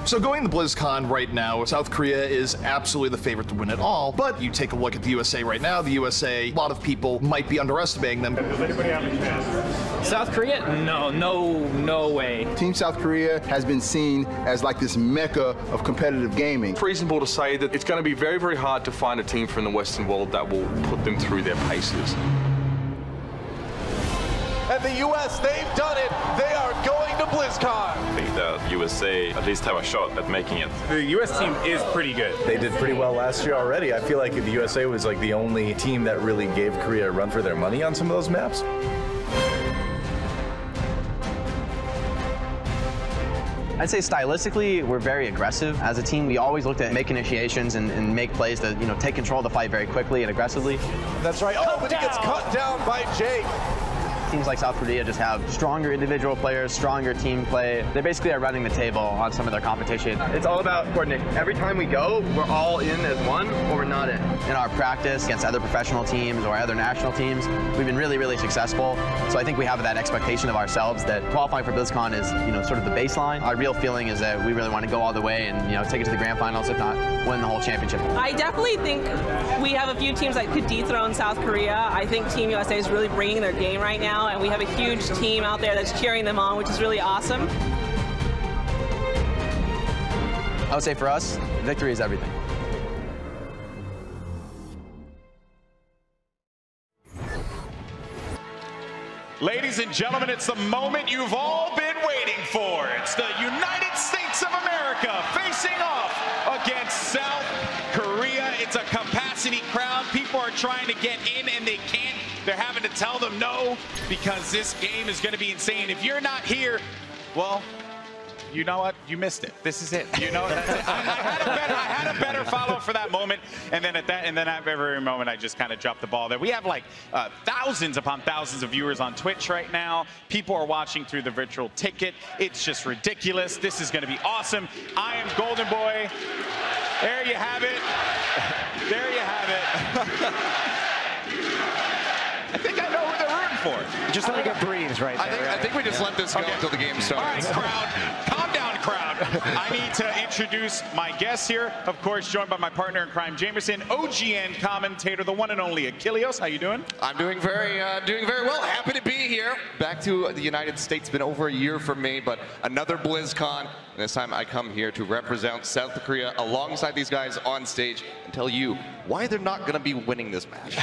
So going to BlizzCon right now, South Korea is absolutely the favorite to win it all, but you take a look at the USA right now, the USA, a lot of people might be underestimating them. Does anybody have a chance? South Korea? No way. Team South Korea has been seen as like this mecca of competitive gaming. It's reasonable to say that it's going to be very, very hard to find a team from the Western world that will put them through their paces. And the US, they've done it. They are going to BlizzCon. I think that USA at least have a shot at making it. The US team is pretty good. They did pretty well last year already. I feel like the USA was like the only team that really gave Korea a run for their money on some of those maps. I'd say stylistically, we're very aggressive as a team. We always looked at make initiations and make plays to, take control of the fight very quickly and aggressively. That's right. Oh, but he gets cut down by Jake. Teams like South Korea just have stronger individual players, stronger team play. They basically are running the table on some of their competition. It's all about coordination. Every time we go, we're all in as one or we're not in. In our practice against other professional teams or other national teams, we've been really, really successful. So I think we have that expectation of ourselves that qualifying for BlizzCon is, sort of the baseline. Our real feeling is that we really want to go all the way and, take it to the grand finals, if not win the whole championship. I definitely think we have a few teams that could dethrone South Korea. I think Team USA is really bringing their game right now, and we have a huge team out there that's cheering them on, which is really awesome. I would say for us, victory is everything. Ladies and gentlemen, it's the moment you've all been waiting for. It's the United States of America facing off against South Korea. It's a capacity crowd. People are trying to get in and they can't. They're having to tell them no because this game is going to be insane. If you're not here, well, you know what? You missed it. This is it. That's it. I had a better follow-up for that moment, and then at that very moment, I just kind of dropped the ball there. We have like thousands upon thousands of viewers on Twitch right now. People are watching through the virtual ticket. It's just ridiculous. This is going to be awesome. I am Golden Boy. There you have it. There you have it. I think I know who they're rooting for. Just let me get breathes right there. I think we just let this go until the game starts. All right, crowd. Calm down, crowd. I need to introduce my guests here. Of course, joined by my partner in crime, Jamerson, OGN commentator, the one and only Achilleos. How you doing? I'm doing very well. Happy to be here. Back to the United States. Been over a year for me, but another BlizzCon. And this time I come here to represent South Korea alongside these guys on stage and tell you why they're not going to be winning this match.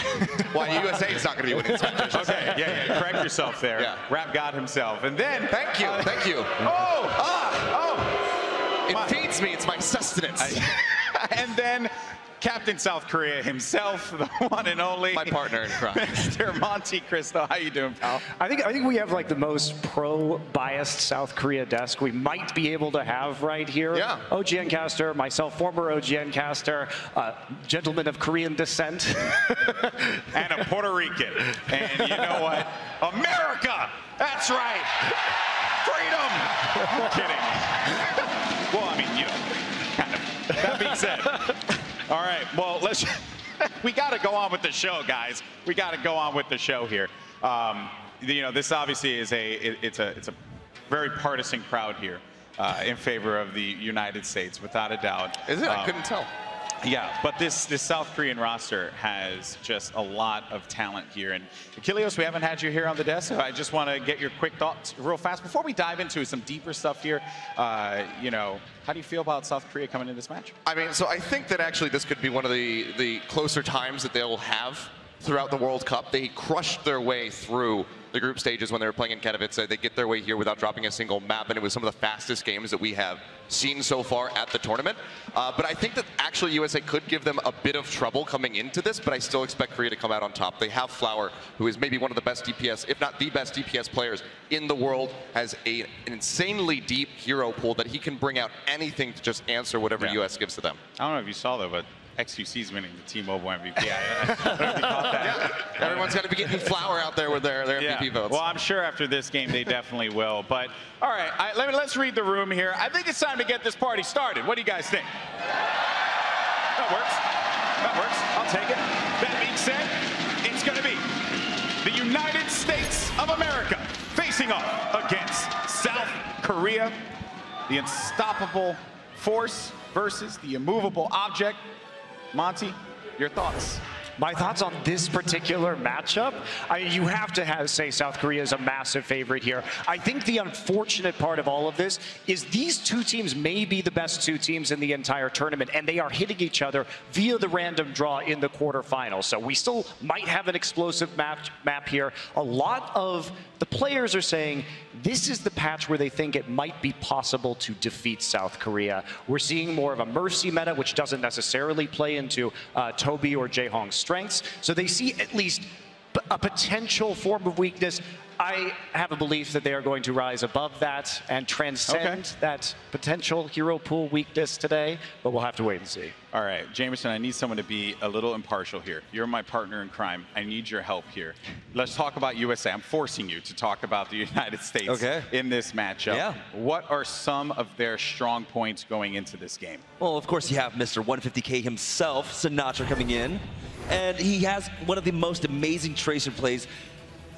Why USA is not going to be winning this match. Okay, yeah, correct yourself there. Yeah. Rap God himself. And then... Thank you. It feeds me. It's my sustenance. And then Captain South Korea himself, the one and only. My partner in crime. Mr. Monte Cristo. How you doing, pal? I think we have like the most pro-biased South Korea desk we might be able to have right here. Yeah. OGN caster, myself, former OGN caster, gentleman of Korean descent. And a Puerto Rican. And you know what? America! That's right! Freedom! I'm kidding. Well, I mean, kind of. That being said. All right, well, we got to go on with the show, guys. We got to go on with the show here. This obviously is it's a very partisan crowd here in favor of the United States, without a doubt. Is it? I couldn't tell. Yeah, but this South Korean roster has just a lot of talent here. And Achilleos, we haven't had you here on the desk, so I just want to get your quick thoughts real fast. Before we dive into some deeper stuff here, how do you feel about South Korea coming into this match? I mean, so I think that actually this could be one of the closer times that they'll have throughout the World Cup. They crushed their way through the group stages when they were playing in Katowice. They get their way here without dropping a single map, and it was some of the fastest games that we have seen so far at the tournament. But I think that actually USA could give them a bit of trouble coming into this, but I still expect Korea to come out on top. They have Flower, who is maybe one of the best DPS, if not the best DPS players in the world, has an insanely deep hero pool that he can bring out anything to just answer whatever US gives to them. I don't know if you saw that, but XQC's winning the T-Mobile MVP. I don't know if you caught that. Yeah. Everyone's got to be getting Flower out there with their MVP votes. Well, I'm sure after this game they definitely will. But all right, let's read the room here. I think it's time to get this party started. What do you guys think? That works. That works. I'll take it. That being said, it's going to be the United States of America facing off against South Korea, the unstoppable force versus the immovable object. Monty, your thoughts? My thoughts on this particular matchup, you have to say South Korea is a massive favorite here. I think the unfortunate part of all of this is these two teams may be the best two teams in the entire tournament, and they are hitting each other via the random draw in the quarterfinals. So we still might have an explosive map here. A lot of the players are saying this is the patch where they think it might be possible to defeat South Korea. We're seeing more of a Mercy meta, which doesn't necessarily play into Toby or Jaehong's strengths. So they see at least a potential form of weakness. I have a belief that they are going to rise above that and transcend that potential hero pool weakness today, but we'll have to wait and see. All right, Jameson, I need someone to be a little impartial here. You're my partner in crime. I need your help here. Let's talk about USA. I'm forcing you to talk about the United States in this matchup. Yeah. What are some of their strong points going into this game? Well, of course, you have Mr. 150K himself, Sinatra, coming in. And he has one of the most amazing tracer plays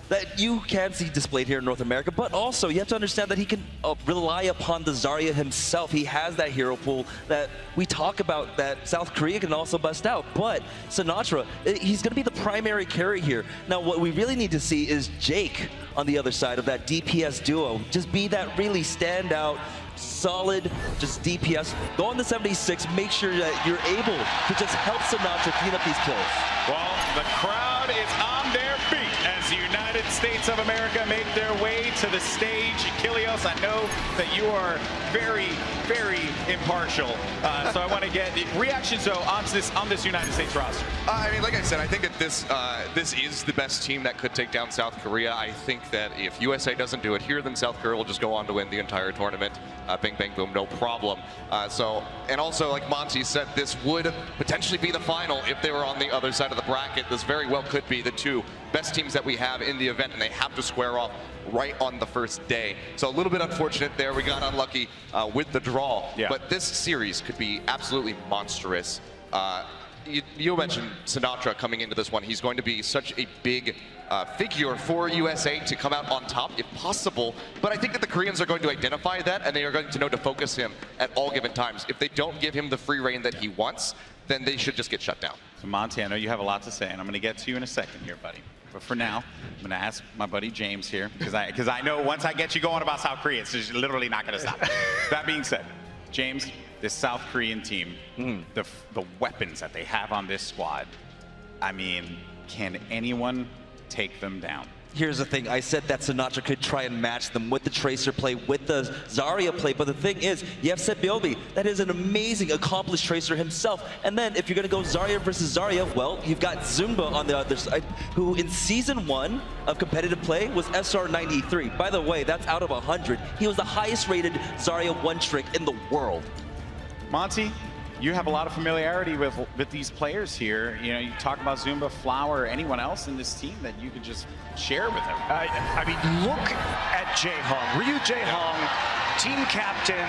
that you can see displayed here in North America, but also you have to understand that he can rely upon the Zarya himself. He has that hero pool that we talk about that South Korea can also bust out, but Sinatra, he's going to be the primary carry here. Now, what we really need to see is Jake on the other side of that DPS duo. Just be that really standout, solid, just DPS. Go on the 76, make sure that you're able to just help Sinatra clean up these kills. Well, the crowd is on their feet as the United States of America make their way to the stage. Kilios, I know that you are very, very impartial, so I want to get reactions though on this United States roster. I mean, like I said, I think that this is the best team that could take down South Korea. I think that if USA doesn't do it here, then South Korea will just go on to win the entire tournament. Bing, bang, boom, no problem. And also, like Monty said, this would potentially be the final if they were on the other side of the bracket. This very well could be the two best teams that we have in the event, and they have to square off right on the first day. So a little bit unfortunate there. We got unlucky with the draw, but this series could be absolutely monstrous. You mentioned Sinatra coming into this one. He's going to be such a big figure for USA to come out on top if possible, but I think that the Koreans are going to identify that, and they are going to know to focus him at all given times. If they don't give him the free reign that he wants, then they should just get shut down. So Monty, I know you have a lot to say, and I'm going to get to you in a second here, buddy. But for now, I'm going to ask my buddy James here, because I know once I get you going about South Korea, it's just literally not going to stop. That being said, James, this South Korean team, the weapons that they have on this squad, I mean, can anyone take them down? Here's the thing, I said that Sinatra could try and match them with the Tracer play, with the Zarya play, but the thing is, you have Setbyobi, that is an amazing, accomplished Tracer himself, and then if you're going to go Zarya versus Zarya, well, you've got Zumba on the other side, who in Season 1 of competitive play was SR 93. By the way, that's out of 100. He was the highest rated Zarya one-trick in the world. Monty, you have a lot of familiarity with these players here. You know, you talk about Zumba, Flower, anyone else in this team that you could just share with them. I mean, look at Jaehong. Ryu Jaehong, team captain,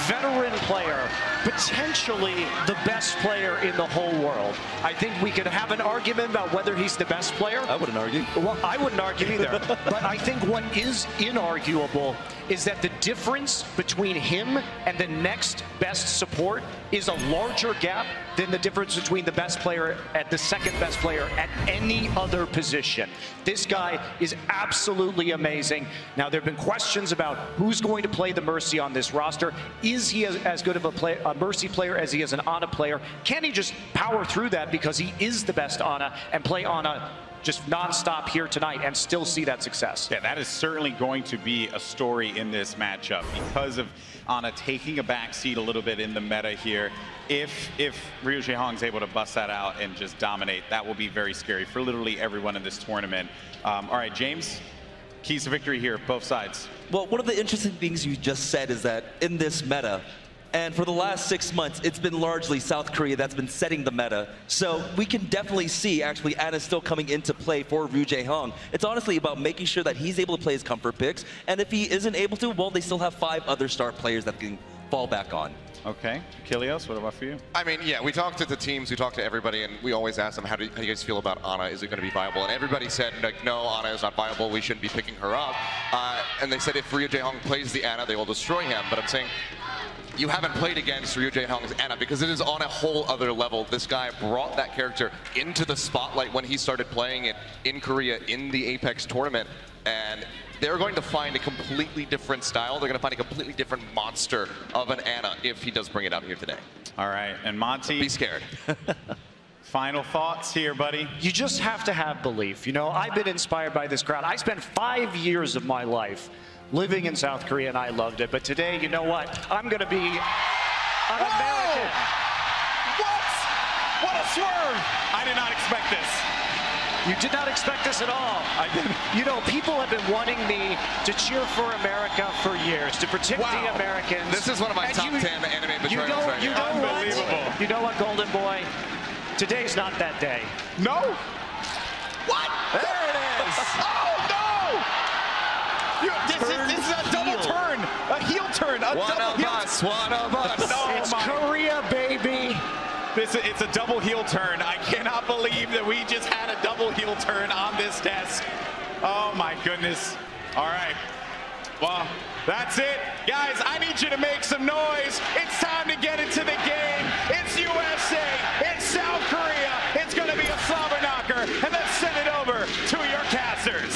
veteran player, potentially the best player in the whole world. I think we could have an argument about whether he's the best player. I wouldn't argue. Well, I wouldn't argue either. But I think what is inarguable is that the difference between him and the next best support is a larger gap than the difference between the best player and the second best player at any other position. This guy is absolutely amazing. Now, there have been questions about who's going to play the Mercy on this roster. Is he as good of a Mercy player as he is an Ana player? Can he just power through that because he is the best Ana and play Ana just nonstop here tonight and still see that success? Yeah, that is certainly going to be a story in this matchup because of Ana taking a backseat a little bit in the meta here. If Ryu Jaehong's able to bust that out and just dominate, that will be very scary for literally everyone in this tournament. All right, James, keys to victory here, both sides. Well, one of the interesting things you just said is that in this meta, and for the last 6 months, it's been largely South Korea that's been setting the meta. So we can definitely see, actually, Ana still coming into play for Ryu Jaehong. It's honestly about making sure that he's able to play his comfort picks. And if he isn't able to, well, they still have 5 other star players that can fall back on. Okay, Kilios, what about for you? I mean, yeah, we talked to the teams, we talked to everybody, and we always ask them, how do you guys feel about Ana? Is it going to be viable? And everybody said, like, no, Ana is not viable. We shouldn't be picking her up. And they said if Ryu Jaehong plays the Ana, they will destroy him. But I'm saying, you haven't played against Ryu Jae-hong's Anna, because it is on a whole other level. This guy brought that character into the spotlight when he started playing it in Korea in the Apex tournament, and they're going to find a completely different style. They're going to find a completely different monster of an Anna if he does bring it out here today. All right, and Monty, be scared. Final thoughts here, buddy. You just have to have belief. You know, I've been inspired by this crowd. I spent 5 years of my life living in South Korea, and I loved it. But today, you know what? I'm going to be an American. What a swerve! I did not expect this. You did not expect this at all. I didn't. You know, people have been wanting me to cheer for America for years, to protect the Americans. This is one of my top 10 anime betrayals right here. Unbelievable. You know what, Golden Boy? Today's not that day. No? What? There it is. Oh, no! This is a double turn. A heel turn. A One double of heel us. One of us. Oh, It's Korea, baby. It's a double heel turn. I cannot believe that we just had a double heel turn on this desk. Oh my goodness. All right. Well, that's it. Guys, I need you to make some noise. It's time to get into the game. It's USA. It's South Korea. It's going to be a slobber knocker. And let's send it over to your casters.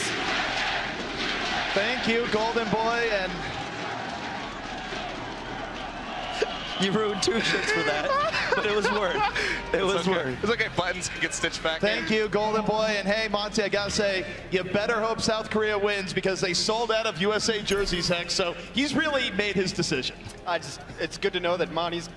Thank you, Golden Boy, and you ruined 2 shirts for that, but it was worth. It was worth. It's okay. Buttons can get stitched back. Thank you, Golden Boy. And hey, Monty, I gotta say, you better hope South Korea wins because they sold out of USA jerseys, Hex. So he's really made his decision. It's good to know that Monty's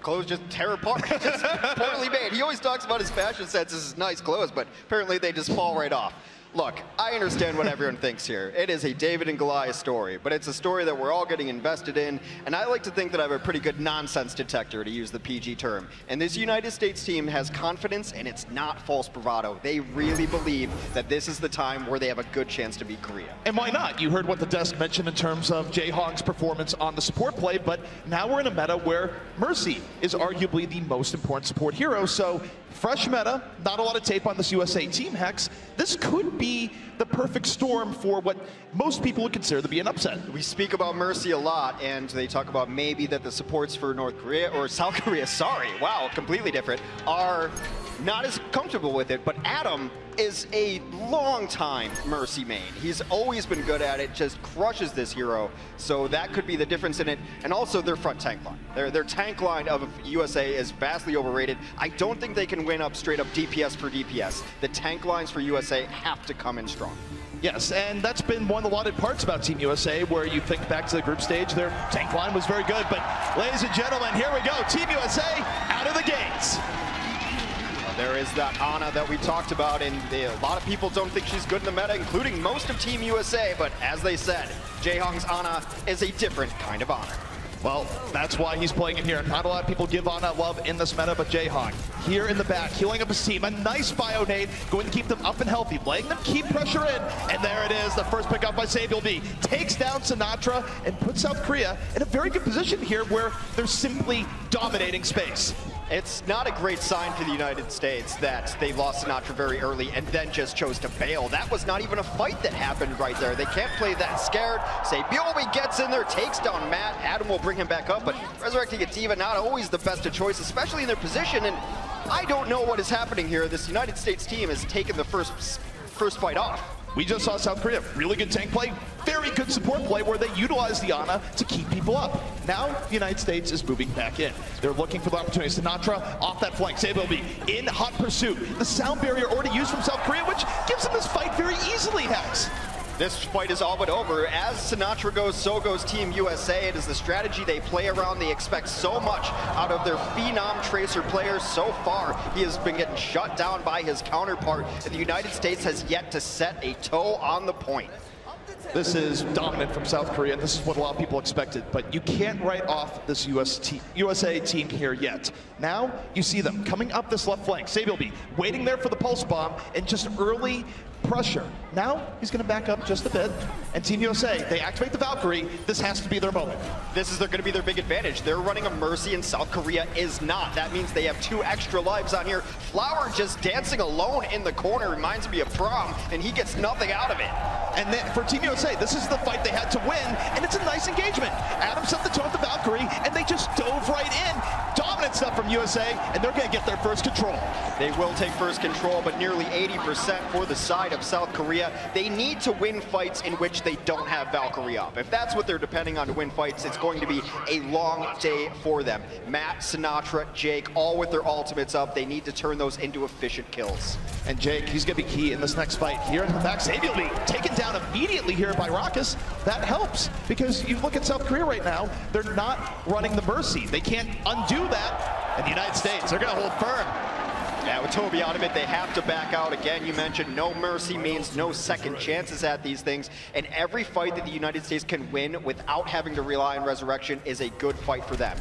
clothes just tear apart. Just poorly made. He always talks about his fashion sense as nice clothes, but apparently they just fall right off. Look, I understand what everyone thinks here. It is a David and Goliath story, but it's a story that we're all getting invested in, and I like to think that I have a pretty good nonsense detector, to use the PG term. And this United States team has confidence, and it's not false bravado. They really believe that this is the time where they have a good chance to beat Korea. And why not? You heard what the desk mentioned in terms of Jae-hong's performance on the support play, but now we're in a meta where Mercy is arguably the most important support hero, so fresh meta, not a lot of tape on this USA team, Hex. This could be the perfect storm for what most people would consider to be an upset. We speak about Mercy a lot, and they talk about maybe that the supports for North Korea, or South Korea, sorry, wow, completely different, are not as comfortable with it, but Adam is a long-time Mercy main. He's always been good at it, just crushes this hero, so that could be the difference in it. And also their front tank line. Their tank line of USA is vastly overrated. I don't think they can win up straight up DPS for DPS. The tank lines for USA have to come in strong. Yes, and that's been one of the lauded parts about Team USA, where you think back to the group stage, their tank line was very good. But ladies and gentlemen, here we go. Team USA out of the gates. There is that Ana that we talked about, and a lot of people don't think she's good in the meta, including most of Team USA, but as they said, Jae-hong's Ana is a different kind of Ana. Well, that's why he's playing it here. Not a lot of people give Ana love in this meta, but Jae-hong here in the back, healing up his team. A nice bio nade, going to keep them up and healthy, letting them keep pressure in. And there it is, the first pick up by Sabiel takes down Sinatra and puts South Korea in a very good position here where they're simply dominating space. It's not a great sign for the United States that they lost Sinatra very early and then just chose to bail. That was not even a fight that happened right there. They can't play that scared. Sabiel gets in there, takes down Matt. Adam will bring him back up, but resurrecting a Diva, not always the best of choice, especially in their position. And I don't know what is happening here. This United States team has taken the first fight off. We just saw South Korea, really good tank play, very good support play where they utilize the Ana to keep people up. Now, the United States is moving back in. They're looking for the opportunity. Sinatra off that flank. Sabiel in hot pursuit. The sound barrier already used from South Korea, which gives them this fight very easily, Hex. This fight is all but over. As Sinatra goes, so goes Team USA. It is the strategy they play around. They expect so much out of their phenom Tracer players. So far, he has been getting shut down by his counterpart, and the United States has yet to set a toe on the point. This is dominant from South Korea. This is what a lot of people expected, but you can't write off this USA team here yet. Now, you see them coming up this left flank. Sabiel waiting there for the pulse bomb and just early pressure. Now, he's going to back up just a bit, and Team USA, they activate the Valkyrie. This has to be their moment. This is going to be their big advantage. They're running a Mercy, and South Korea is not. That means they have 2 extra lives on here. Flower just dancing alone in the corner reminds me of Prom, and he gets nothing out of it. And then for Team USA, this is the fight they had to win, and it's a nice engagement. Adam set the tone with the Valkyrie, and they just dove right in. Dominant stuff from USA, and they're going to get their first control. They will take first control, but nearly 80% for the side of South Korea. They need to win fights in which they don't have Valkyrie up. If that's what they're depending on to win fights, it's going to be a long day for them. Matt, Sinatra, Jake, all with their ultimates up. They need to turn those into efficient kills. And Jake, he's going to be key in this next fight. Here in the back, Xavier Lee taken down immediately here by Raucus. That helps, because you look at South Korea right now, they're not running the Mercy. They can't undo that. And the United States, they're going to hold firm. Yeah, with Toby out of it, they have to back out. Again, you mentioned no mercy means no second chances at these things. And every fight that the United States can win without having to rely on Resurrection is a good fight for them.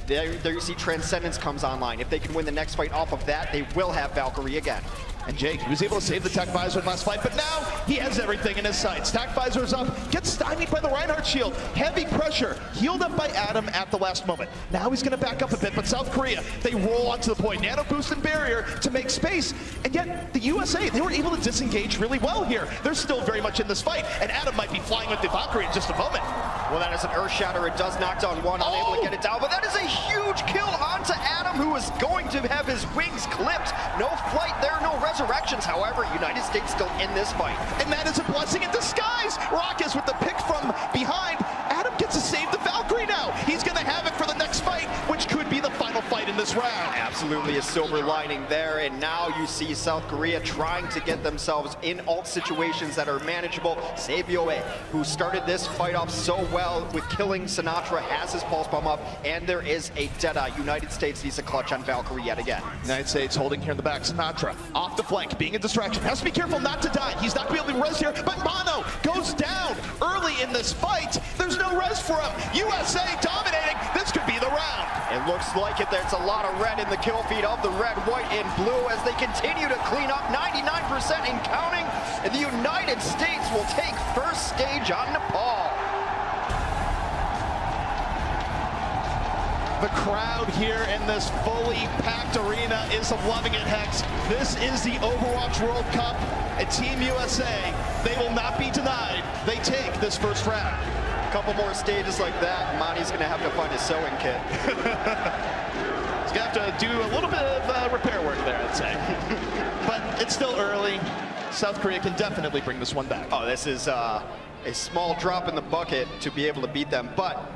There you see Transcendence comes online. If they can win the next fight off of that, they will have Valkyrie again. And Jake, he was able to save the Tech Visor in last fight, but now he has everything in his sights. Tech Visor's up, gets stymied by the Reinhardt shield. Heavy pressure, healed up by Adam at the last moment. Now he's going to back up a bit, but South Korea, they roll onto the point. Nano boost and barrier to make space. And yet, the USA, they were able to disengage really well here. They're still very much in this fight, and Adam might be flying with the Valkyrie in just a moment. Well, that is an Earth Shatter. It does knock down one, unable to get it down, but that is a huge kill onto Adam, who is going to have his wings clipped. No flight there, no resurrections. However, United States still in this fight. And that is a blessing in disguise. Raucus with the pick from behind. Adam gets to save the Valkyrie now. He's going to have it for the next fight, which could be the final fight in this round. Absolutely a silver lining there, and now you see South Korea trying to get themselves in ult situations that are manageable. Sabioe, who started this fight off so well with killing Sinatra, has his pulse bomb up, and there is a Deadeye. United States needs a clutch on Valkyrie yet again. United States holding here in the back. Sinatra off the flank, being a distraction. Has to be careful not to die. He's not going to be able to res here, but Mono goes down early in this fight. There's no res for him. USA dominating. This could be the round. It looks like it. There's a lot of red in the kill feed of the red, white, and blue as they continue to clean up 99% and counting. And the United States will take first stage on Nepal. The crowd here in this fully packed arena is loving it, Hex. This is the Overwatch World Cup, and Team USA, they will not be denied. They take this first round. A couple more stages like that, Monty's going to have to find a sewing kit. He's going to have to do a little bit of repair work there, I'd say. But it's still early. South Korea can definitely bring this one back. Oh, this is a small drop in the bucket to be able to beat them, but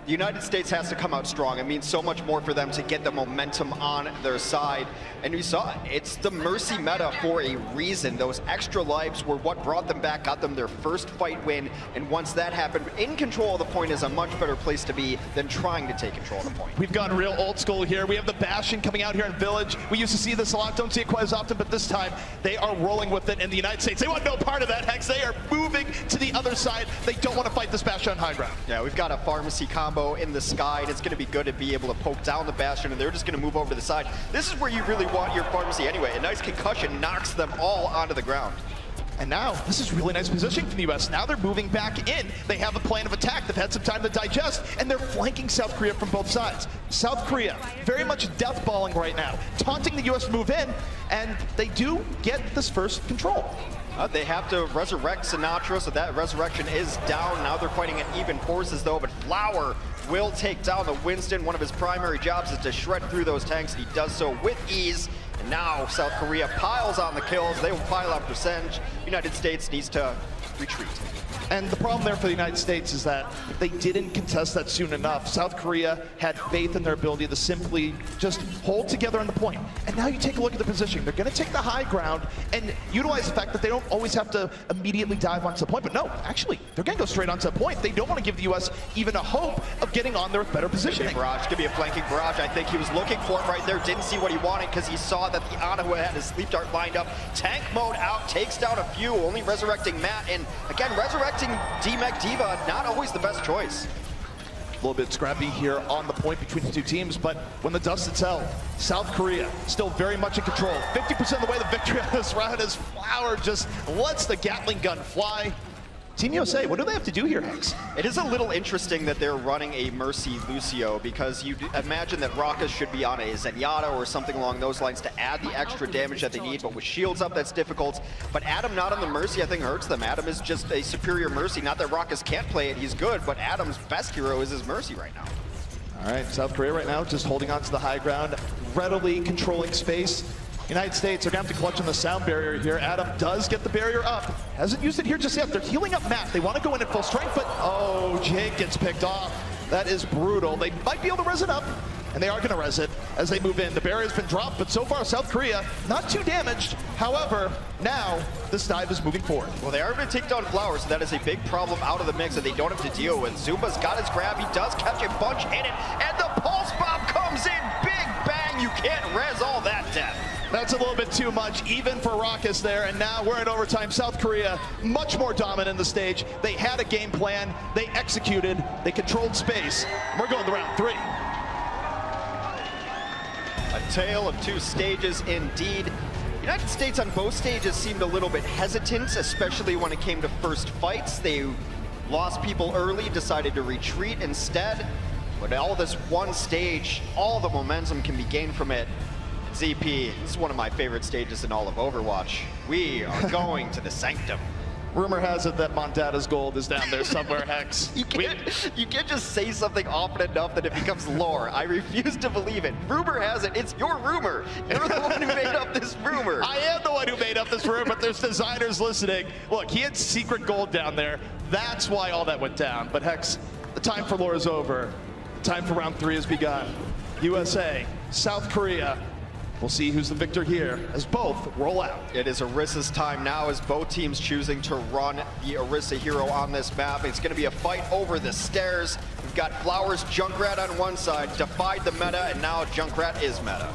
the United States has to come out strong. It means so much more for them to get the momentum on their side. And we saw it. It's the Mercy meta for a reason. Those extra lives were what brought them back, got them their first fight win. And once that happened, in control of the point is a much better place to be than trying to take control of the point. We've gone real old school here. We have the Bastion coming out here in Village. We used to see this a lot, don't see it quite as often, but this time they are rolling with it in the United States. They want no part of that, Hex. They are moving to the other side. They don't want to fight this Bastion on high ground. Yeah, we've got a pharmacy combo in the sky, and it's going to be good to be able to poke down the Bastion, and they're just going to move over to the side. This is where you really want your pharmacy anyway. A nice concussion knocks them all onto the ground. And now, this is really nice positioning from the U.S. Now they're moving back in. They have a plan of attack. They've had some time to digest, and they're flanking South Korea from both sides. South Korea, very much deathballing right now, taunting the U.S. to move in, and they do get this first control. They have to resurrect Sinatra, so that resurrection is down. Now they're fighting at even forces, though, but Flower will take down the Winston. One of his primary jobs is to shred through those tanks, and he does so with ease. And now South Korea piles on the kills. They will pile on percentage. United States needs to retreat. And the problem there for the United States is that if they didn't contest that soon enough, South Korea had faith in their ability to simply just hold together on the point. And now you take a look at the position. They're going to take the high ground and utilize the fact that they don't always have to immediately dive onto the point. But no, actually, they're going to go straight onto the point. They don't want to give the U.S. even a hope of getting on there with better positioning. Barrage, could be a flanking barrage. I think he was looking for it right there. Didn't see what he wanted because he saw that the Ana had his sleep dart lined up. Tank mode out, takes down a few, only resurrecting Matt. And again, resurrecting D-Mac Diva, not always the best choice. A little bit scrappy here on the point between the two teams, but when the dust is held, South Korea still very much in control. 50% of the way the victory on this round is Flower just lets the Gatling gun fly. Team USA, what do they have to do here, Hex? It is a little interesting that they're running a Mercy Lucio, because you imagine that Rockus should be on a Zenyatta or something along those lines to add the extra damage that they need, but with shields up, that's difficult. But Adam not on the Mercy, I think, hurts them. Adam is just a superior Mercy. Not that Rockus can't play it, he's good, but Adam's best hero is his Mercy right now. All right, South Korea right now just holding on to the high ground, readily controlling space. United States are going to have to clutch on the sound barrier here. Adam does get the barrier up. Hasn't used it here just yet. They're healing up Matt. They want to go in at full strength, but oh, Jake gets picked off. That is brutal. They might be able to res it up, and they are going to res it as they move in. The barrier's been dropped, but so far South Korea not too damaged. However, now this dive is moving forward. Well, they are going to take down Flowers, so that is a big problem out of the mix that they don't have to deal with. Zumba's got his grab. He does catch a bunch in it, and the pulse bomb comes in. Big bang. You can't res all that death. That's a little bit too much, even for Rockus there, and now we're in overtime. South Korea, much more dominant in the stage. They had a game plan, they executed, they controlled space. We're going to round 3. A tale of two stages indeed. United States on both stages seemed a little bit hesitant, especially when it came to first fights. They lost people early, decided to retreat instead. But all this one stage, all the momentum can be gained from it. ZP, this is one of my favorite stages in all of Overwatch. We are going to the Sanctum. Rumor has it that Mondada's gold is down there somewhere, Hex. You can't just say something often enough that it becomes lore. I refuse to believe it. Rumor has it, it's your rumor. You're the one who made up this rumor. I am the one who made up this rumor, but there's designers listening. Look, he had secret gold down there. That's why all that went down. But Hex, the time for lore is over. The time for round 3 has begun. USA, South Korea. We'll see who's the victor here as both roll out. It is Orissa's time now as both teams choosing to run the Orisa hero on this map. It's going to be a fight over the stairs. We've got Flowers, Junkrat on one side, defied the meta, and now Junkrat is meta.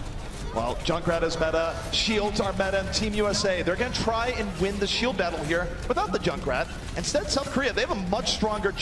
Well, Junkrat is meta, shields are meta, and Team USA, they're going to try and win the shield battle here without the Junkrat. Instead, South Korea, they have a much stronger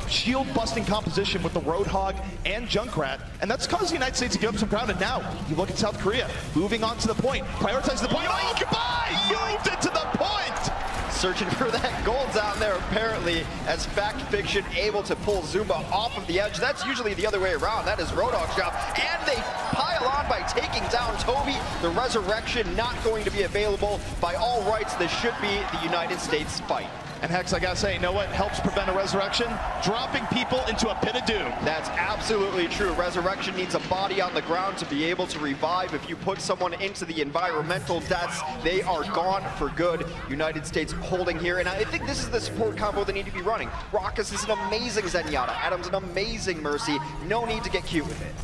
shield-busting composition with the Roadhog and Junkrat, and that's caused the United States to give up some ground. And now, you look at South Korea, moving on to the point, prioritizing the point. Oh, goodbye! Moved it to the point! Searching for that gold down there, apparently, as Fact Fiction able to pull Zumba off of the edge. That's usually the other way around. That is Roadhog's job. And they pile on by taking down Toby. The resurrection not going to be available. By all rights, this should be the United States fight. And Hex, I gotta say, you know what helps prevent a resurrection? Dropping people into a pit of doom. That's absolutely true. Resurrection needs a body on the ground to be able to revive. If you put someone into the environmental deaths, they are gone for good. United States holding here, and I think this is the support combo they need to be running. Rockus is an amazing Zenyatta. Adam's an amazing Mercy. No need to get cute with it.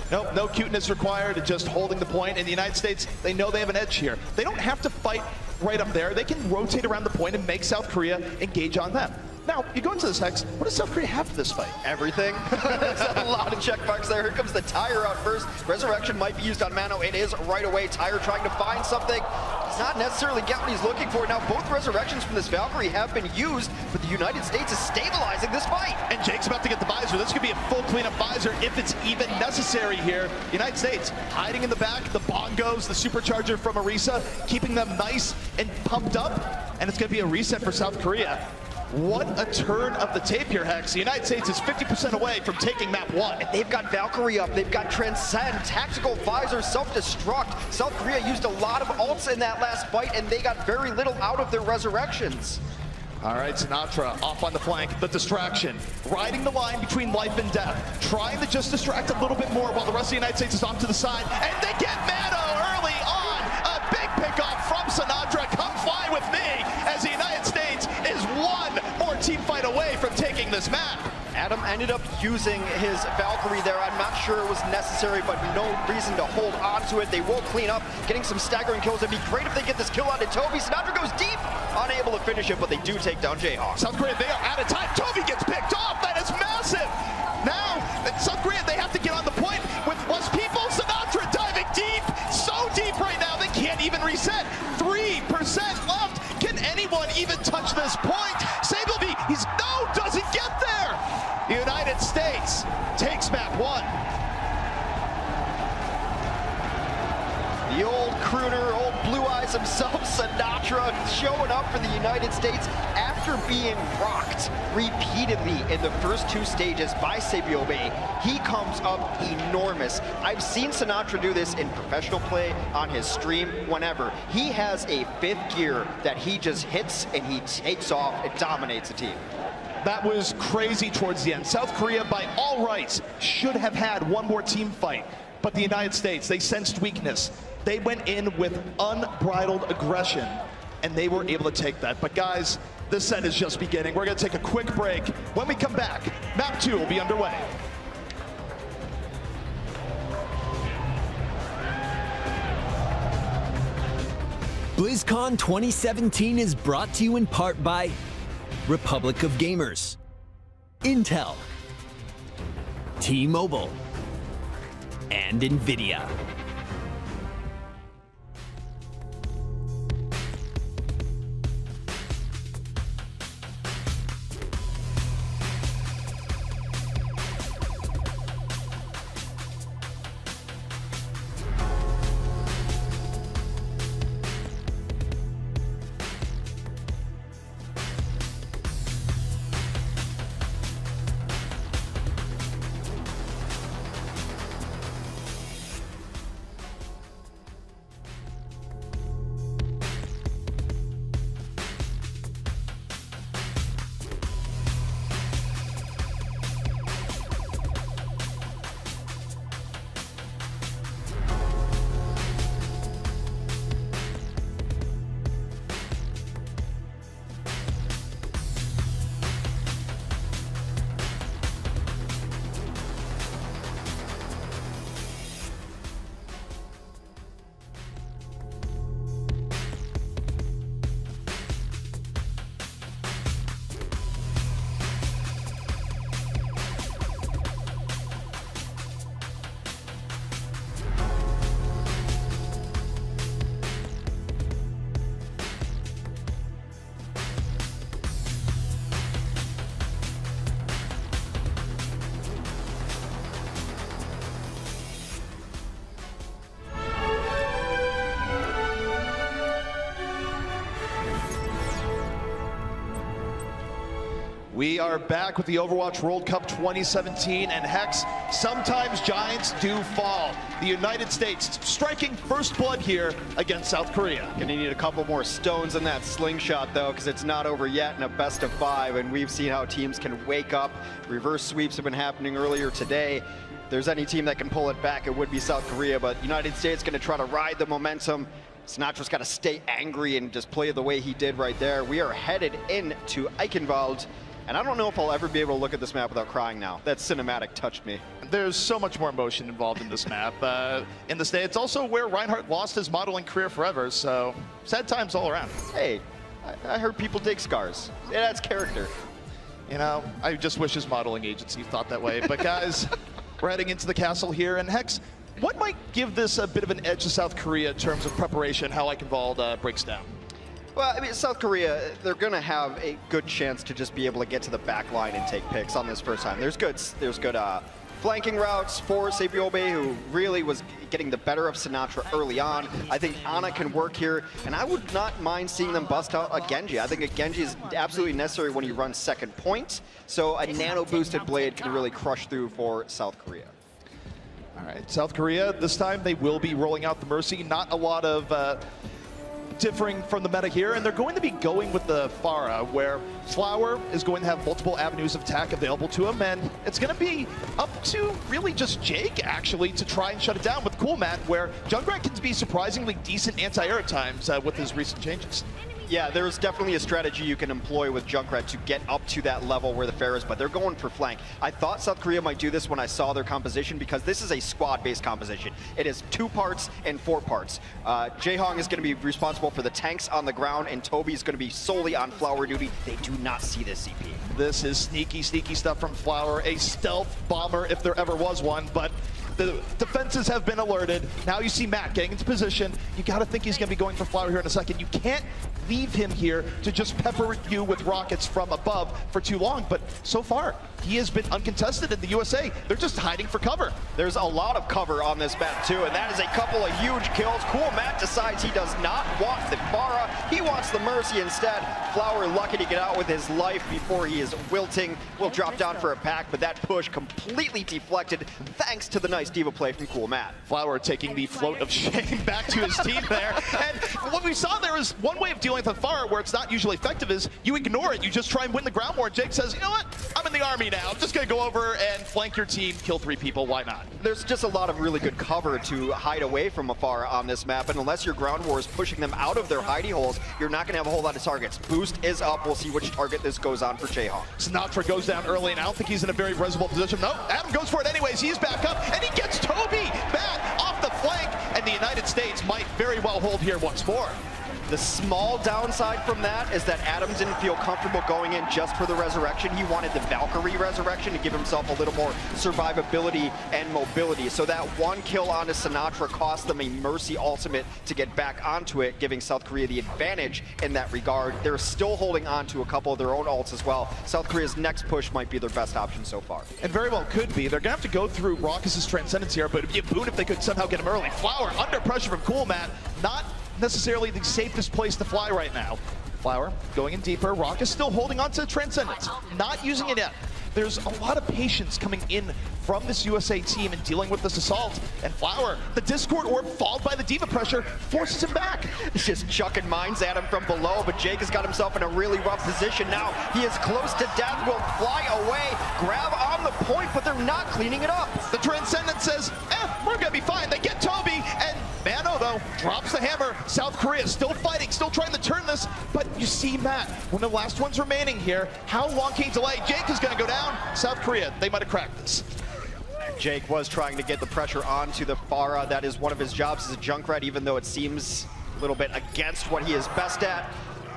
Nope, no cuteness required, just holding the point. And the United States, they know they have an edge here. They don't have to fight right up there. They can rotate around the point and make South Korea engage on them. Now, you go into this, Hex, what does South Korea have for this fight? Everything. There's a lot of check marks there. Here comes the Tire out first. Resurrection might be used on Mano. It is right away. Tire trying to find something. Does not necessarily get what he's looking for. Now, both Resurrections from this Valkyrie have been used, but the United States is stabilizing this fight. And Jake's about to get the visor. This could be a full cleanup visor if it's even necessary here. United States hiding in the back. The bongos, the supercharger from Orisa, keeping them nice and pumped up. And it's going to be a reset for South Korea. What a turn of the tape here, Hex. The United States is 50% away from taking map 1. And they've got Valkyrie up, they've got Transcend, Tactical Visor, Self-Destruct. South Korea used a lot of ults in that last fight, and they got very little out of their resurrections. All right, Sinatra off on the flank, the distraction, riding the line between life and death, trying to just distract a little bit more while the rest of the United States is off to the side, and they get Mano early on. A big pickoff from Sinatra. Come fly with me as the United States is one more team fight away from taking this map. Adam ended up using his Valkyrie there. I'm not sure it was necessary, but no reason to hold on to it. They will clean up, getting some staggering kills. It'd be great if they get this kill onto Toby. Sinatra goes deep, unable to finish it, but they do take down Jayhawk. South Korea, they are out of time. Toby gets picked off. That is massive. Now, South Korea, they have to get on the point with less people. Sinatra diving deep, so deep right now, they can't even reset. 3% left. Can anyone even touch this point? Sableby, doesn't get there. The United States takes map 1. The old crooner, old Blue Eyes himself, Sinatra, showing up for the United States after after being rocked repeatedly in the first 2 stages by Sabiobe, he comes up enormous. I've seen Sinatraa do this in professional play, on his stream, whenever. He has a 5th gear that he just hits and he takes off and dominates the team. That was crazy towards the end. South Korea, by all rights, should have had one more team fight. But the United States, they sensed weakness. They went in with unbridled aggression, and they were able to take that. But guys, this set is just beginning. We're going to take a quick break. When we come back, map 2 will be underway. BlizzCon 2017 is brought to you in part by Republic of Gamers, Intel, T-Mobile, and NVIDIA. We are back with the Overwatch World Cup 2017, and Hex, sometimes giants do fall. The United States striking first blood here against South Korea. Gonna need a couple more stones in that slingshot though, because it's not over yet in a best of 5, and we've seen how teams can wake up. Reverse sweeps have been happening earlier today. If there's any team that can pull it back, it would be South Korea, but United States gonna try to ride the momentum. Sinatra's got to stay angry and just play the way he did right there. We are headed into Eichenwald. And I don't know if I'll ever be able to look at this map without crying now. That cinematic touched me. There's so much more emotion involved in this map. In the States, it's also where Reinhardt lost his modeling career forever, so sad times all around. Hey, I heard people dig scars. It adds character. You know, I just wish his modeling agency thought that way. But guys, we're heading into the castle here, and Hex, what might give this a bit of an edge to South Korea in terms of preparation, how Eichenwald breaks down? Well, I mean, South Korea, they're going to have a good chance to just be able to get to the back line and take picks on this first time. There's good flanking routes for Sabiobe, who really was getting the better of Sinatraa early on. I think Ana can work here, and I would not mind seeing them bust out a Genji. I think a Genji is absolutely necessary when you run second point, so a nano-boosted blade can really crush through for South Korea. All right, South Korea, this time they will be rolling out the Mercy. Not a lot of differing from the meta here, and they're going to be going with the Pharah, where Flower is going to have multiple avenues of attack available to him, and it's going to be up to really just Jake, actually, to try and shut it down with Cool Mat, where Junkrat can be surprisingly decent anti-air at times with his recent changes. Yeah, there's definitely a strategy you can employ with Junkrat to get up to that level where the Pharah is, but they're going for flank. I thought South Korea might do this when I saw their composition, because this is a squad-based composition. It is 2 parts and 4 parts. Jaehong is going to be responsible for the tanks on the ground, and Toby is going to be solely on Flower duty. They do not see this CP. This is sneaky, sneaky stuff from Flower, a stealth bomber if there ever was one, but The defenses have been alerted. Now you see Matt getting into position. You got to think he's going to be going for Flower here in a second. You can't leave him here to just pepper you with rockets from above for too long. But so far, he has been uncontested in the USA. They're just hiding for cover. There's a lot of cover on this map too, and that is a couple of huge kills. Cool Matt decides he does not want the Pharah. He wants the Mercy instead. Flower lucky to get out with his life before he is wilting. Will drop down for a pack, but that push completely deflected thanks to the nice diva play from Cool Matt. Flower taking the float of shame back to his team there. And what we saw there is one way of dealing with a Pharah where it's not usually effective is you ignore it. You just try and win the ground war. Jake says, you know what? I'm in the army now. I'm just going to go over and flank your team, kill 3 people. Why not? There's just a lot of really good cover to hide away from a Pharah on this map, and unless your ground war is pushing them out of their hidey holes, you're not going to have a whole lot of targets. Boost is up. We'll see which target this goes on for Jayhawk. Sinatra goes down early, and I don't think he's in a very resible position. No, Adam goes for it anyways. He's back up, and he gets Toby back off the flank, and the United States might very well hold here once more. The small downside from that is that Adam didn't feel comfortable going in just for the resurrection. He wanted the Valkyrie resurrection to give himself a little more survivability and mobility. So that one kill onto Sinatra cost them a Mercy ultimate to get back onto it, giving South Korea the advantage in that regard. They're still holding on to a couple of their own ults as well. South Korea's next push might be their best option so far. And very well could be. They're going to have to go through Raucus's Transcendence here, but it'd be a boon if they could somehow get him early. Flower under pressure from Cool Matt, not necessarily the safest place to fly right now. Flower going in deeper. Raucus still holding on to Transcendence, not using it yet. There's a lot of patience coming in from this USA team and dealing with this assault. And Flower, the Discord orb followed by the diva pressure, forces him back. It's just chucking mines at him from below, but Jake has got himself in a really rough position now. He is close to death, will fly away, grab on the point, but they're not cleaning it up. The Transcendent says, we're gonna be fine. They get Toby, and Mano, though, drops the hammer. South Korea still fighting, still trying to turn this, but you see Matt, one of the last ones remaining here. How long can he delay? Jake is gonna go down. South Korea, they might have cracked this. Jake was trying to get the pressure onto the Pharah. That is one of his jobs as a Junkrat, even though it seems a little bit against what he is best at.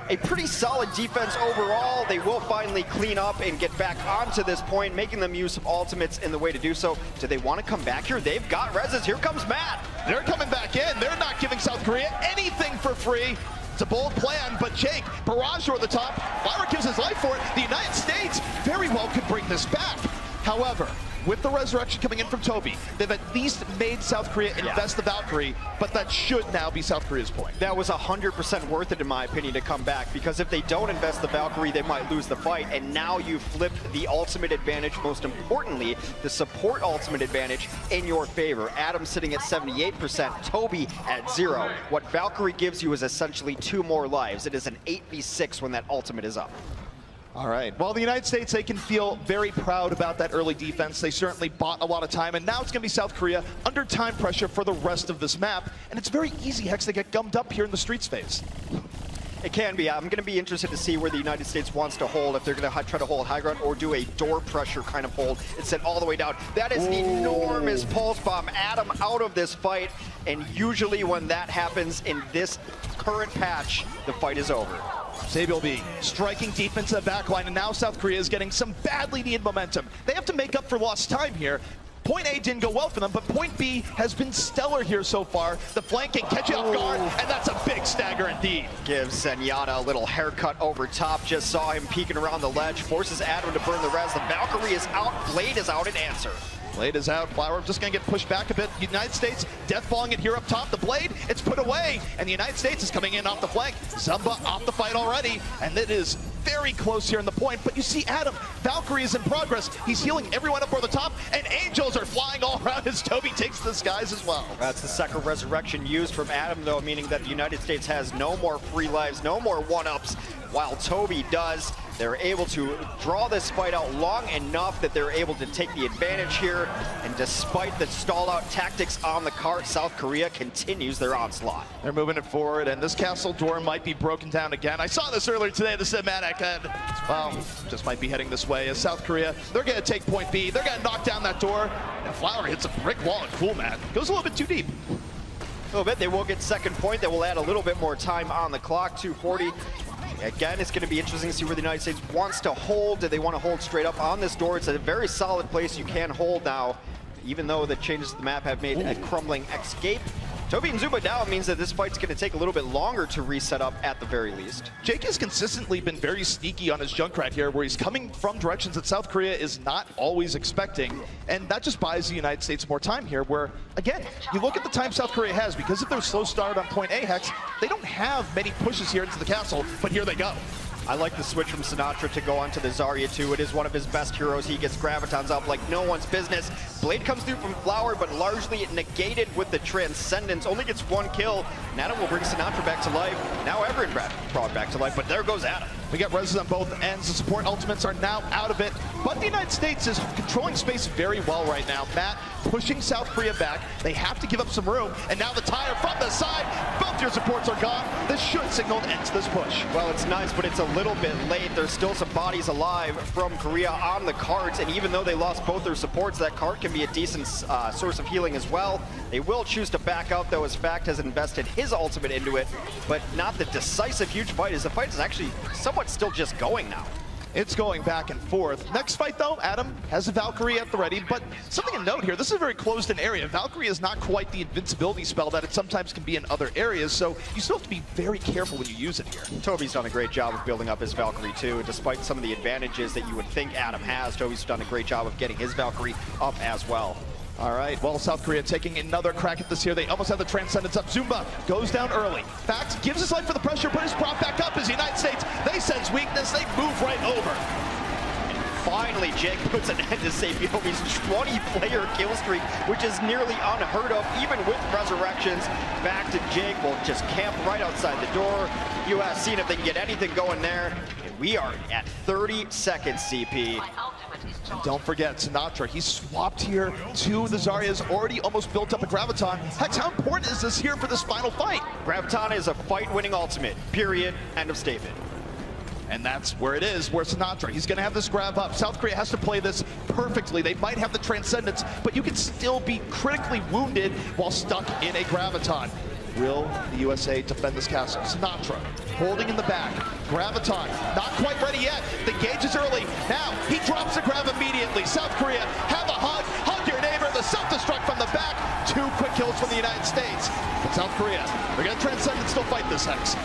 A pretty solid defense overall. They will finally clean up and get back onto this point, making them use some ultimates in the way to do so. Do they want to come back here? They've got reses. Here comes Matt. They're coming back in. They're not giving South Korea anything for free. It's a bold plan, but Jake, barrage over the top. Flower gives his life for it. The United States very well could bring this back. However, with the resurrection coming in from Toby, they've at least made South Korea invest the Valkyrie, but that should now be South Korea's point. That was 100% worth it, in my opinion, to come back, because if they don't invest the Valkyrie, they might lose the fight, and now you flipped the ultimate advantage, most importantly, the support ultimate advantage in your favor. Adam sitting at 78%, Toby at 0. What Valkyrie gives you is essentially 2 more lives. It is an 8v6 when that ultimate is up. All right. Well, the United States, they can feel very proud about that early defense. They certainly bought a lot of time, and now it's going to be South Korea under time pressure for the rest of this map. And it's very easy, Hex, to get gummed up here in the streets phase. It can be. I'm going to be interested to see where the United States wants to hold, if they're going to try to hold high ground or do a door pressure kind of hold and send all the way down. That is an enormous pulse bomb. Adam out of this fight, and usually when that happens in this current patch, the fight is over. Sabiel striking deep into the backline, and now South Korea is getting some badly needed momentum. They have to make up for lost time here. Point A didn't go well for them, but point B has been stellar here so far. The flanking, catching off guard, and that's a big stagger indeed. Gives Zenyatta a little haircut over top. Just saw him peeking around the ledge. Forces Adam to burn the res. The Valkyrie is out. Blade is out in answer. Blade is out. Flower just going to get pushed back a bit. United States death falling it here up top. The Blade, it's put away, and the United States is coming in off the flank. Zumba off the fight already, and it is very close here in the point. But you see Adam, Valkyrie is in progress. He's healing everyone up over the top, and angels are flying all around as Toby takes the skies as well. That's the second resurrection used from Adam, though, meaning that the United States has no more free lives, no more one-ups, while Toby does. They're able to draw this fight out long enough that they're able to take the advantage here. And despite the stalled out tactics on the cart, South Korea continues their onslaught. They're moving it forward, and this castle door might be broken down again. I saw this earlier today, the cinematic, and well, just might be heading this way. As South Korea, they're going to take point B. They're going to knock down that door. And Flower hits a brick wall at Cool Matt. Goes a little bit too deep. A little bit. They will get second point. That will add a little bit more time on the clock. 2:40. Again, it's going to be interesting to see where the United States wants to hold. Do they want to hold straight up on this door? It's a very solid place you can hold now. even though the changes to the map have made a crumbling escape. Toby and Zumba down means that this fight's going to take a little bit longer to reset up at the very least. Jake has consistently been very sneaky on his Junkrat here, where he's coming from directions that South Korea is not always expecting, and that just buys the United States more time here, where, again, you look at the time South Korea has, because of their slow start on point A, Hex, they don't have many pushes here into the castle, but here they go. I like the switch from Sinatraa to go onto the Zarya too. It is one of his best heroes. He gets Gravitons up like no one's business. Blade comes through from Flower, but largely negated with the Transcendence. Only gets 1 kill. And Adam will bring Sinatraa back to life. Now Everett brought back to life, but there goes Adam. We got reses on both ends. The support ultimates are now out of it, but the United States is controlling space very well right now. Matt pushing South Korea back. They have to give up some room, and now the tire from the side. Both your supports are gone. This should signal an end to this push. Well, it's nice, but it's a little bit late. There's still some bodies alive from Korea on the carts, and even though they lost both their supports, that cart can be a decent source of healing as well. They will choose to back out, though, as Fact has invested his ultimate into it, but not the decisive huge fight, as the fight is actually somewhat still just going now. It's going back and forth. Next fight, though, Adam has a Valkyrie at the ready, but something to note here, this is a very closed-in area. Valkyrie is not quite the invincibility spell that it sometimes can be in other areas, so you still have to be very careful when you use it here. Toby's done a great job of building up his Valkyrie, too. Despite some of the advantages that you would think Adam has, Toby's done a great job of getting his Valkyrie up as well. All right, well, South Korea taking another crack at this here. They almost have the Transcendence up. Zumba goes down early. Fact gives his life for the pressure, but is brought back up as the United States. They sense weakness. They move right over. And finally, Jake puts an end to Sabiobi's 20-player kill streak, which is nearly unheard of, even with resurrections. Back to Jake will just camp right outside the door. US seeing if they can get anything going there. And we are at 30 seconds, CP. And don't forget, Sinatraa, he swapped here to the Zarya's already almost built up a Graviton. Hex, how important is this here for this final fight? Graviton is a fight-winning ultimate, period, end of statement. And that's where it is, where Sinatraa, he's gonna have this grab up. South Korea has to play this perfectly. They might have the Transcendence, but you can still be critically wounded while stuck in a Graviton. Will the USA defend this castle? Sinatraa holding in the back. Graviton not quite ready yet. The gauge is early. Now he drops the grab immediately. South Korea have a hug. Hug your neighbor. The self-destruct from the back. 2 quick kills from the United States. But South Korea, they're going to transcend and still fight this, Hex.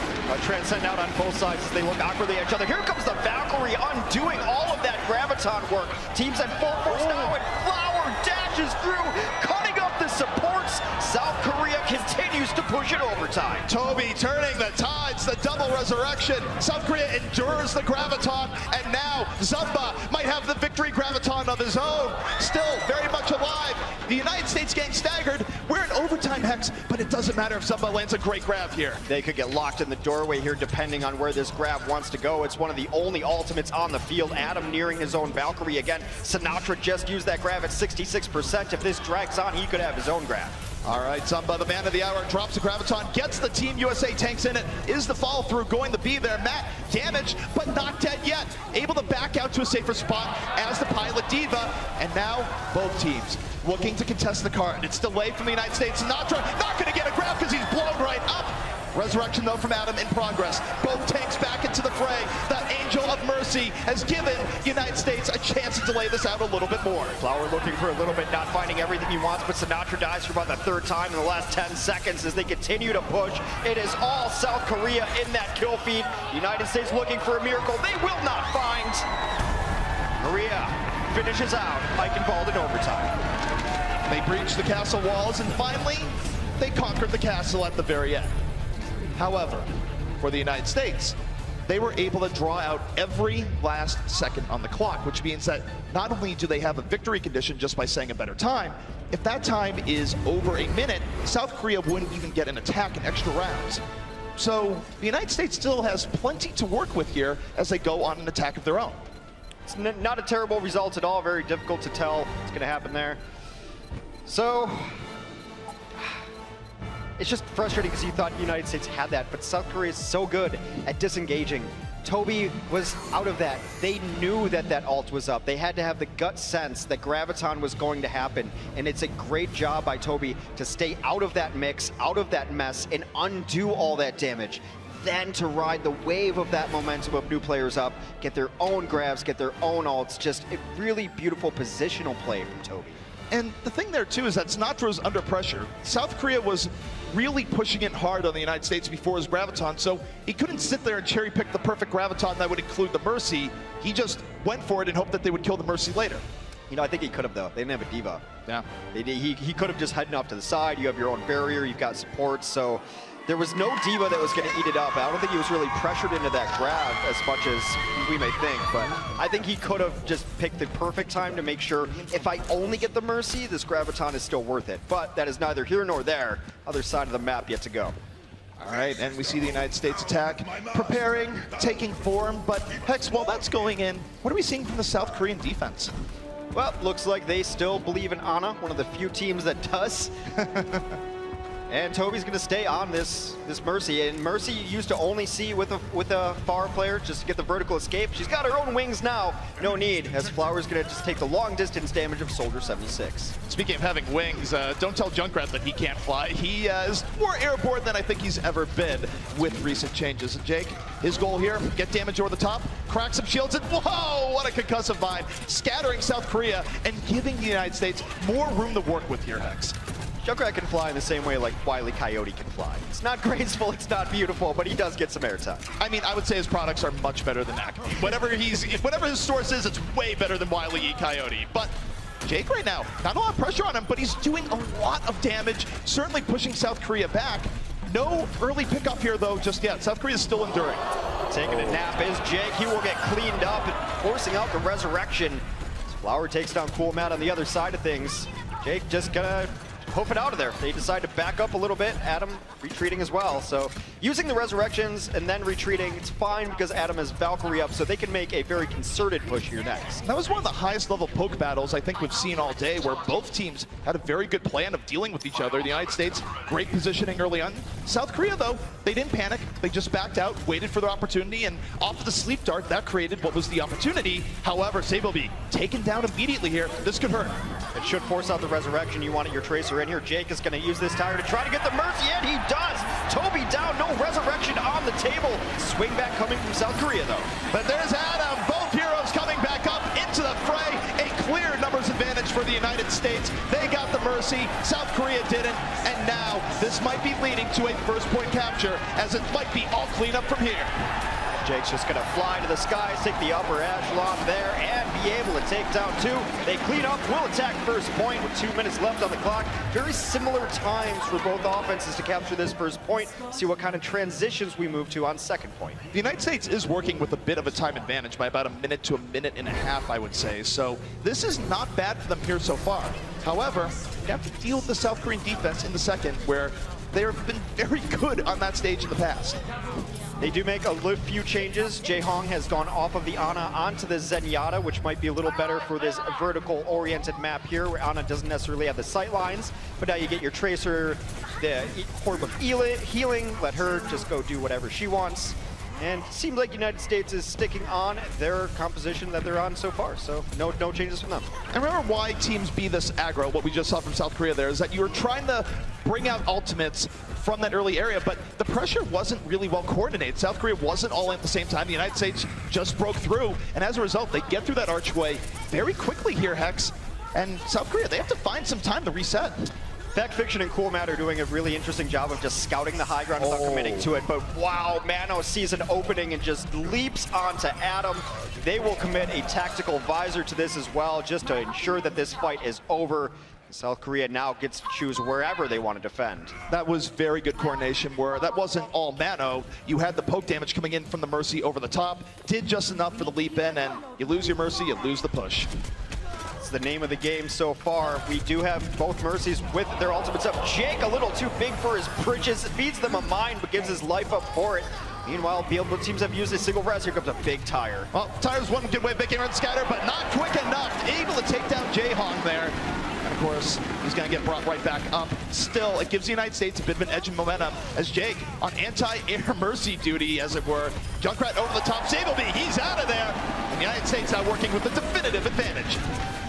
Transcend out on both sides as they look awkwardly at each other. Here comes the Valkyrie undoing all of that Graviton work. Teams at full force now, and Flower dashes through, cutting up the supports. South Korea continues to push it overtime. Toby turning the tides, the double resurrection. South Korea endures the Graviton, and now Zumba might have the victory Graviton of his own. Still very much alive. The United States getting staggered. We're in overtime, Hex, but it doesn't matter if Zumba lands a great grab here. They could get locked in the doorway here depending on where this grab wants to go. It's one of the only ultimates on the field. Adam nearing his own Valkyrie again. Sinatraa just used that grab at 66%. If this drags on, he could have his own grab. All right, Zumba, the man of the hour, drops the Graviton, gets the Team USA tanks in it. Is the follow through going to be there? Matt, damaged, but not dead yet. Able to back out to a safer spot as the pilot Diva. And now, both teams looking to contest the card. It's delayed from the United States. Sinatraa not going to get a grab because he's blown right up. Resurrection, though, from Adam in progress. Both tanks back into the fray. That Angel of Mercy has given the United States a chance to delay this out a little bit more. Flower looking for a little bit, not finding everything he wants, but Sinatraa dies for about the 3rd time in the last 10 seconds as they continue to push. It is all South Korea in that kill feed. United States looking for a miracle they will not find. Korea finishes out, Eichenwald in overtime. They breach the castle walls, and finally, they conquered the castle at the very end. However, for the United States, they were able to draw out every last second on the clock, which means that not only do they have a victory condition just by saying a better time, if that time is over a minute, South Korea wouldn't even get an attack in extra rounds. So the United States still has plenty to work with here as they go on an attack of their own. It's not a terrible result at all, very difficult to tell what's going to happen there. So, it's just frustrating because you thought the United States had that, but South Korea is so good at disengaging. Toby was out of that. They knew that that ult was up. They had to have the gut sense that Graviton was going to happen, and it's a great job by Toby to stay out of that mix, out of that mess, and undo all that damage. Then to ride the wave of that momentum of new players up, get their own grabs, get their own ults, just a really beautiful positional play from Toby. And the thing there too is that Sinatra's under pressure. South Korea was really pushing it hard on the United States before his graviton, so he couldn't sit there and cherry pick the perfect graviton that would include the Mercy. He just went for it and hoped that they would kill the Mercy later. You know, I think he could have, though. They didn't have a diva. Yeah. He could have just heading off to the side. You have your own barrier. You've got support. So there was no diva that was going to eat it up. I don't think he was really pressured into that grab as much as we may think. But I think he could have just picked the perfect time to make sure, if I only get the Mercy, this graviton is still worth it. But that is neither here nor there. Other side of the map yet to go. All right, and we see the United States attack preparing, taking form. But Hex, while that's going in, what are we seeing from the South Korean defense? Well, looks like they still believe in Ana, one of the few teams that does. And Toby's going to stay on this Mercy. And Mercy you used to only see with a Far player just to get the vertical escape. She's got her own wings now. No need, as Flower's going to just take the long distance damage of Soldier 76. Speaking of having wings, don't tell Junkrat that he can't fly. He is more airborne than I think he's ever been with recent changes. And Jake, his goal here, get damage over the top, crack some shields, and whoa, what a concussive mine. Scattering South Korea and giving the United States more room to work with here, Hex. Junkrat can fly in the same way like Wile E. Coyote can fly. It's not graceful, it's not beautiful, but he does get some airtime. I mean, I would say his products are much better than that. Whatever his source is, it's way better than Wile E. Coyote. But Jake right now, not a lot of pressure on him, but he's doing a lot of damage, certainly pushing South Korea back. No early pickup here, though, just yet. South Korea is still enduring. Taking a nap is Jake. He will get cleaned up and forcing out the resurrection. Flower takes down Cool Matt on the other side of things. Jake just gonna hoof it out of there. They decide to back up a little bit. Adam retreating as well. So using the resurrections and then retreating, it's fine because Adam has Valkyrie up, so they can make a very concerted push here next. That was one of the highest level poke battles I think we've seen all day, where both teams had a very good plan of dealing with each other. The United States, great positioning early on. South Korea, though, they didn't panic. They just backed out, waited for their opportunity, and off of the sleep dart, that created what was the opportunity. However, Sableby taken down immediately here. This could hurt. It should force out the resurrection. You wanted your Tracer in here. Jake is going to use this tire to try to get the Mercy, and he does! Toby down, no resurrection on the table. Swing back coming from South Korea, though. But there's Adam. Both heroes coming back up into the fray. A clear numbers advantage for the United States. They got the Mercy. South Korea didn't. And now this might be leading to a first point capture, as it might be all cleanup from here. Jake's just going to fly to the skies, take the upper echelon there, and be able to take down two. They clean up, will attack first point with 2 minutes left on the clock. Very similar times for both offenses to capture this first point. See what kind of transitions we move to on second point. The United States is working with a bit of a time advantage by about a minute to a minute and a half, I would say. So this is not bad for them here so far. However, you have to deal with the South Korean defense in the second, where they've been very good on that stage in the past. They do make a few changes. Jae Hong has gone off of the Ana onto the Zenyatta, which might be a little better for this vertical-oriented map here, where Ana doesn't necessarily have the sight lines. But now you get your Tracer, the Orb of Healing, let her just go do whatever she wants. And it seems like United States is sticking on their composition that they're on so far, so no changes from them. And remember why teams be this aggro, what we just saw from South Korea there, is that you were trying to bring out ultimates from that early area, but the pressure wasn't really well coordinated. South Korea wasn't all in at the same time. The United States just broke through, and as a result, they get through that archway very quickly here, Hex. And South Korea, they have to find some time to reset. Fact Fiction and Cool Matt are doing a really interesting job of just scouting the high ground without committing to it. But wow, Mano sees an opening and just leaps onto Adam. They will commit a tactical visor to this as well, just to ensure that this fight is over. South Korea now gets to choose wherever they want to defend. That was very good coordination, where that wasn't all Mano. You had the poke damage coming in from the Mercy over the top, did just enough for the leap in, and you lose your Mercy, you lose the push. The name of the game so far. We do have both Mercies with their ultimates up. Jake a little too big for his bridges. It feeds them a mine, but gives his life up for it. Meanwhile, both teams have used a single res. Here comes a big tire. Well, tire's one good way of making run scatter, but not quick enough. Able to take down Jae Hong there. And of course, he's going to get brought right back up. Still, it gives the United States a bit of an edge in momentum as Jake on anti-air Mercy duty, as it were. Junkrat over the top. Sableby, he's out of there. The United States now working with a definitive advantage.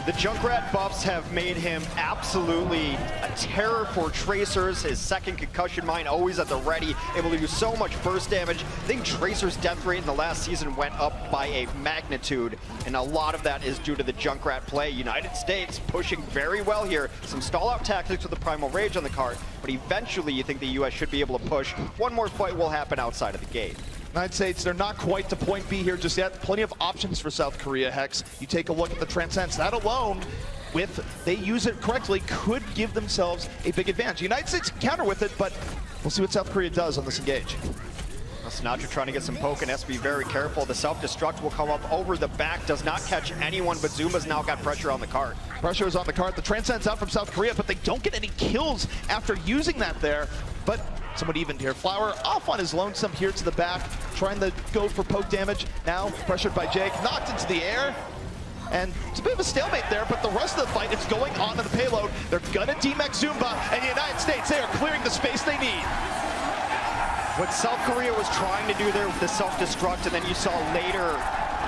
The Junkrat buffs have made him absolutely a terror for tracers. His second concussion mine always at the ready, able to do so much burst damage. I think Tracer's death rate in the last season went up by a magnitude, and a lot of that is due to the Junkrat play. United States pushing very well here. Some stall-out tactics with the Primal Rage on the card, but eventually you think the US should be able to push. One more fight will happen outside of the gate. United States, they're not quite to point B here just yet. Plenty of options for South Korea, Hex. You take a look at the Transcends. That alone, if they use it correctly, could give themselves a big advantage. United States can counter with it, but we'll see what South Korea does on this engage. Sinatra trying to get some poke and has to be very careful. The self-destruct will come up over the back, does not catch anyone, but Zumba's now got pressure on the cart. Pressure is on the cart. The Transcend's out from South Korea, but they don't get any kills after using that there. But somewhat evened here. Flower off on his lonesome here to the back, trying to go for poke damage. Now pressured by Jake, knocked into the air. And it's a bit of a stalemate there, but the rest of the fight is going on to the payload. They're gonna DMX Zumba, and the United States, they are clearing the space they need. What South Korea was trying to do there with the self-destruct, and then you saw later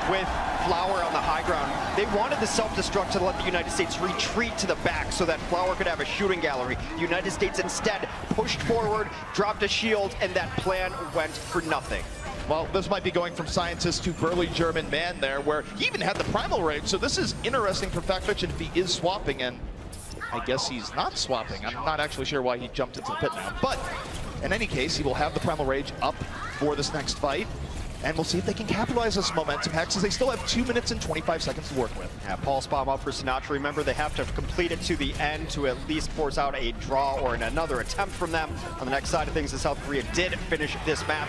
with Flower on the high ground, they wanted the self-destruct to let the United States retreat to the back so that Flower could have a shooting gallery. The United States instead pushed forward, dropped a shield, and that plan went for nothing. Well, this might be going from scientist to burly German man there, where he even had the Primal Rage, so this is interesting for Fact Fiction if he is swapping, and I guess he's not swapping. I'm not actually sure why he jumped into the pit now, but in any case, he will have the Primal Rage up for this next fight. And we'll see if they can capitalize this momentum, Hex, as they still have 2 minutes and 25 seconds to work with. Yeah, Pulse Bomb up for Sinatra. Remember, they have to complete it to the end to at least force out a draw or another attempt from them. On the next side of things, South Korea did finish this map.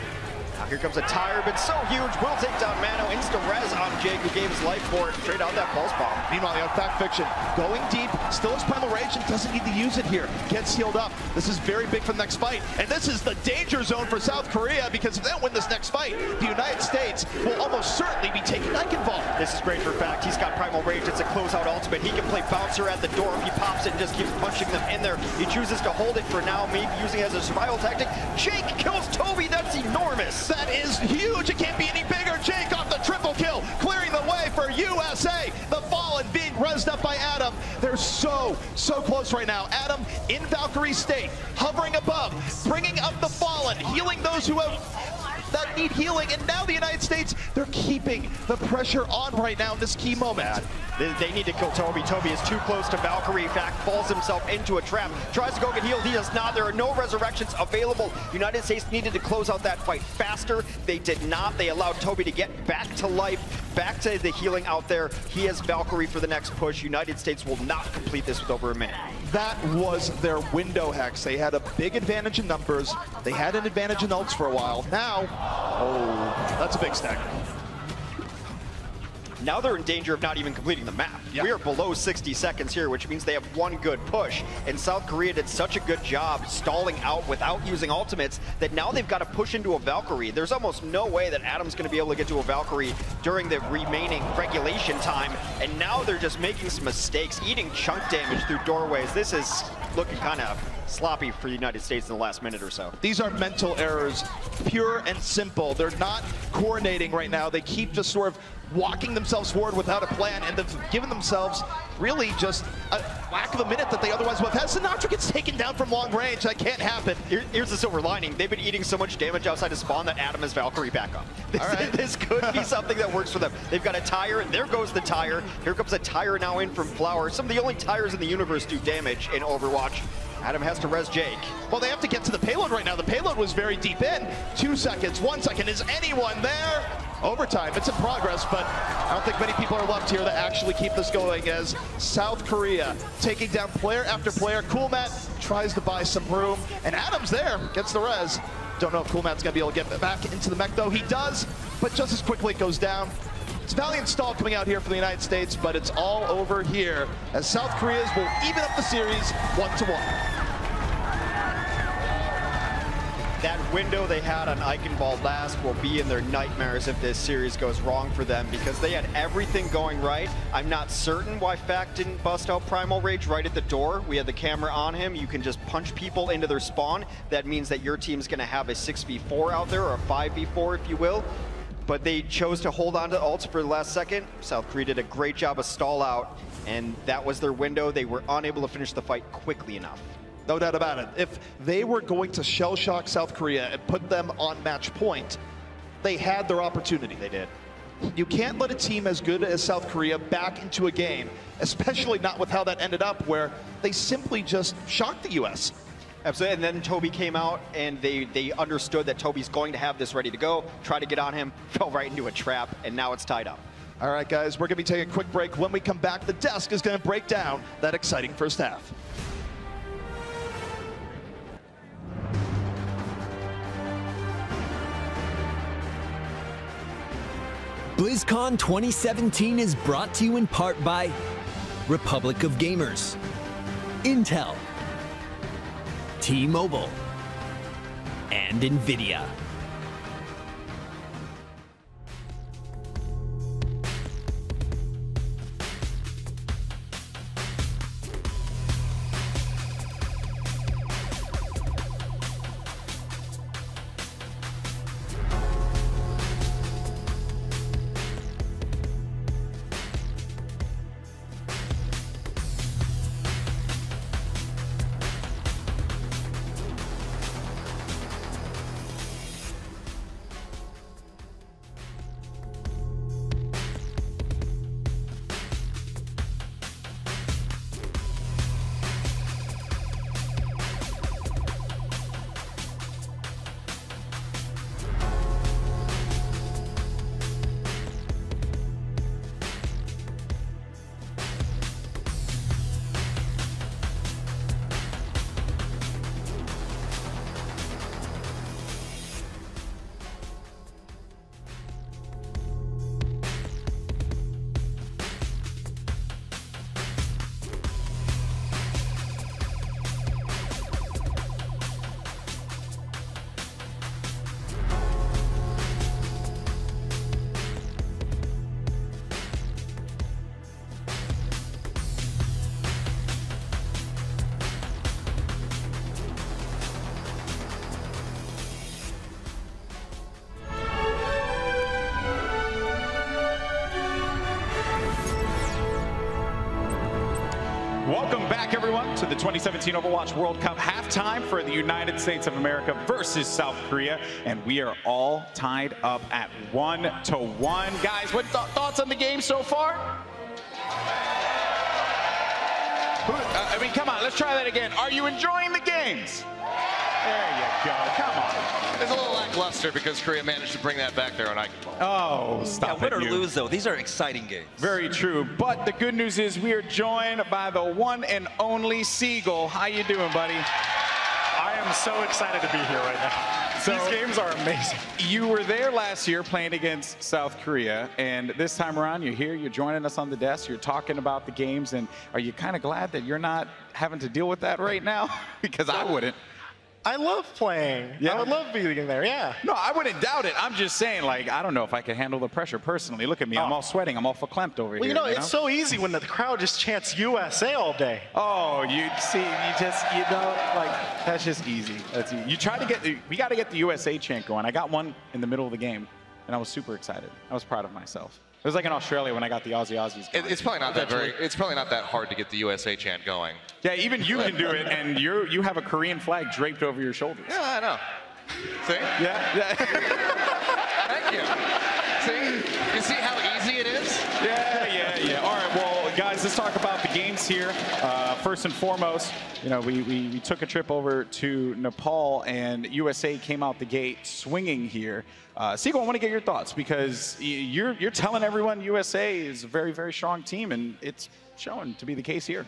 Now here comes a tire, but so huge, will take down Mano. Insta-res on Jake, who gave his life for it. Straight out that Pulse Bomb. Meanwhile, you have Fact Fiction going deep, still has Primal Rage and doesn't need to use it here. Gets healed up. This is very big for the next fight. And this is the danger zone for South Korea, because if they don't win this next fight, the United States will almost certainly be taking Eichenwald. This is great for Fact. He's got Primal Rage. It's a closeout ultimate. He can play Bouncer at the door. If he pops it and just keeps punching them in there, he chooses to hold it for now, maybe using it as a survival tactic. Jake kills Toby. That's enormous. That is huge. It can't be any bigger. Jake off the triple kill, clearing the way for USA. The Fallen being rezzed up by Adam. They're so close right now. Adam in Valkyrie state, hovering above, bringing up the Fallen, healing those who that need healing, and now the United States, they're keeping the pressure on right now in this key moment. They need to kill Toby. Toby is too close to Valkyrie. In fact, falls himself into a trap. Tries to go get healed. He does not. There are no resurrections available. United States needed to close out that fight faster. They did not. They allowed Toby to get back to life, back to the healing out there. He has Valkyrie for the next push. United States will not complete this with over a minute. That was their window, Hex. They had a big advantage in numbers. They had an advantage in ults for a while. Now, oh, that's a big stack. Now they're in danger of not even completing the map. Yep. We are below 60 seconds here, which means they have one good push. And South Korea did such a good job stalling out without using ultimates that now they've got to push into a Valkyrie. There's almost no way that Adam's going to be able to get to a Valkyrie during the remaining regulation time. And now they're just making some mistakes, eating chunk damage through doorways. This is looking kind of sloppy for the United States in the last minute or so. These are mental errors, pure and simple. They're not coordinating right now. They keep just sort of walking themselves forward without a plan, and they've given themselves really just a lack of a minute that they otherwise would have had. Sinatra gets taken down from long range. That can't happen. Here's the silver lining. They've been eating so much damage outside of spawn that Adam has Valkyrie back up. This could be something that works for them. They've got a tire, and there goes the tire. Here comes a tire now in from Flower. Some of the only tires in the universe do damage in Overwatch. Adam has to res Jake. Well, they have to get to the payload right now. The payload was very deep in. 2 seconds, 1 second. Is anyone there? Overtime, it's in progress, but I don't think many people are left here to actually keep this going as South Korea taking down player after player. Coolmat tries to buy some room, and Adam's there, gets the res. Don't know if Coolmat's gonna be able to get back into the mech though. He does, but just as quickly it goes down. It's valiant stall coming out here for the United States, but it's all over here as South Korea's will even up the series 1-1. That window they had on Eichenwald last will be in their nightmares if this series goes wrong for them, because they had everything going right. I'm not certain why Fact didn't bust out Primal Rage right at the door. We had the camera on him. You can just punch people into their spawn. That means that your team's going to have a 6v4 out there, or a 5v4 if you will. but they chose to hold on to ults for the last second. South Korea did a great job of stall out, and that was their window. They were unable to finish the fight quickly enough. No doubt about it. If they were going to shell shock South Korea and put them on match point, they had their opportunity. They did. You can't let a team as good as South Korea back into a game, especially not with how that ended up, where they simply just shocked the US. Absolutely, and then Toby came out, and they understood that Toby's going to have this ready to go, try to get on him, fell right into a trap, and now it's tied up. All right, guys, we're going to be taking a quick break. When we come back, the desk is going to break down that exciting first half. BlizzCon 2017 is brought to you in part by Republic of Gamers, Intel, T-Mobile, and NVIDIA. Welcome back, everyone, to the 2017 Overwatch World Cup halftime for the United States of America versus South Korea, and we are all tied up at 1-1. Guys, what thoughts on the game so far? I mean, come on, let's try that again. Are you enjoying the games? There you go. Come on. It's a little lackluster because Korea managed to bring that back there on Icon. Oh, stop yeah, win it, or lose, though, these are exciting games. Very true. But the good news is we are joined by the one and only Seagull. How you doing, buddy? I am so excited to be here right now. So, these games are amazing. You were there last year playing against South Korea, and this time around you're here, you're joining us on the desk, you're talking about the games, and are you kind of glad that you're not having to deal with that right now? Because I wouldn't. I love playing. Yeah. I would love being there, yeah. No, I wouldn't doubt it. I'm just saying, like, I don't know if I can handle the pressure personally. Look at me, I'm all sweating, I'm all verklempt over here. You know, it's so easy when the crowd just chants USA all day. Oh, you see, you know, like, that's just easy. That's easy. You try to get, we got to get the USA chant going. I got one in the middle of the game, and I was super excited. I was proud of myself. It was like in Australia when I got the Aussies going. It's probably not that it's probably not that hard to get the USA chant going. Yeah, even you can do it, and you have a Korean flag draped over your shoulders. Yeah, I know. See? Yeah. Thank you. See? You see how easy it is? Yeah. All right, well, guys, let's talk about the games here. First and foremost, you know, we took a trip over to Nepal, and USA came out the gate swinging here. Seagull, I want to get your thoughts because you're telling everyone USA is a very, very strong team, and it's shown to be the case here.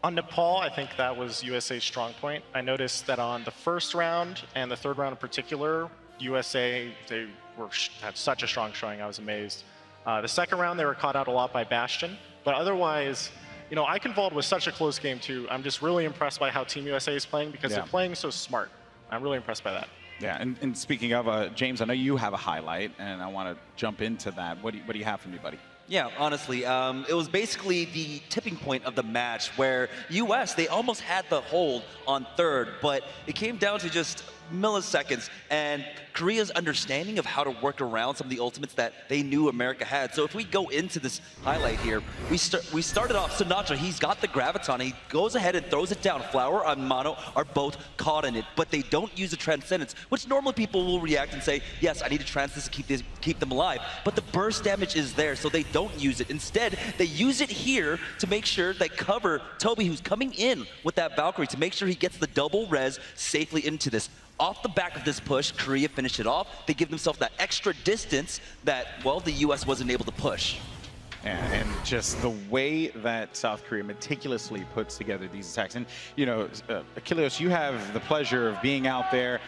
On Nepal, I think that was USA's strong point. I noticed that on the first round and the third round in particular, USA, they had such a strong showing. I was amazed. The second round, they were caught out a lot by Bastion, but otherwise, you know, Eichenwald was such a close game too. I'm just really impressed by how Team USA is playing because they're playing so smart. I'm really impressed by that. Yeah, and speaking of, James, I know you have a highlight, and I want to jump into that. What do you have for me, buddy? Yeah, honestly, it was basically the tipping point of the match where US, they almost had the hold on third, but it came down to just milliseconds, and Korea's understanding of how to work around some of the ultimates that they knew America had. So if we go into this highlight here, we started off Sinatra, he's got the graviton, he goes ahead and throws it down. Flower and Mono are both caught in it, but they don't use the Transcendence, which normally people will react and say, yes, I need to trans this to keep them alive, but the burst damage is there, so they don't use it. Instead, they use it here to make sure they cover Toby, who's coming in with that Valkyrie, to make sure he gets the double res safely into this. Off the back of this push, Korea finished it off. They give themselves that extra distance that, well, the US wasn't able to push. And just the way that South Korea meticulously puts together these attacks. And, you know, Achilleos, you have the pleasure of being out there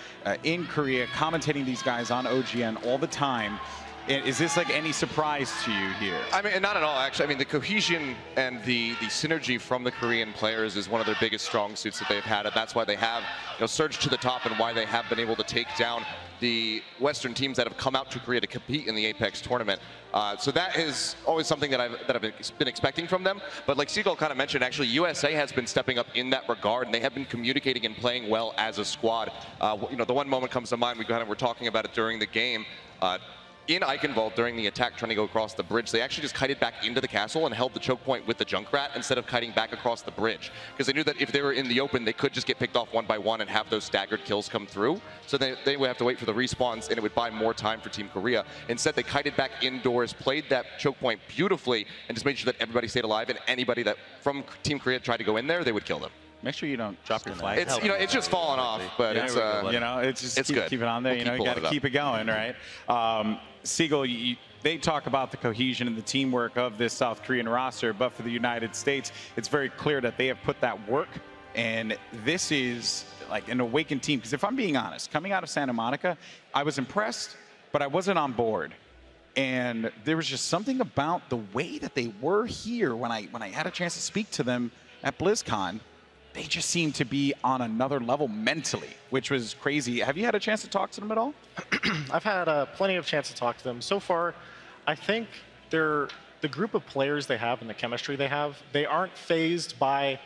in Korea, commentating these guys on OGN all the time. Is this like any surprise to you here? I mean, not at all, actually. I mean, the cohesion and the synergy from the Korean players is one of their biggest strong suits that they've had, and that's why they have, you know, surged to the top and why they have been able to take down the Western teams that have come out to Korea to compete in the Apex tournament. So that is always something that I've been expecting from them. But like Seagull kind of mentioned, actually, USA has been stepping up in that regard, and they have been communicating and playing well as a squad. You know, the one moment comes to mind, we kind of were talking about it during the game. In Eichenwald, during the attack trying to go across the bridge, they actually just kited back into the castle and held the choke point with the Junkrat instead of kiting back across the bridge. Because they knew that if they were in the open, they could just get picked off one by one and have those staggered kills come through. So they would have to wait for the respawns, and it would buy more time for Team Korea. Instead, they kited back indoors, played that choke point beautifully, and just made sure that everybody stayed alive, and anybody that from Team Korea tried to go in there, they would kill them. Make sure you don't drop your flag. It's, you know, it's just falling off, but it's, you know, it's just good. Keep it on there. We'll you know, you got to keep it going, right? Seagull, they talk about the cohesion and the teamwork of this South Korean roster, but for the United States, it's very clear that they have put that work, and this is like an awakened team. Because if I'm being honest, coming out of Santa Monica, I was impressed, but I wasn't on board. And there was just something about the way that they were here when I had a chance to speak to them at BlizzCon. They just seem to be on another level mentally, which was crazy. Have you had a chance to talk to them at all? I've had plenty of chance to talk to them. So far, I think the group of players they have and the chemistry they have, they aren't fazed by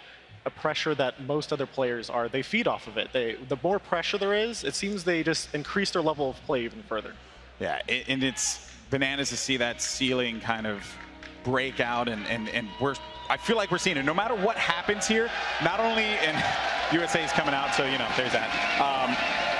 a pressure that most other players are. They feed off of it. The more pressure there is, it seems they just increase their level of play even further. Yeah, and it's bananas to see that ceiling kind of break out, and I feel like we're seeing it. No matter what happens here, not only, and USA is coming out, so, you know, there's that.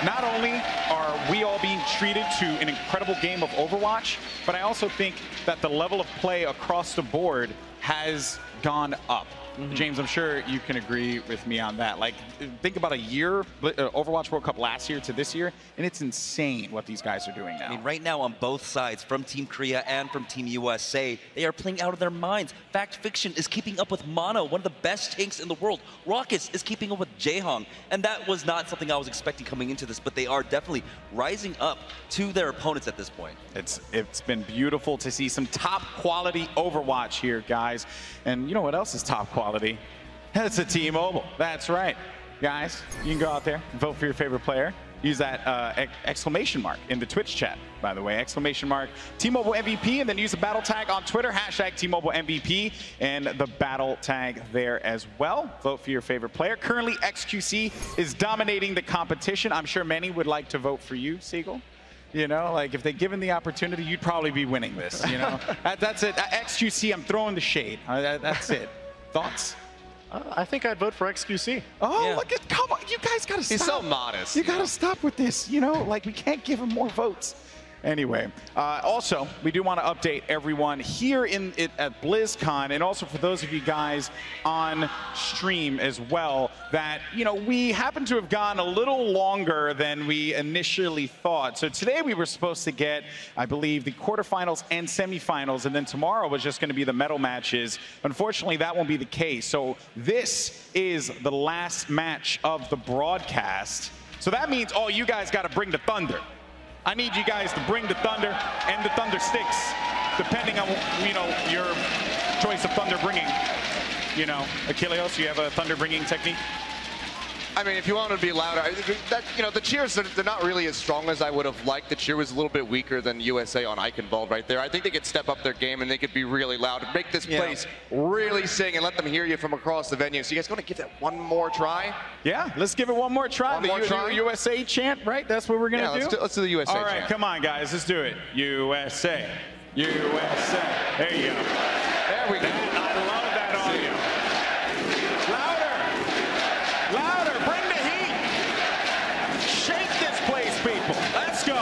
Not only are we all being treated to an incredible game of Overwatch, but I also think that the level of play across the board has gone up. James, I'm sure you can agree with me on that. Like, think about a year, Overwatch World Cup last year to this year, and it's insane what these guys are doing now. I mean, right now on both sides, from Team Korea and from Team USA, they are playing out of their minds. Fact Fiction is keeping up with Mono, one of the best tanks in the world. Rockets is keeping up with Jaehong, and that was not something I was expecting coming into this, but they are definitely rising up to their opponents at this point. It's been beautiful to see some top quality Overwatch here, guys. And you know what else is top quality? It's a T-Mobile. That's right. Guys, you can go out there, vote for your favorite player. Use that exclamation mark in the Twitch chat, by the way. Exclamation mark T-Mobile MVP, and then use the battle tag on Twitter, hashtag T-Mobile MVP, and the battle tag there as well. Vote for your favorite player. Currently, XQC is dominating the competition. I'm sure many would like to vote for you, Seagull. You know, like if they given the opportunity, you'd probably be winning this, you know. That's it. XQC, I'm throwing the shade. That's it. Thoughts? I think I'd vote for XQC. Oh, yeah. Look at, come on, you guys gotta stop. He's so modest. You gotta stop with this, you know, like we can't give him more votes. Anyway, also, we do want to update everyone here at BlizzCon, and also for those of you guys on stream as well, that, you know, we happen to have gone a little longer than we initially thought. So today we were supposed to get, I believe, the quarterfinals and semifinals, and then tomorrow was just going to be the medal matches. Unfortunately, that won't be the case. So this is the last match of the broadcast. So that means, oh, you guys got to bring the thunder. I need you guys to bring the thunder and the thunder sticks, depending on, you know, your choice of thunder bringing. You know, Achilleos, you have a thunder bringing technique? I mean, if you want to be louder, the cheers, they're not really as strong as I would have liked. The cheer was a little bit weaker than USA on Eichenwald right there. I think they could step up their game and they could be really loud and make this place really sing and let them hear you from across the venue. So you guys going to give that one more try? Yeah, let's give it one more try. One more try? USA chant, right? That's what we're going to do? Let's do the USA chant. All right, chant. come on, guys. Let's do it. USA. USA. There you go. There we go. I love that audio. Louder. Louder. Bring the heat. Shake this place, people. Let's go.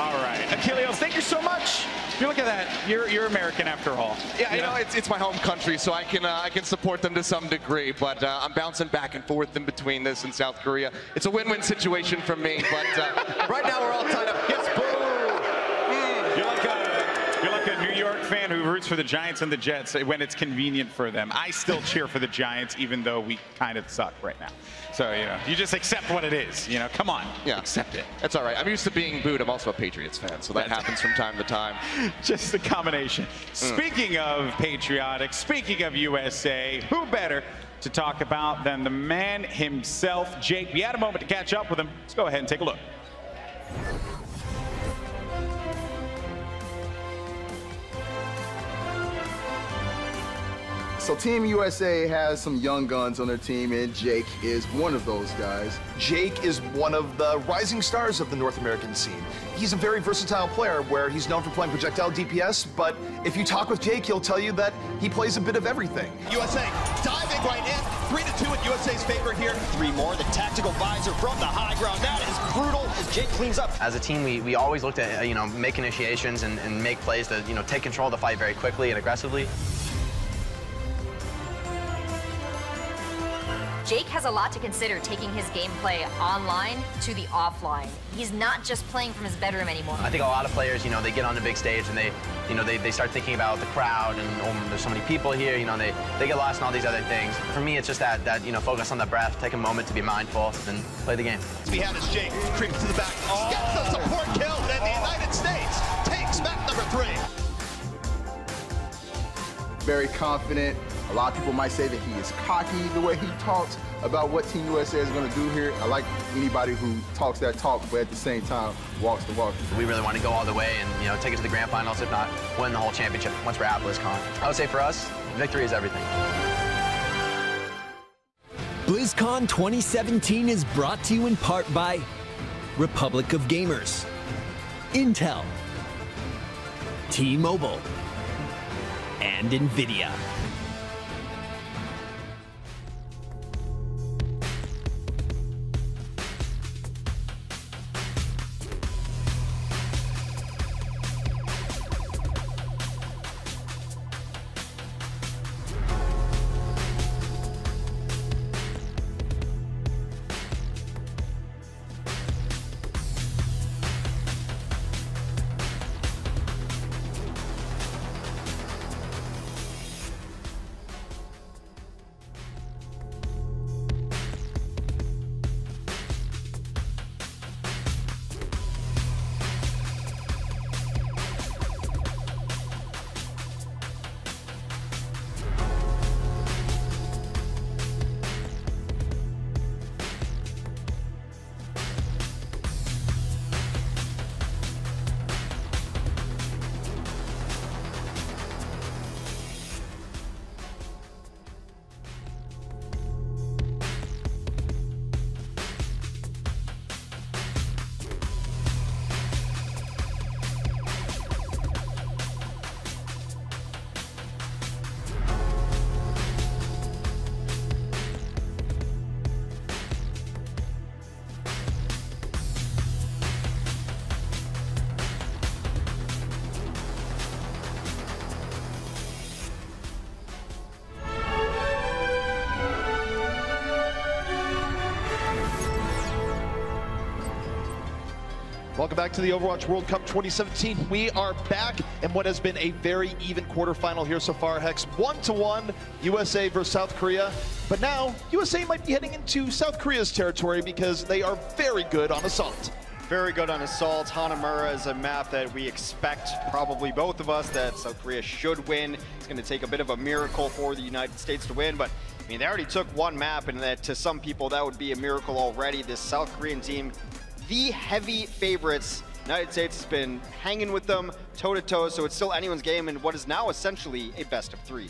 All right. Achilles, thank you so much. You look at that. You're American after all. Yeah, you know, it's my home country, so I can support them to some degree. But I'm bouncing back and forth in between this and South Korea. It's a win-win situation for me. But right now we're all tied up. Yes, boo. You're like a New York fan who roots for the Giants and the Jets when it's convenient for them. I still cheer for the Giants, even though we kind of suck right now. So, you just accept what it is. Come on, accept it. That's all right. I'm used to being booed. I'm also a Patriots fan, so that happens from time to time. Just a combination. Speaking of patriotic, speaking of USA, who better to talk about than the man himself, Jake? We had a moment to catch up with him. Let's go ahead and take a look. So Team USA has some young guns on their team, and Jake is one of those guys. Jake is one of the rising stars of the North American scene. He's a very versatile player where he's known for playing projectile DPS, but if you talk with Jake, he'll tell you that he plays a bit of everything. USA diving right in, 3-2 in USA's favor here. 3 more, the tactical visor from the high ground. That is brutal as Jake cleans up. As a team, we always looked at, make initiations and make plays to, take control of the fight very quickly and aggressively. Jake has a lot to consider taking his gameplay online to the offline. He's not just playing from his bedroom anymore. I think a lot of players, they get on the big stage and they start thinking about the crowd and there's so many people here, they get lost in all these other things. For me, it's just that focus on the breath, take a moment to be mindful and play the game. We had as Jake creeps to the back, gets the support kill, and the United States takes map number 3. Very confident. A lot of people might say that he is cocky the way he talks about what Team USA is going to do here. I like anybody who talks that talk, but at the same time, walks the walk. We really want to go all the way and, take it to the grand finals, if not win the whole championship once we're at BlizzCon. I would say for us, victory is everything. BlizzCon 2017 is brought to you in part by Republic of Gamers, Intel, T-Mobile, and NVIDIA. Welcome back to the Overwatch World Cup 2017. We are back in what has been a very even quarterfinal here so far, Hex. 1-1, USA versus South Korea. But now, USA might be heading into South Korea's territory because they are very good on Assault. Very good on Assault. Hanamura is a map that we expect, probably both of us, that South Korea should win. It's going to take a bit of a miracle for the United States to win, but I mean, they already took one map, and that to some people that would be a miracle already. This South Korean team, the heavy favorites. United States has been hanging with them toe-to-toe, so it's still anyone's game in what is now essentially a best-of-3.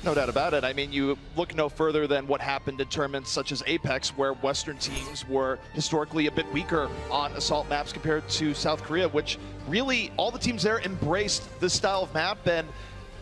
No doubt about it. I mean, you look no further than what happened in tournaments such as Apex, where Western teams were historically a bit weaker on Assault maps compared to South Korea, which really all the teams there embraced this style of map, and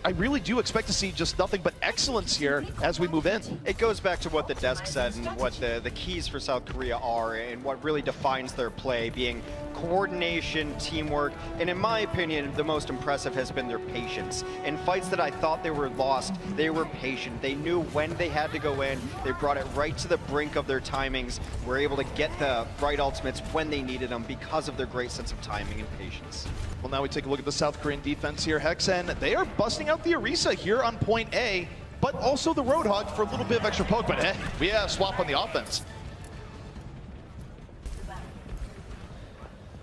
I really do expect to see just nothing but excellence here as we move in. It goes back to what the desk said and what the keys for South Korea are and what really defines their play, being coordination, teamwork, and in my opinion, the most impressive has been their patience. In fights that I thought they were lost, they were patient. They knew when they had to go in. They brought it right to the brink of their timings, were able to get the right ultimates when they needed them because of their great sense of timing and patience. Well, now we take a look at the South Korean defense here, Hex, and they are busting out the Orisa here on point A, but also the Roadhog for a little bit of extra poke, but hey, we have swap on the offense.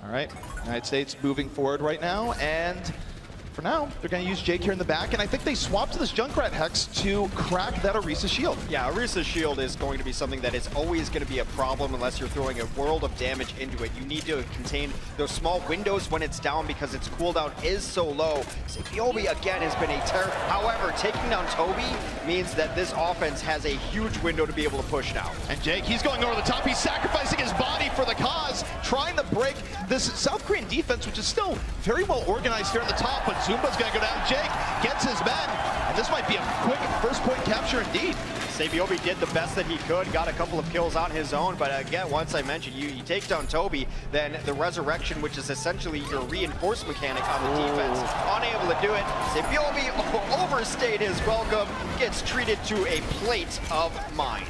All right, United States moving forward right now, and for now, they're going to use Jake here in the back, and I think they swapped to this Junkrat Hex to crack that Orisa shield. Yeah, Orisa's shield is going to be something that is always going to be a problem unless you're throwing a world of damage into it. You need to contain those small windows when it's down because its cooldown is so low. Sabiobi, again, has been a terror. However, taking down Toby means that this offense has a huge window to be able to push now. And Jake, he's going over the top. He's sacrificing his body for the cause, trying to break this South Korean defense, which is still very well organized here at the top, but Zumba's going to go down. Jake gets his men, and this might be a quick first point capture indeed. Sabiobi did the best that he could, got a couple of kills on his own, but again, once I mentioned, you take down Toby, then the Resurrection, which is essentially your reinforced mechanic on the defense, unable to do it. Sabiobi overstayed his welcome, gets treated to a plate of mine.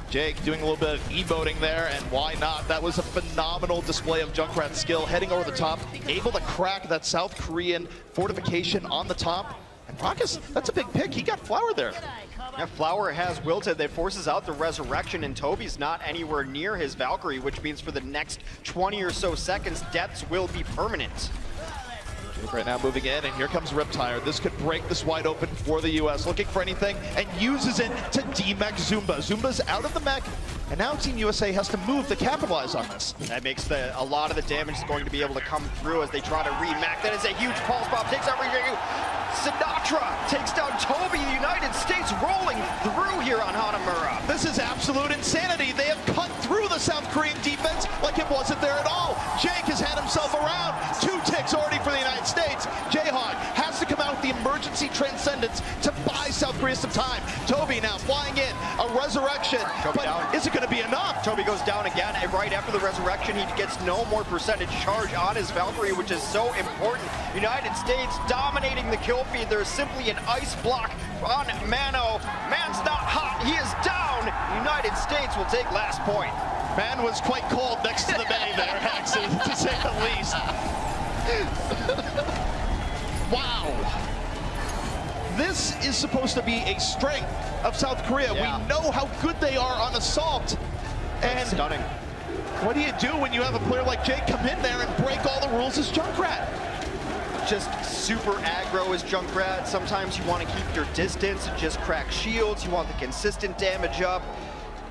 Jake doing a little bit of emoting there, and why not? That was a phenomenal display of Junkrat's skill, heading over the top, able to crack that South Korean fortification on the top. And Raucus, that's a big pick. He got Flower there. Yeah, Flower has wilted. That forces out the Resurrection, and Toby's not anywhere near his Valkyrie, which means for the next 20 or so seconds, deaths will be permanent. Right now moving in, and here comes Riptire. This could break this wide open for the US. Looking for anything, and uses it to demech Zumba. Zumba's out of the mech, and now Team USA has to move to capitalize on this. That makes a lot of the damage is going to be able to come through as they try to remech. That is a huge pulse bomb, takes everything. Sinatra takes down Toby. The United States rolling through here on Hanamura. This is absolute insanity. They have cut through the South Korean defense like it wasn't there at all. Jake has had himself around. 2 ticks already for the United States. Jayhawk has to come out with the emergency transcendence to buy South Korea some time. Toby now flying in, a resurrection, but is it going to be enough? Toby goes down again, and right after the resurrection, he gets no more percentage charge on his Valkyrie, which is so important. United States dominating the kill feed. There's simply an ice block on Mano. Man's not hot, he is down. United States will take last point. Man was quite cold next to the bay there, Hex, to say the least. Wow. This is supposed to be a strength of South Korea. Yeah. We know how good they are on Assault. And stunning. What do you do when you have a player like Jake come in there and break all the rules as Junkrat? Just super aggro as Junkrat. Sometimes you want to keep your distance and just crack shields. You want the consistent damage up.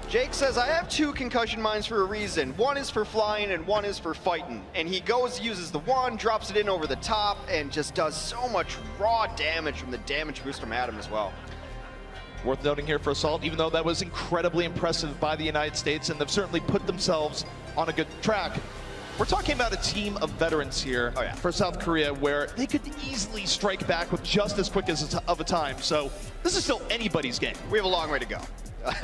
Jake says, I have 2 concussion mines for a reason. One is for flying and one is for fighting. And he goes, uses the one, drops it in over the top, and just does so much raw damage from the damage boost from Adam as well. Worth noting here for Assault, even though that was incredibly impressive by the United States, and they've certainly put themselves on a good track. We're talking about a team of veterans here for South Korea where they could easily strike back with just as quick as of a time. So this is still anybody's game. We have a long way to go.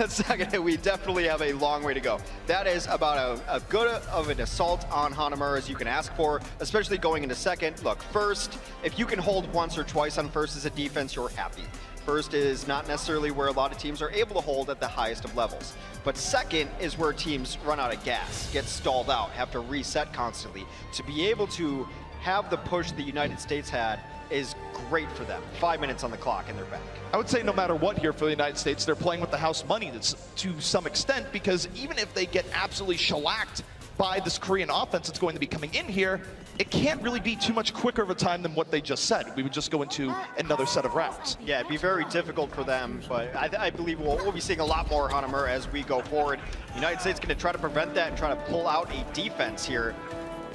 Second, we definitely have a long way to go. That is about a good of an assault on Hanamura as you can ask for, especially going into second. Look, first, if you can hold once or twice on first as a defense, you're happy. First is not necessarily where a lot of teams are able to hold at the highest of levels. But second is where teams run out of gas, get stalled out, have to reset constantly. To be able to have the push the United States had is great for them. 5 minutes on the clock and they're back. I would say no matter what here for the United States, they're playing with the house money to some extent, because even if they get absolutely shellacked by this Korean offense that's going to be coming in here, it can't really be too much quicker of a time than what they just said. We would just go into another set of rounds. Yeah, it'd be very difficult for them, but I believe we'll be seeing a lot more Hanamura as we go forward. United States going to try to prevent that and try to pull out a defense here.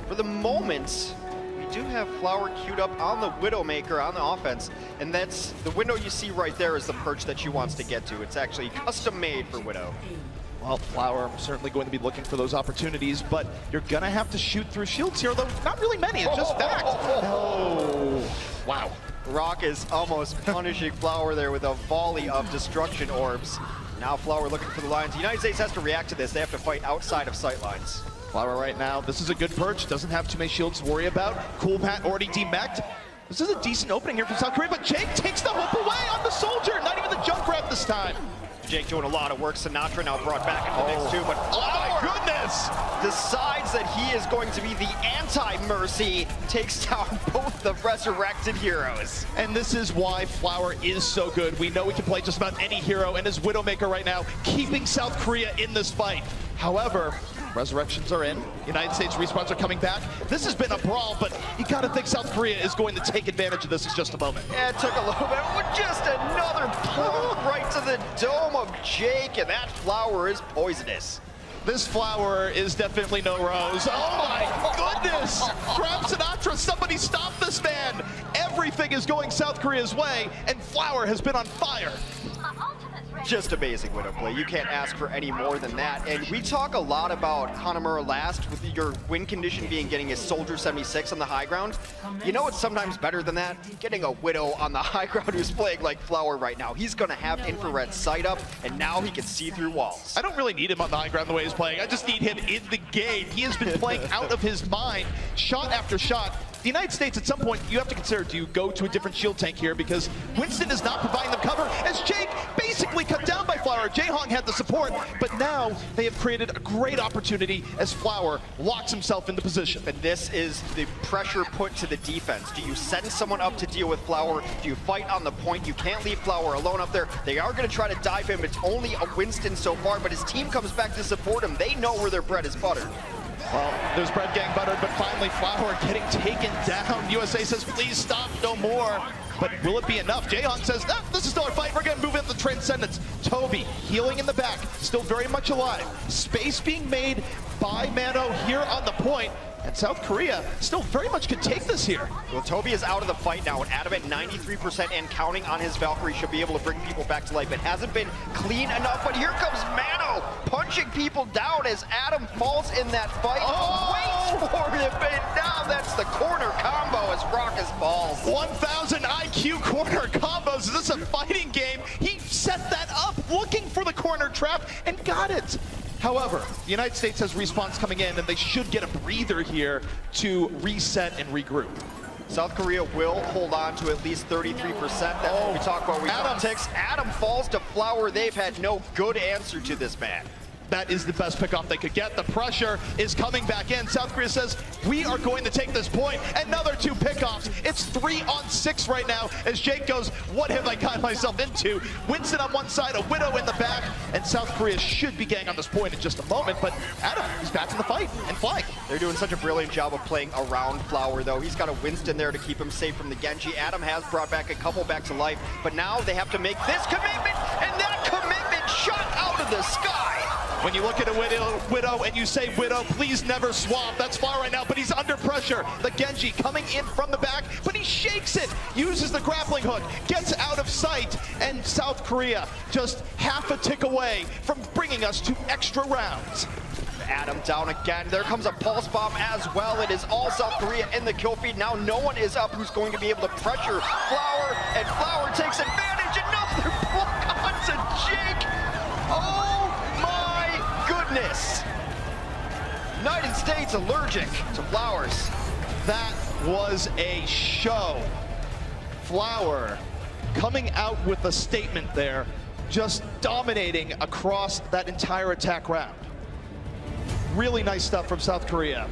For the moment, we do have Flower queued up on the Widowmaker on the offense, and that's the window you see right there is the perch that she wants to get to. It's actually custom made for Widow. Well, Flower certainly going to be looking for those opportunities, but you're going to have to shoot through shields here, though not really many. It's just fact. Oh, wow. Rock is almost punishing Flower there with a volley of destruction orbs. Now Flower looking for the lines. The United States has to react to this. They have to fight outside of sight lines. Flower right now, this is a good perch. Doesn't have too many shields to worry about. Cool Pat already demeched. This is a decent opening here from South Korea, but Jake takes the hope away on the soldier. Not even the jump grab this time. Jake doing a lot of work. Sinatra now brought back into the mix too, but oh my goodness! Decides that he is going to be the anti-Mercy, takes down both the resurrected heroes. And this is why Flower is so good. We know we can play just about any hero, and his Widowmaker right now, keeping South Korea in this fight. However, resurrections are in. United States respawns are coming back. This has been a brawl, but you gotta think South Korea is going to take advantage of this in just a moment. Yeah, it took a little bit, but just another plump right to the dome of Jake, and that Flower is poisonous. This Flower is definitely no rose. Oh my goodness! Grab Sinatra, somebody stop this man! Everything is going South Korea's way, and Flower has been on fire. Just amazing Widow play. You can't ask for any more than that. And we talk a lot about Hanamura last with your win condition being getting a Soldier 76 on the high ground. You know what's sometimes better than that? Getting a Widow on the high ground who's playing like Flower right now. He's going to have infrared sight up, and now he can see through walls. I don't really need him on the high ground the way he's playing. I just need him in the game. He has been playing out of his mind, shot after shot. The United States, at some point, you have to consider, do you go to a different shield tank here? Because Winston is not providing them cover, as Jake basically cut down by Flower. Jaehong had the support, but now they have created a great opportunity as Flower locks himself into position. And this is the pressure put to the defense. Do you send someone up to deal with Flower? Do you fight on the point? You can't leave Flower alone up there. They are going to try to dive him. It's only a Winston so far, but his team comes back to support him. They know where their bread is buttered. Well, there's bread getting buttered, but finally Flower getting taken down. USA says, please stop, no more. But will it be enough? Jaehong says, no, this is still our fight. We're going to move into Transcendence. Toby healing in the back, still very much alive. Space being made by Mano here on the point. And South Korea still very much could take this here. Well, Toby is out of the fight now, and Adam at 93% and counting on his Valkyrie should be able to bring people back to life. It hasn't been clean enough, but here comes Mano punching people down as Adam falls in that fight. Waits for it, but now that's the corner combo as Raucus falls. 1,000 IQ corner combos. Is this a fighting game? He set that up looking for the corner trap and got it. However, the United States has respawns coming in, and they should get a breather here to reset and regroup. South Korea will hold on to at least 33%. That's what we talk about. Adam falls to Flower. They've had no good answer to this man. That is the best pickoff they could get. The pressure is coming back in. South Korea says, we are going to take this point. Another 2 pickoffs. It's 3-on-6 right now as Jake goes, what have I gotten myself into? Winston on one side, a Widow in the back, and South Korea should be getting on this point in just a moment, but Adam is back in the fight and flying. They're doing such a brilliant job of playing around Flower, though. He's got a Winston there to keep him safe from the Genji. Adam has brought back a couple back to life, but now they have to make this commitment, and that commitment shot out of the sky. When you look at a Widow and you say, Widow, please never swap. That's Flower right now, but he's under pressure. The Genji coming in from the back, but he shakes it, uses the grappling hook, gets out of sight, and South Korea just half a tick away from bringing us to extra rounds. Adam down again. There comes a pulse bomb as well. It is all South Korea in the kill feed. Now no one is up who's going to be able to pressure Flower, and Flower takes advantage. Another block onto Jake. Oh my goodness. United States allergic to Flowers. That was a show. Flower coming out with a statement there, just dominating across that entire attack round. Really nice stuff from South Korea.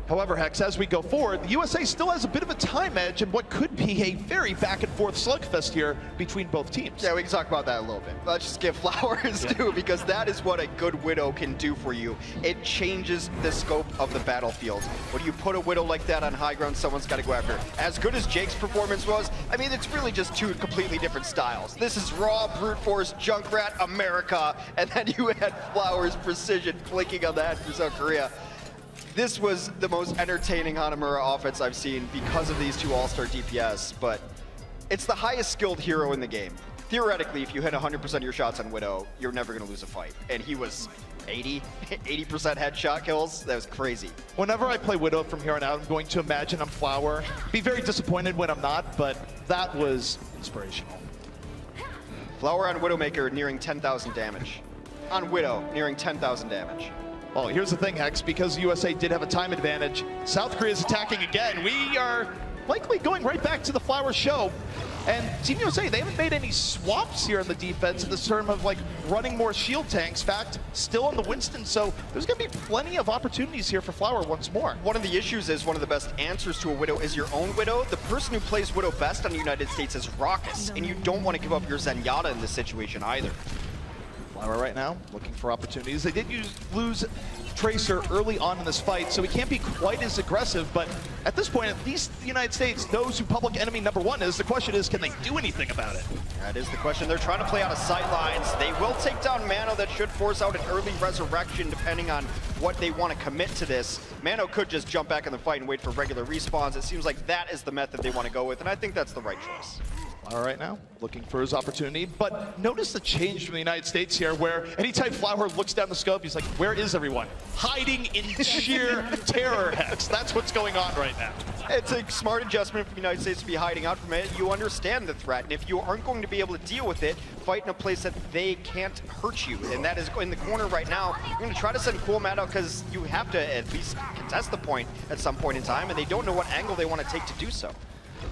However, Hex, as we go forward, the USA still has a bit of a time edge in what could be a very back and forth slugfest here between both teams. Yeah, we can talk about that a little bit. Let's just give flowers too, because that is what a good Widow can do for you. It changes the scope of the battlefield. When you put a Widow like that on high ground, someone's got to go after her. As good as Jake's performance was, I mean, it's really just two completely different styles. This is raw, brute force, Junkrat, America, and then you had Flowers' precision flicking on that for South Korea. This was the most entertaining Hanamura offense I've seen because of these two all-star DPS, but it's the highest skilled hero in the game. Theoretically, if you hit 100% of your shots on Widow, you're never going to lose a fight. And he was 80% headshot kills. That was crazy. Whenever I play Widow from here on out, I'm going to imagine I'm Flower. Be very disappointed when I'm not, but that was inspirational. Flower on Widowmaker nearing 10,000 damage. On Widow, nearing 10,000 damage. Well, here's the thing, Hex, because USA did have a time advantage, South Korea's attacking again. We are likely going right back to the Flower show. And Team USA, they haven't made any swaps here in the defense in the term of like running more shield tanks. In fact, still on the Winston, so there's gonna be plenty of opportunities here for Flower once more. One of the issues is one of the best answers to a Widow is your own Widow. The person who plays Widow best on the United States is Raucus, and you don't want to give up your Zenyatta in this situation either. Flower right now looking for opportunities. They did lose Tracer early on in this fight, so he can't be quite as aggressive, but at this point, at least the United States knows who public enemy #1 is. The question is, can they do anything about it? That is the question. They're trying to play out of sight lines. They will take down Mano. That should force out an early resurrection, depending on what they want to commit to this. Mano could just jump back in the fight and wait for regular respawns. It seems like that is the method they want to go with, and I think that's the right choice. All right now, looking for his opportunity, but notice the change from the United States here, where anytime Flower looks down the scope, he's like, where is everyone? Hiding in sheer terror, Hex. That's what's going on right now. It's a smart adjustment for the United States to be hiding out from it. You understand the threat, and if you aren't going to be able to deal with it, fight in a place that they can't hurt you, and that is in the corner right now. You're going to try to send Cool Matt out because you have to at least contest the point at some point in time, and they don't know what angle they want to take to do so.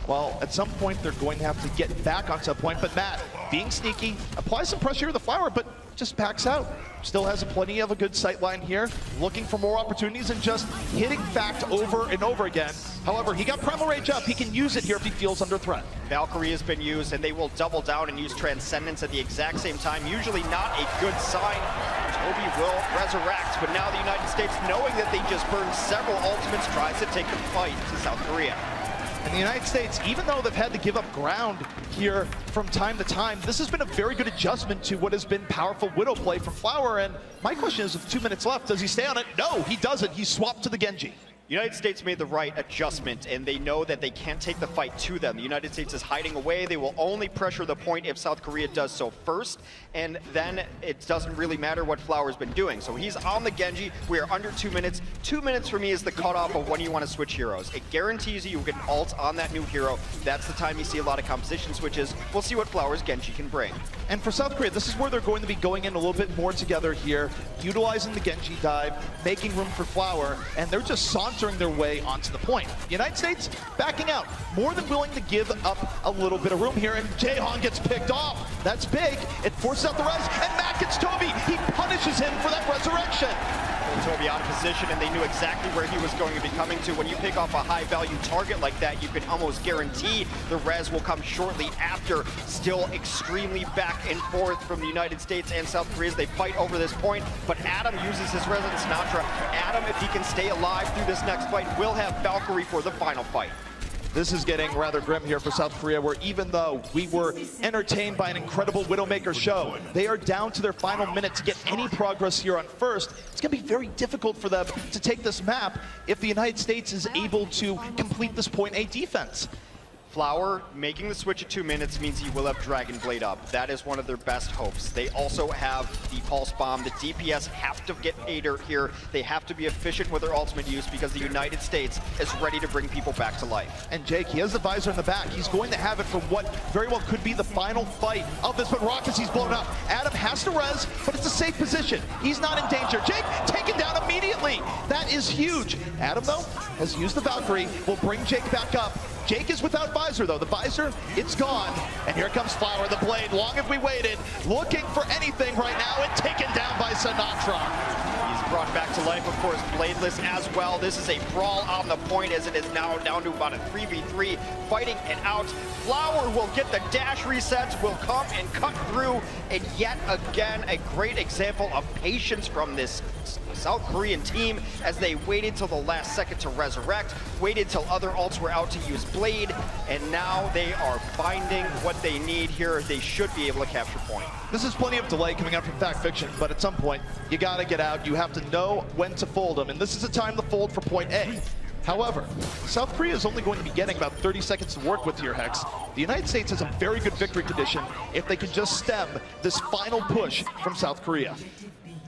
Well, at some point, they're going to have to get back onto a point, but Matt, being sneaky, applies some pressure to the Flower, but just backs out. Still has plenty of a good sight line here, looking for more opportunities and just hitting Fact over and over again. However, he got Primal Rage up. He can use it here if he feels under threat. Valkyrie has been used, and they will double down and use Transcendence at the exact same time. Usually not a good sign. Toby will resurrect, but now the United States, knowing that they just burned several ultimates, tries to take the fight to South Korea. And the United States, even though they've had to give up ground here from time to time, this has been a very good adjustment to what has been powerful Widow play from Flower. And my question is, with 2 minutes left, does he stay on it? No, he doesn't. He swapped to the Genji. United States made the right adjustment, and they know that they can't take the fight to them. The United States is hiding away. They will only pressure the point if South Korea does so first, and then it doesn't really matter what Flower's been doing. So he's on the Genji. We are under 2 minutes. 2 minutes for me is the cutoff of when you want to switch heroes. It guarantees you get an ult on that new hero. That's the time you see a lot of composition switches. We'll see what Flower's Genji can bring. And for South Korea, this is where they're going to be going in a little bit more together here, utilizing the Genji dive, making room for Flower, and they're just sauntering their way onto the point. The United States backing out, more than willing to give up a little bit of room here, and Jaehan gets picked off. That's big. It forces out the res, and Matt gets Toby. He punishes him for that resurrection. Toby out of position, and they knew exactly where he was going to be coming to. When you pick off a high-value target like that, you can almost guarantee the res will come shortly after. Still extremely back and forth from the United States and South Korea as they fight over this point, but Adam uses his res on Sinatra. Adam, if he can stay alive through this next fight, will have Valkyrie for the final fight. This is getting rather grim here for South Korea, where even though we were entertained by an incredible Widowmaker show, they are down to their final minute to get any progress here on first. It's going to be very difficult for them to take this map if the United States is able to complete this point A defense. Flower making the switch at 2 minutes means he will have Dragon Blade up. That is one of their best hopes. They also have the Pulse Bomb. The DPS have to get paid here. They have to be efficient with their ultimate use because the United States is ready to bring people back to life. And Jake, he has the visor in the back. He's going to have it for what very well could be the final fight of this, but Raucus, he's blown up. Adam has to res, but it's a safe position. He's not in danger. Jake taken down immediately. That is huge. Adam, though, has used the Valkyrie, will bring Jake back up. Jake is without visor, though. The visor, it's gone. And here comes Flower, the blade. Long have we waited, looking for anything right now, and taken down by Sinatra. He's brought back to life, of course, Bladeless as well. This is a brawl on the point as it is now down to about a 3v3, fighting it out. Flower will get the dash resets, will come and cut through, and yet again, a great example of patience from this South Korean team as they waited till the last second to resurrect, waited till other ults were out to use Blade, and now they are finding what they need here. They should be able to capture point. This is plenty of delay coming out from Fact Fiction, but at some point, you gotta get out. You have to know when to fold them, and this is a time to fold for point A. However, South Korea is only going to be getting about 30 seconds to work with here, Hex. The United States has a very good victory condition if they can just stem this final push from South Korea.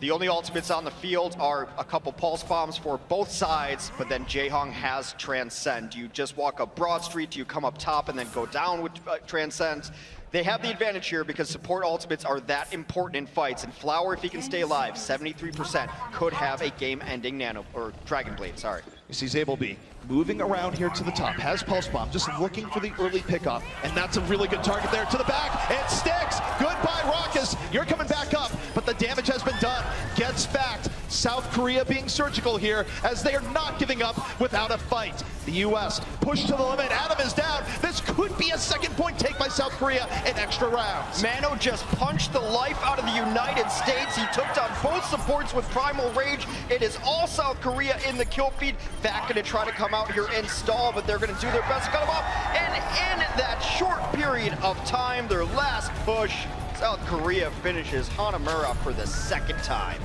The only ultimates on the field are a couple pulse bombs for both sides, but then Jaehong has Transcend. You just walk up Broad Street, you come up top and then go down with Transcend. They have the advantage here because support ultimates are that important in fights, and Flower, if he can stay alive, 73%, could have a game-ending Nano, or Dragon Blade, sorry. You see Zabelby moving around here to the top, has Pulse Bomb, just looking for the early pickoff, and that's a really good target there to the back. It sticks. Goodbye, Raucus. You're coming back up, but the damage has been done. Gets backed. South Korea being surgical here as they are not giving up without a fight. The U.S. pushed to the limit. Adam is down. This could be a second point take by South Korea in extra rounds. Mano just punched the life out of the United States. He took down both supports with Primal Rage. It is all South Korea in the kill feed. Back going to try to come out here and stall, but they're going to do their best to cut him off. And in that short period of time, their last push, South Korea finishes Hanamura for the second time.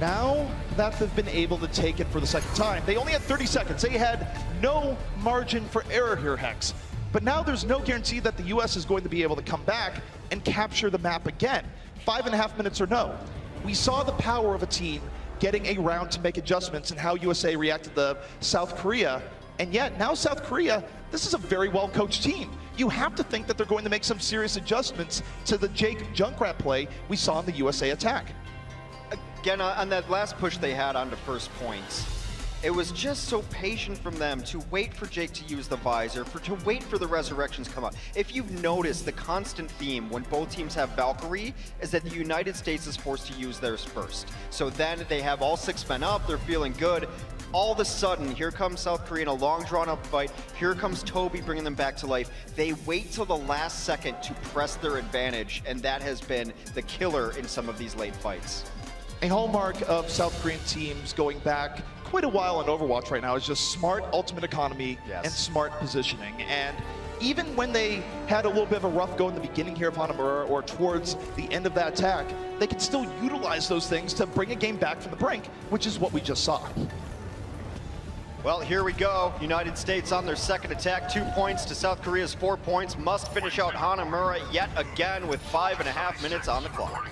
Now that they've been able to take it for the second time, they only had 30 seconds. They had no margin for error here, Hex. But now there's no guarantee that the US is going to be able to come back and capture the map again. 5.5 minutes or no. We saw the power of a team getting a round to make adjustments and how USA reacted to South Korea. And yet now South Korea, this is a very well-coached team. You have to think that they're going to make some serious adjustments to the Jake Junkrat play we saw in the USA attack. Again, on that last push they had onto first points, it was just so patient from them to wait for Jake to use the visor, to wait for the resurrections come up. If you've noticed, the constant theme when both teams have Valkyrie is that the United States is forced to use theirs first. So then they have all 6 men up, they're feeling good. All of a sudden, here comes South Korea in a long drawn-out fight. Here comes Toby bringing them back to life. They wait till the last second to press their advantage, and that has been the killer in some of these late fights. A hallmark of South Korean teams going back quite a while in Overwatch right now is just smart ultimate economy and smart positioning. And even when they had a little bit of a rough go in the beginning here of Hanamura or towards the end of that attack, they could still utilize those things to bring a game back from the brink, which is what we just saw. Well, here we go. United States on their second attack, 2 points to South Korea's 4 points. Must finish out Hanamura yet again with 5.5 minutes on the clock.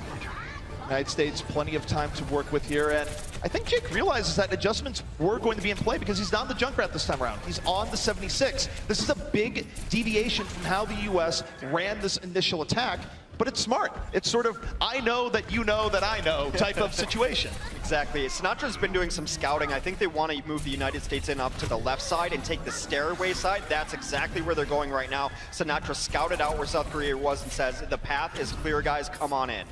United States, plenty of time to work with here, and I think Jake realizes that adjustments were going to be in play because he's not the Junkrat this time around. He's on the 76. This is a big deviation from how the US ran this initial attack, but it's smart. It's sort of, I know that you know that I know type of situation. Exactly. Sinatra's been doing some scouting. I think they want to move the United States in up to the left side and take the stairway side. That's exactly where they're going right now. Sinatra scouted out where South Korea was and says, the path is clear, guys, come on in.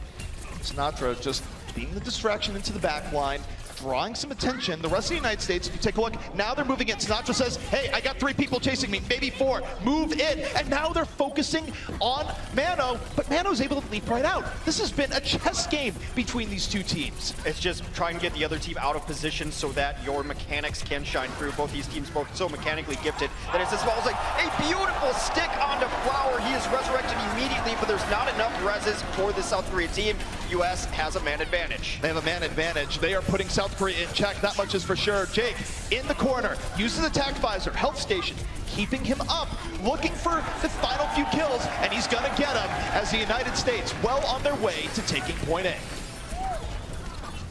Sinatra just being the distraction into the back line, drawing some attention. The rest of the United States, if you take a look, now they're moving in. Sinatra says, hey, I got 3 people chasing me, maybe 4. Move in. And now they're focusing on Mano, but Mano's able to leap right out. This has been a chess game between these two teams. It's just trying to get the other team out of position so that your mechanics can shine through. Both these teams both so mechanically gifted that it's as well as like a beautiful stick onto Flower. He is resurrected immediately, but there's not enough reses for the South Korea team. US has a man advantage. They have a man advantage. They are putting South Korea in check, that much is for sure. Jake in the corner, uses attack visor, health station, keeping him up, looking for the final few kills, and he's gonna get them as the United States well on their way to taking point A.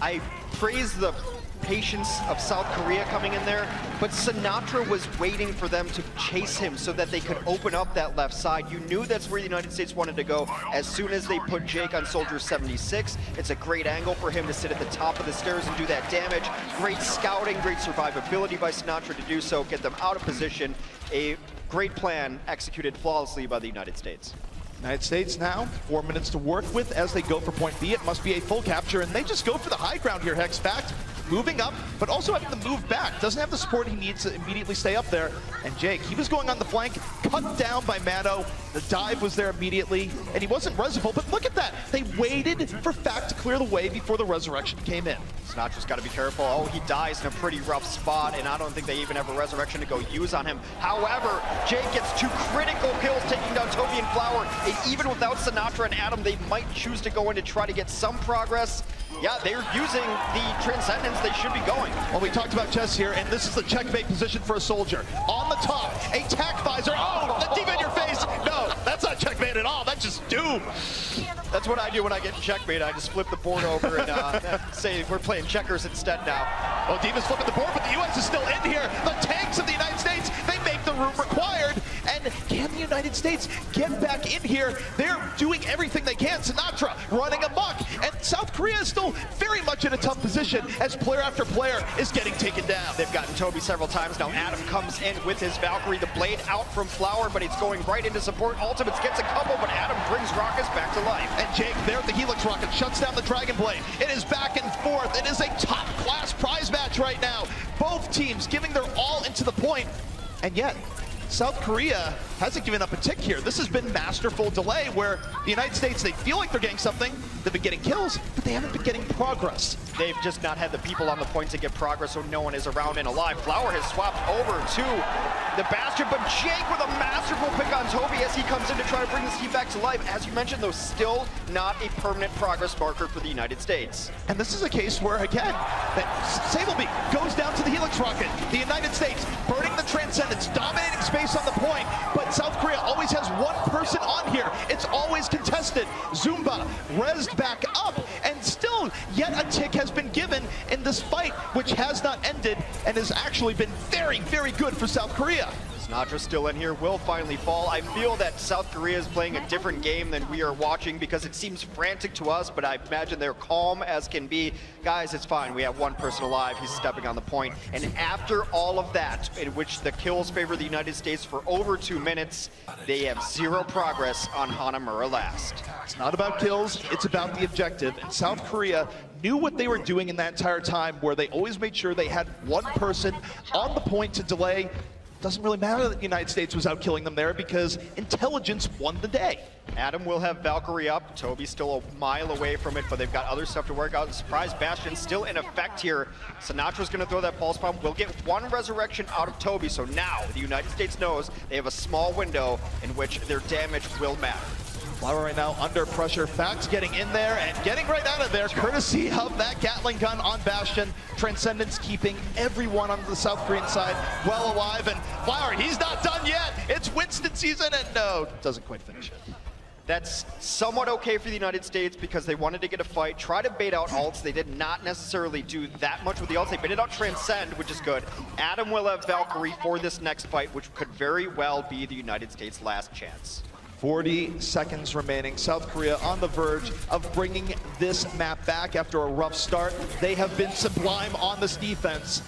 I praise the patience of South Korea coming in there, but Sinatra was waiting for them to chase him so that they could open up that left side. You knew that's where the United States wanted to go as soon as they put Jake on Soldier 76. It's a great angle for him to sit at the top of the stairs and do that damage. Great scouting, great survivability by Sinatra to do so, get them out of position. A great plan executed flawlessly by the United States. United States now, 4 minutes to work with as they go for point B. It must be a full capture, and they just go for the high ground here, Hex. Fact, moving up, but also having to move back. Doesn't have the support he needs to immediately stay up there. And Jake, he was going on the flank, cut down by Mano. The dive was there immediately, and he wasn't resable, but look at that. They waited for Fact to clear the way before the resurrection came in. Sinatra's got to be careful. Oh, he dies in a pretty rough spot, and I don't think they even have a resurrection to go use on him. However, Jake gets 2 critical kills taking down Toby and Flower, and even without Sinatra and Adam, they might choose to go in to try to get some progress. Yeah, they're using the Transcendence. They should be going. Well, we talked about Jess here, and this is the checkmate position for a soldier. On the top, a tack visor. Oh, the deep in your face. No, that's not checkmate at all. That's just doom. That's what I do when I get checkmate. I just flip the board over and say we're playing checkers instead now. Well, Diva's flipping the board, but the U.S. is still in here. The tanks of the United States, they make the room required. And can the United States get back in here? They're doing everything they can. Sinatra running amok. And South Korea is still very much in a tough position as player after player is getting taken down. They've gotten Toby several times now. Adam comes in with his Valkyrie. The blade out from Flower, but it's going right into support. Ultimates gets a couple, but Adam brings Rockets back to life. And Jake there at the Helix Rocket shuts down the Dragon Blade. It is back and forth. It is a top-class prize match right now. Both teams giving their all into the point, and yet South Korea hasn't given up a tick here. This has been masterful delay where the United States, they feel like they're getting something. They've been getting kills, but they haven't been getting progress. They've just not had the people on the point to get progress, so no one is around and alive. Flower has swapped over to the Bastion, but Jake with a masterful pick on Toby as he comes in to try to bring this team back to life. As you mentioned, though, still not a permanent progress marker for the United States. And this is a case where, again, that Sableby goes down to the Helix Rocket. The United States burning the Transcendence, dominating space on the point, but South Korea always has one person on here. It's always contested. Zumba rezzed back up, and still yet a tick has been given in this fight, which has not ended and has actually been very, very good for South Korea. Sinatra's still in here, will finally fall. I feel that South Korea is playing a different game than we are watching because it seems frantic to us, but I imagine they're calm as can be. Guys, it's fine. We have one person alive. He's stepping on the point. And after all of that, in which the kills favor the United States for over 2 minutes, they have 0 progress on Hanamura last. It's not about kills, it's about the objective. And South Korea knew what they were doing in that entire time, where they always made sure they had one person on the point to delay. Doesn't really matter that the United States was out killing them there because intelligence won the day. Adam will have Valkyrie up. Toby's still a mile away from it, but they've got other stuff to work out. Surprise Bastion still in effect here. Sinatra's going to throw that pulse bomb. We'll get 1 resurrection out of Toby, so now the United States knows they have a small window in which their damage will matter. Flower right now under pressure. Fact getting in there and getting right out of there, courtesy of that Gatling gun on Bastion. Transcendence keeping everyone on the South Korean side well alive. And Flower, he's not done yet. It's Winston season, and no, doesn't quite finish it. That's somewhat okay for the United States because they wanted to get a fight, try to bait out ults. They did not necessarily do that much with the ults. They baited out Transcend, which is good. Adam will have Valkyrie for this next fight, which could very well be the United States' last chance. 40 seconds remaining. South Korea on the verge of bringing this map back after a rough start. They have been sublime on this defense.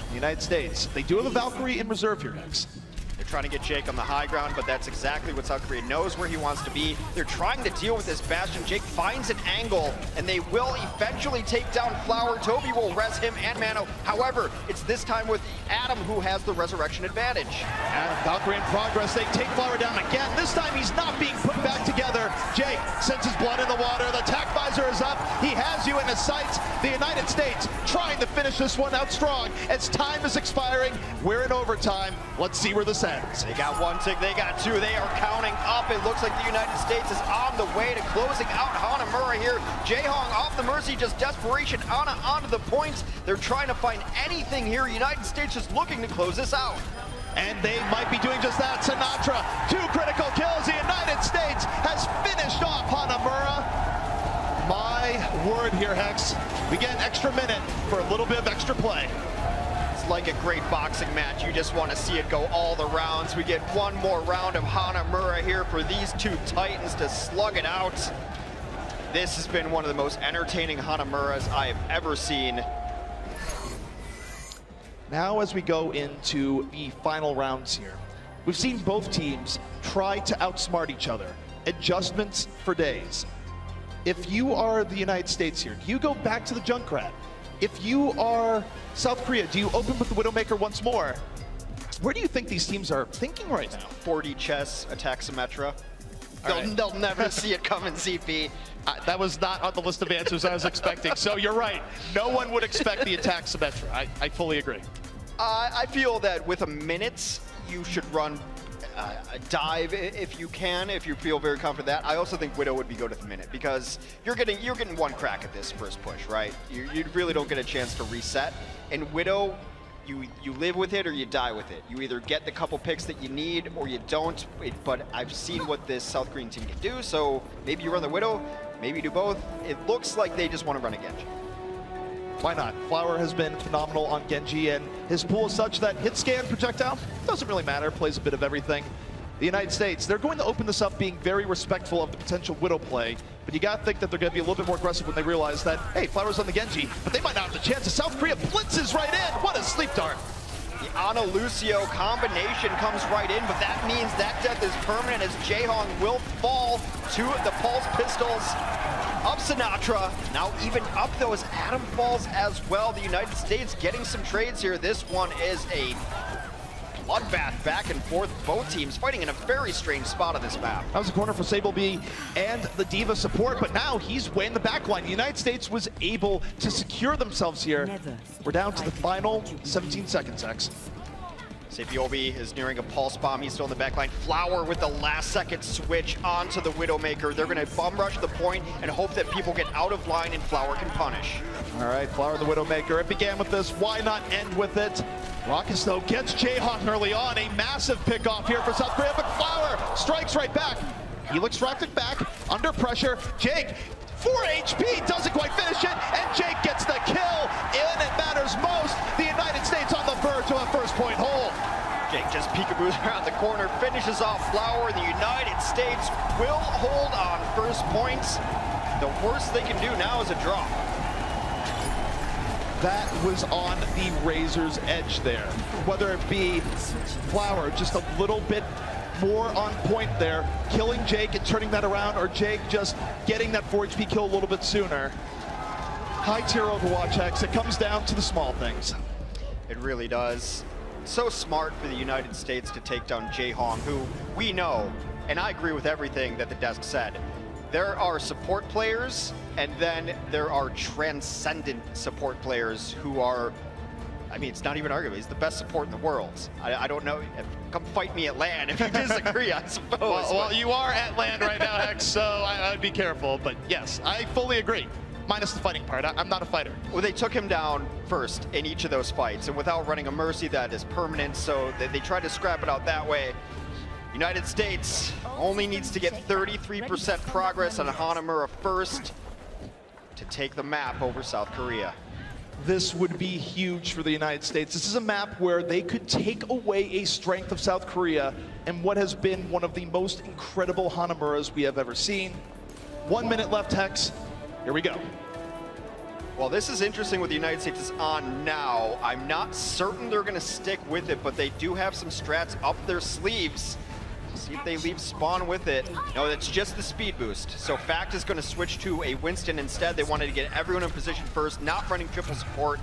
The United States, they do have a Valkyrie in reserve here next. They're trying to get Jake on the high ground, but that's exactly what South Korea knows where he wants to be. They're trying to deal with this Bastion. Jake finds an angle, and they will eventually take down Flower. Toby will res him and Mano. However, it's this time with Adam who has the resurrection advantage. Adam, Valkyrie in progress. They take Flower down again. This time he's not being put back together. Jake sends his blood in the water. The tack visor is up. He has you in his sights. The United States trying to finish this one out strong as time is expiring. We're in overtime. Let's see where this ends. They got 1 tick, they got 2, they are counting up. It looks like the United States is on the way to closing out Hanamura here. Jaehong off the Mercy, just desperation, Ana onto the points. They're trying to find anything here. United States just looking to close this out. And they might be doing just that. Sinatra, 2 critical kills. The United States has finished off Hanamura. My word here, Hex. We get an extra minute for a little bit of extra play. Like a great boxing match. You just want to see it go all the rounds. We get 1 more round of Hanamura here for these 2 Titans to slug it out. This has been one of the most entertaining Hanamuras I have ever seen. Now as we go into the final rounds here, we've seen both teams try to outsmart each other. adjustments for days. If you are the United States here, do you go back to the Junkrat? If you are South Korea, do you open with the Widowmaker once more? Where do you think these teams are thinking right now? 40 chess, attack Symmetra. Right. They'll never see it coming, CP. That was not on the list of answers I was expecting. So you're right. No one would expect the attack Symmetra. I fully agree. I feel that with a minute, you should run a dive if you can, if you feel very confident that. I also think Widow would be good at the minute because you're getting one crack at this first push, right? You really don't get a chance to reset. And Widow, you live with it or you die with it. You either get the couple picks that you need or you don't. But I've seen what this South Korean team can do, so maybe you run the Widow, maybe you do both. It looks like they just want to run a Genji. Why not? Flower has been phenomenal on Genji, and his pool is such that hit scan projectile doesn't really matter, plays a bit of everything. The United States, they're going to open this up being very respectful of the potential Widow play, but you got to think that they're going to be a little bit more aggressive when they realize that, hey, Flower's on the Genji, but they might not have the chance. South Korea blitzes right in. What a sleep dart. The Ana Lucio combination comes right in, but that means that death is permanent as Jaehong will fall to the Pulse Pistols of Sinatra. Now even up though as Adam falls as well. The United States getting some trades here. This one is a bloodbath back and forth. Both teams fighting in a very strange spot on this map. That was a corner for Sable B and the Diva support, but now he's way in the back line. The United States was able to secure themselves here. We're down to the final 17 seconds, X. Sapiobi is nearing a pulse bomb. He's still in the back line. Flower with the last second switch onto the Widowmaker. They're going to bum rush the point and hope that people get out of line and Flower can punish. All right, Flower the Widowmaker. It began with this. Why not end with it? Raucus, though, gets Jaehong early on. A massive pickoff here for South Korea, but Flower strikes right back. Helix rocket back, under pressure. Jake, 4 HP, doesn't quite finish it, and Jake gets the kill. And it matters most. The United States on the verge of a first-point hold. Jake just peekaboos around the corner, finishes off Flower. The United States will hold on first points. The worst they can do now is a draw. That was on the razor's edge there. Whether it be Flower just a little bit more on point there, killing Jake and turning that around, or Jake just getting that 4 HP kill a little bit sooner. High tier Overwatch, X. It comes down to the small things. It really does. So smart for the United States to take down Jaehong, who we know, and I agree with everything that the desk said, there are support players, and then there are transcendent support players who are, I mean, it's not even arguable. He's the best support in the world. I don't know. Come fight me at LAN if you disagree, I suppose. Well, you are at LAN right now, Hex, so I'd be careful. But yes, I fully agree. Minus the fighting part. I'm not a fighter. Well, they took him down first in each of those fights, and without running a Mercy, that is permanent, so they tried to scrap it out that way. United States only needs to get 33% progress on Hanamura first to take the map over South Korea. This would be huge for the United States. This is a map where they could take away a strength of South Korea and what has been one of the most incredible Hanamuras we have ever seen. 1 minute left, Hex. Here we go. Well, this is interesting what the United States is on now. I'm not certain they're going to stick with it, but they do have some strats up their sleeves. See if they leave Spawn with it. No, that's just the speed boost. So Fact is going to switch to a Winston instead. They wanted to get everyone in position first, not running triple support.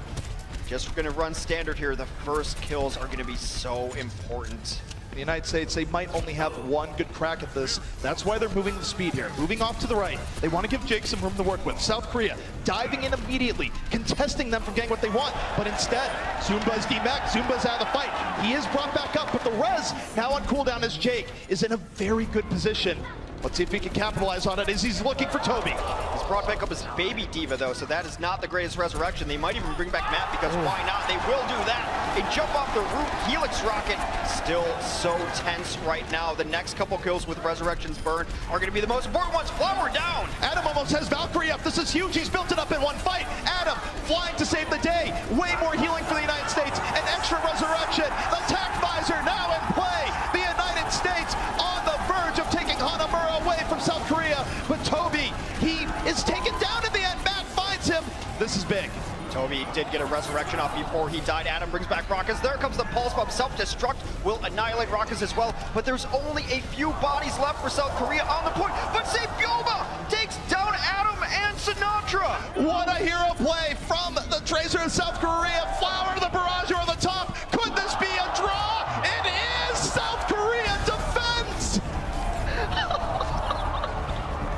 Just going to run standard here. The first kills are going to be so important. The United States, they might only have one good crack at this. That's why they're moving the speed here. Moving off to the right. They want to give Jake some room to work with. South Korea diving in immediately, contesting them from getting what they want. But instead, Zumba's demech. Zumba's out of the fight. He is brought back up, but the res now on cooldown as Jake is in a very good position. Let's see if he can capitalize on it as he's looking for Toby. He's brought back up as Baby Diva, though, so that is not the greatest resurrection. They might even bring back Matt, because why not? They will do that. They jump off the roof. Helix Rocket still so tense right now. The next couple kills with Resurrection's burn are going to be the most important ones. Flower down. Adam almost has Valkyrie up. This is huge. He's built it up in one fight. Adam flying to save the day. Way more healing for the United States. An extra Resurrection. The Attack Visor now in play. The United States on the verge of taking Hanamura away from South Korea. But Toby, he is taken down in the end. Matt finds him. This is big. Toby did get a resurrection off before he died. Adam brings back Rockus. There comes the pulse bomb. Self-destruct will annihilate Rockus as well, but there's only a few bodies left for South Korea on the point. But Sabioba takes down Adam and Sinatra. What a hero play from the Tracer of South Korea. Flower to the barrage over the top. Could this be a draw? It is. South Korea defends.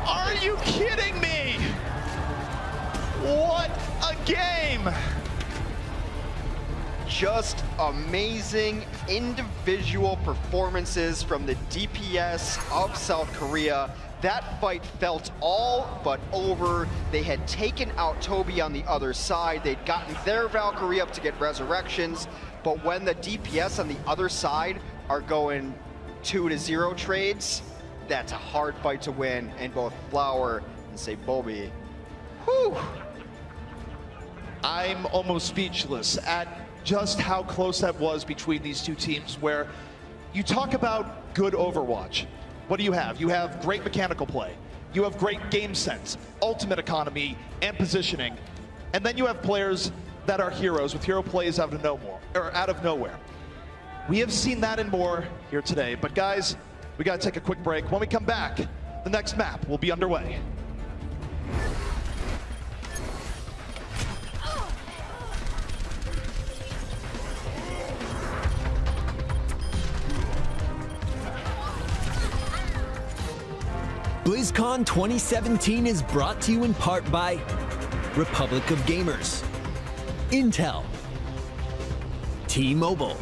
Are you kidding me? What a game. Just amazing individual performances from the DPS of South Korea. That fight felt all but over. They had taken out Toby on the other side. They'd gotten their Valkyrie up to get resurrections. But when the DPS on the other side are going 2-0 trades, that's a hard fight to win. And both Flower and Sabioba, whew. I'm almost speechless at just how close that was between these two teams, where you talk about good Overwatch. What do you have? You have great mechanical play. You have great game sense, ultimate economy, and positioning. And then you have players that are heroes with hero plays out of nowhere. We have seen that and more here today. But guys, we gotta take a quick break. When we come back, the next map will be underway. BlizzCon 2017 is brought to you in part by Republic of Gamers, Intel, T-Mobile,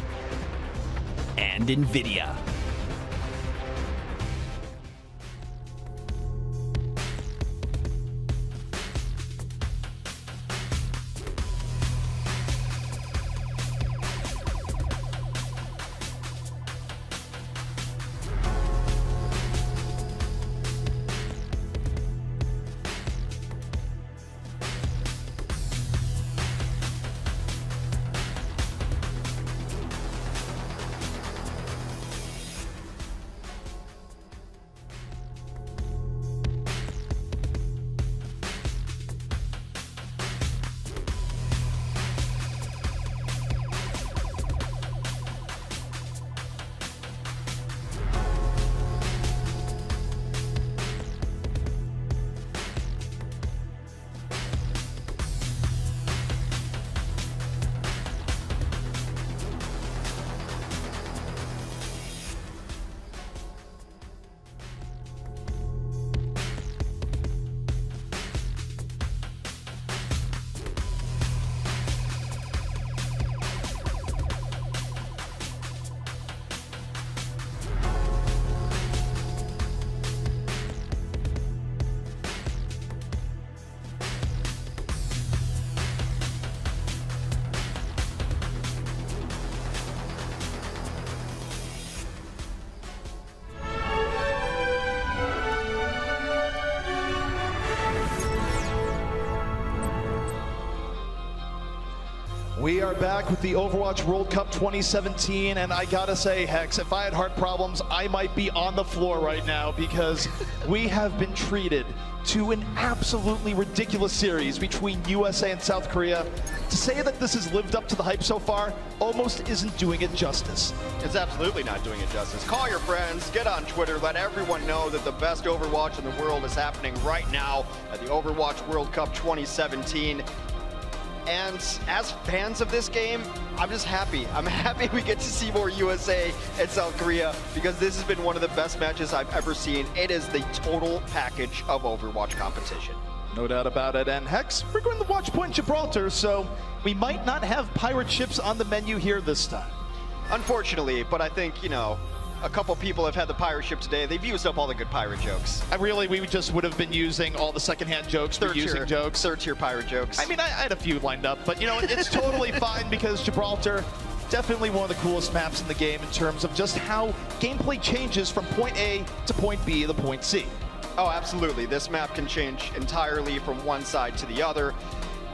and NVIDIA. We are back with the Overwatch World Cup 2017, and I gotta say, Hex, if I had heart problems, I might be on the floor right now, because we have been treated to an absolutely ridiculous series between USA and South Korea. To say that this has lived up to the hype so far almost isn't doing it justice. It's absolutely not doing it justice. Call your friends, get on Twitter, let everyone know that the best Overwatch in the world is happening right now at the Overwatch World Cup 2017. And as fans of this game, I'm just happy. I'm happy we get to see more USA and South Korea, because this has been one of the best matches I've ever seen. It is the total package of Overwatch competition. No doubt about it. And Hex, we're going to watch point Gibraltar, so we might not have pirate ships on the menu here this time. Unfortunately, but I think, you know, a couple people have had the pirate ship today. They've used up all the good pirate jokes. Really, we just would have been using all the secondhand jokes, reusing jokes. Third-tier pirate jokes. I mean, I had a few lined up, but you know, it's totally fine, because Gibraltar, definitely one of the coolest maps in the game in terms of just how gameplay changes from point A to point B to point C. Oh, absolutely. This map can change entirely from one side to the other.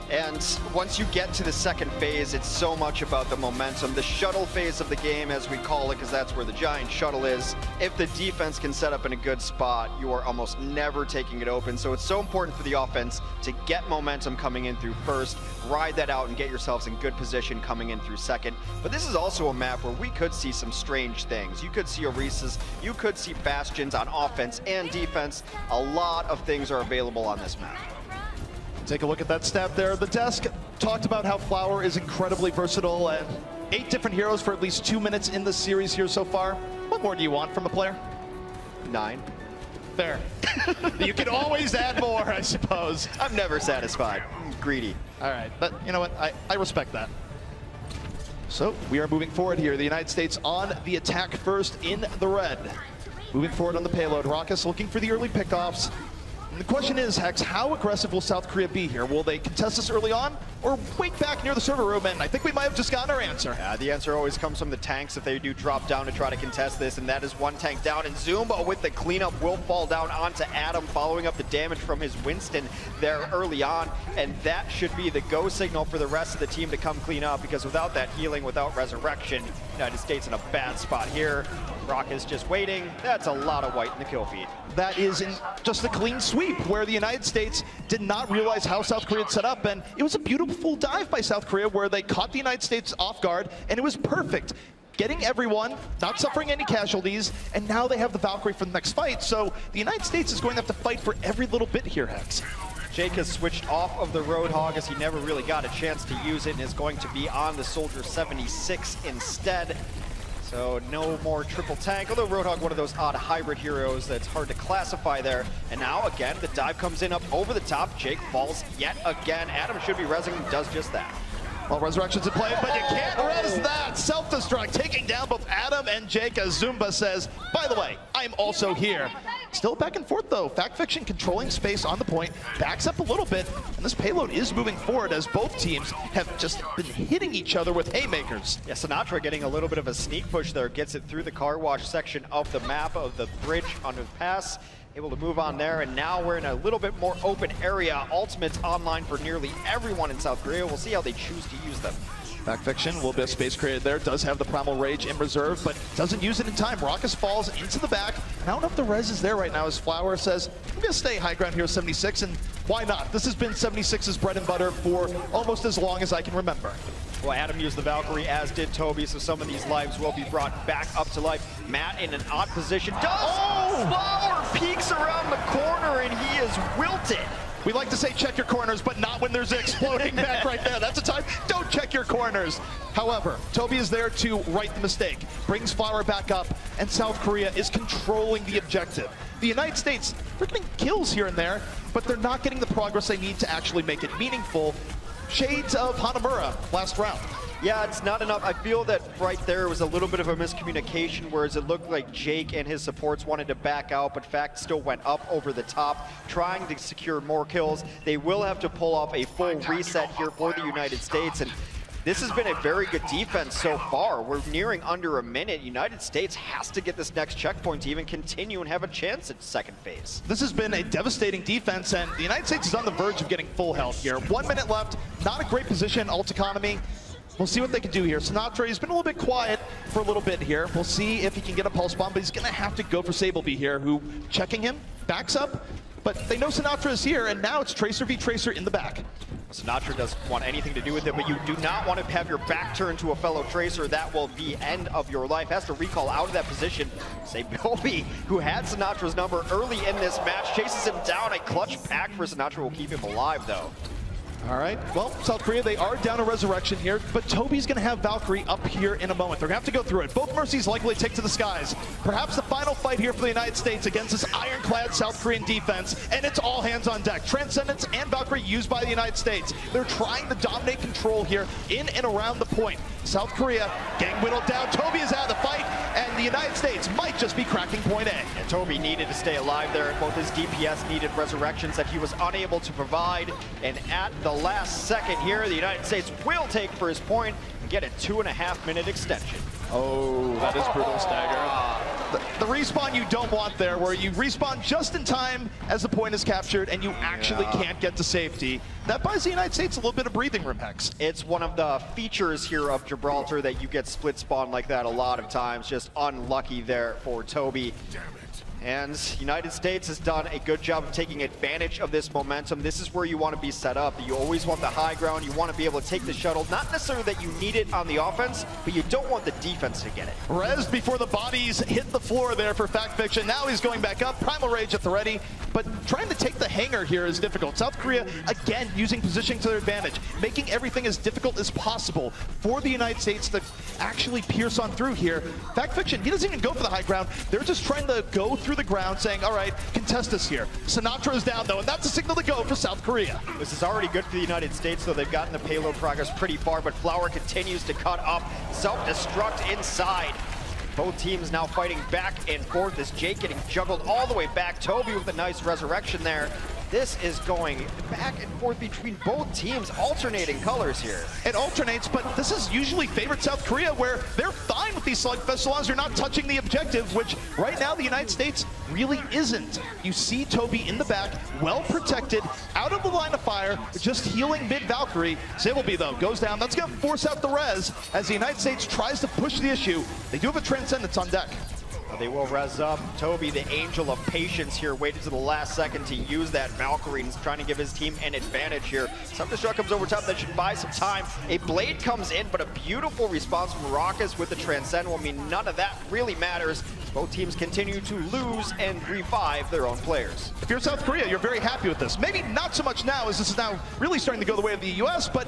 And once you get to the second phase, it's so much about the momentum. The shuttle phase of the game, as we call it, because that's where the giant shuttle is. If the defense can set up in a good spot, you are almost never taking it open. So it's so important for the offense to get momentum coming in through first, ride that out and get yourselves in good position coming in through second. But this is also a map where we could see some strange things. You could see Orisas, you could see Bastions on offense and defense. A lot of things are available on this map. Take a look at that stat there. The desk talked about how Flower is incredibly versatile and 8 different heroes for at least 2 minutes in the series here so far. What more do you want from a player? 9. Fair. You can always add more, I suppose. I'm never satisfied. I'm greedy. All right, but you know what? I respect that. So we are moving forward here. The United States on the attack first in the red. Moving forward on the payload. Raucus looking for the early pickoffs. And the question is, Hex, how aggressive will South Korea be here? Will they contest this early on or wait back near the server room? And I think we might have just gotten our answer. Yeah, the answer always comes from the tanks if they do drop down to try to contest this, and that is one tank down. And Zumba with the cleanup will fall down onto Adam, following up the damage from his Winston there early on. And that should be the go signal for the rest of the team to come clean up, because without that healing, without resurrection, United States in a bad spot here. Raucus just waiting. That's a lot of white in the kill feed. That is in just a clean sweep where the United States did not realize how South Korea had set up, and it was a beautiful dive by South Korea where they caught the United States off guard, and it was perfect. Getting everyone, not suffering any casualties, and now they have the Valkyrie for the next fight, so the United States is going to have to fight for every little bit here, Hex. Jake has switched off of the Roadhog as he never really got a chance to use it and is going to be on the Soldier 76 instead. So no more triple tank, although Roadhog, one of those odd hybrid heroes that's hard to classify there. And now again, the dive comes in up over the top. Jake falls yet again. Adam should be rezzing, does just that. Well, Resurrection's in play, but you can't res that. Self-destruct, taking down both Adam and Jake as Zumba says, by the way, I'm also here. Still back and forth though. Fact Fiction controlling space on the point, backs up a little bit, and this payload is moving forward as both teams have just been hitting each other with haymakers. Yeah, Sinatra getting a little bit of a sneak push there, gets it through the car wash section of the map of the bridge under the pass. Able to move on there, and now we're in a little bit more open area. Ultimates online for nearly everyone in South Korea. We'll see how they choose to use them. Fact Fiction, a little bit of space created there, does have the Primal Rage in reserve, but doesn't use it in time. Raucus falls into the back. I don't know if the res is there right now as Flower says, I'm gonna stay high ground here 76, and why not? This has been 76's bread and butter for almost as long as I can remember. Well, Adam used the Valkyrie, as did Toby, so some of these lives will be brought back up to life. Matt in an odd position does! Flower peeks around the corner and he is wilted. We like to say check your corners, but not when there's an exploding back right there. That's a time, don't check your corners. However, Toby is there to right the mistake, brings Flower back up, and South Korea is controlling the objective. The United States, they're getting kills here and there, but they're not getting the progress they need to actually make it meaningful. Shades of Hanamura last round. Yeah, it's not enough. I feel that right there was a little bit of a miscommunication, whereas it looked like Jake and his supports wanted to back out, but Fact still went up over the top, trying to secure more kills. They will have to pull off a full reset here for the United States, and this has been a very good defense so far. We're nearing under a minute. United States has to get this next checkpoint to even continue and have a chance at second phase. This has been a devastating defense, and the United States is on the verge of getting full health here. 1 minute left, not a great position, ult economy. We'll see what they can do here. Sinatra, he's been a little bit quiet for a little bit here. We'll see if he can get a pulse bomb, but he's gonna have to go for Sableby here, who checking him, backs up, but they know Sinatra is here, and now it's Tracer v Tracer in the back. Sinatra doesn't want anything to do with it, but you do not want to have your back turned to a fellow Tracer. That will be end of your life. Has to recall out of that position. Sableby, who had Sinatra's number early in this match, chases him down. A clutch pack for Sinatra will keep him alive, though. All right, well, South Korea, they are down a resurrection here, but Toby's gonna have Valkyrie up here in a moment. They're gonna have to go through it. Both Mercies likely take to the skies. Perhaps the final fight here for the United States against this ironclad South Korean defense, and it's all hands on deck. Transcendence and Valkyrie used by the United States. They're trying to dominate control here in and around the point. South Korea getting whittled down. Toby is out of the fight, and the United States might just be cracking point A. And Toby needed to stay alive there. Both his DPS needed resurrections that he was unable to provide. And at the last second here, the United States will take first point and get a 2.5 minute extension. Oh, that is brutal stagger. The respawn you don't want there, where you respawn just in time as the point is captured and you actually can't get to safety. That buys the United States a little bit of breathing room, Hex. It's one of the features here of Gibraltar that you get split spawn like that a lot of times. Just unlucky there for Toby. And United States has done a good job of taking advantage of this momentum. This is where you want to be set up. You always want the high ground. You want to be able to take the shuttle. Not necessarily that you need it on the offense, but you don't want the defense to get it. Rez before the bodies hit the floor there for Fact Fiction. Now he's going back up. Primal Rage at the ready. But trying to take the hangar here is difficult. South Korea, again, using positioning to their advantage, making everything as difficult as possible for the United States to actually pierce on through here. Fact Fiction, he doesn't even go for the high ground. They're just trying to go through the ground, saying, all right, contest us here. Sinatra is down, though, and that's a signal to go for South Korea. This is already good for the United States, though. They've gotten the payload progress pretty far, but Flower continues to cut up. Self-destruct inside. Both teams now fighting back and forth as Jake getting juggled all the way back. Toby with a nice resurrection there. This is going back and forth between both teams, alternating colors here. It alternates, but this is usually favored South Korea, where they're fine with these slugfests so long as they're not touching the objective, which right now the United States really isn't. You see Toby in the back, well protected, out of the line of fire, just healing mid-Valkyrie. Sibylby, though, goes down. That's going to force out the res as the United States tries to push the issue. They do have a Transcendence on deck. They will res up. Toby, the angel of patience here, waited to the last second to use that Valkyrie and is trying to give his team an advantage here. Self-destruct comes over top. That should buy some time. A blade comes in, but a beautiful response from Raucus with the Transcend will mean none of that really matters. Both teams continue to lose and revive their own players. If you're South Korea, you're very happy with this. Maybe not so much now, as this is now really starting to go the way of the US, but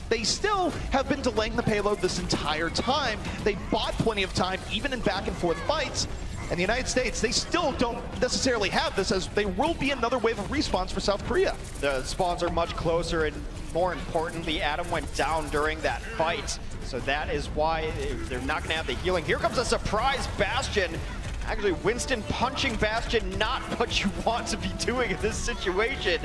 they still have been delaying the payload this entire time. They bought plenty of time, even in back and forth fights. And the United States, they still don't necessarily have this, as there will be another wave of respawns for South Korea. The spawns are much closer, and more importantly, Adam went down during that fight. So that is why they're not going to have the healing. Here comes a surprise Bastion. Actually, Winston punching Bastion, not what you want to be doing in this situation.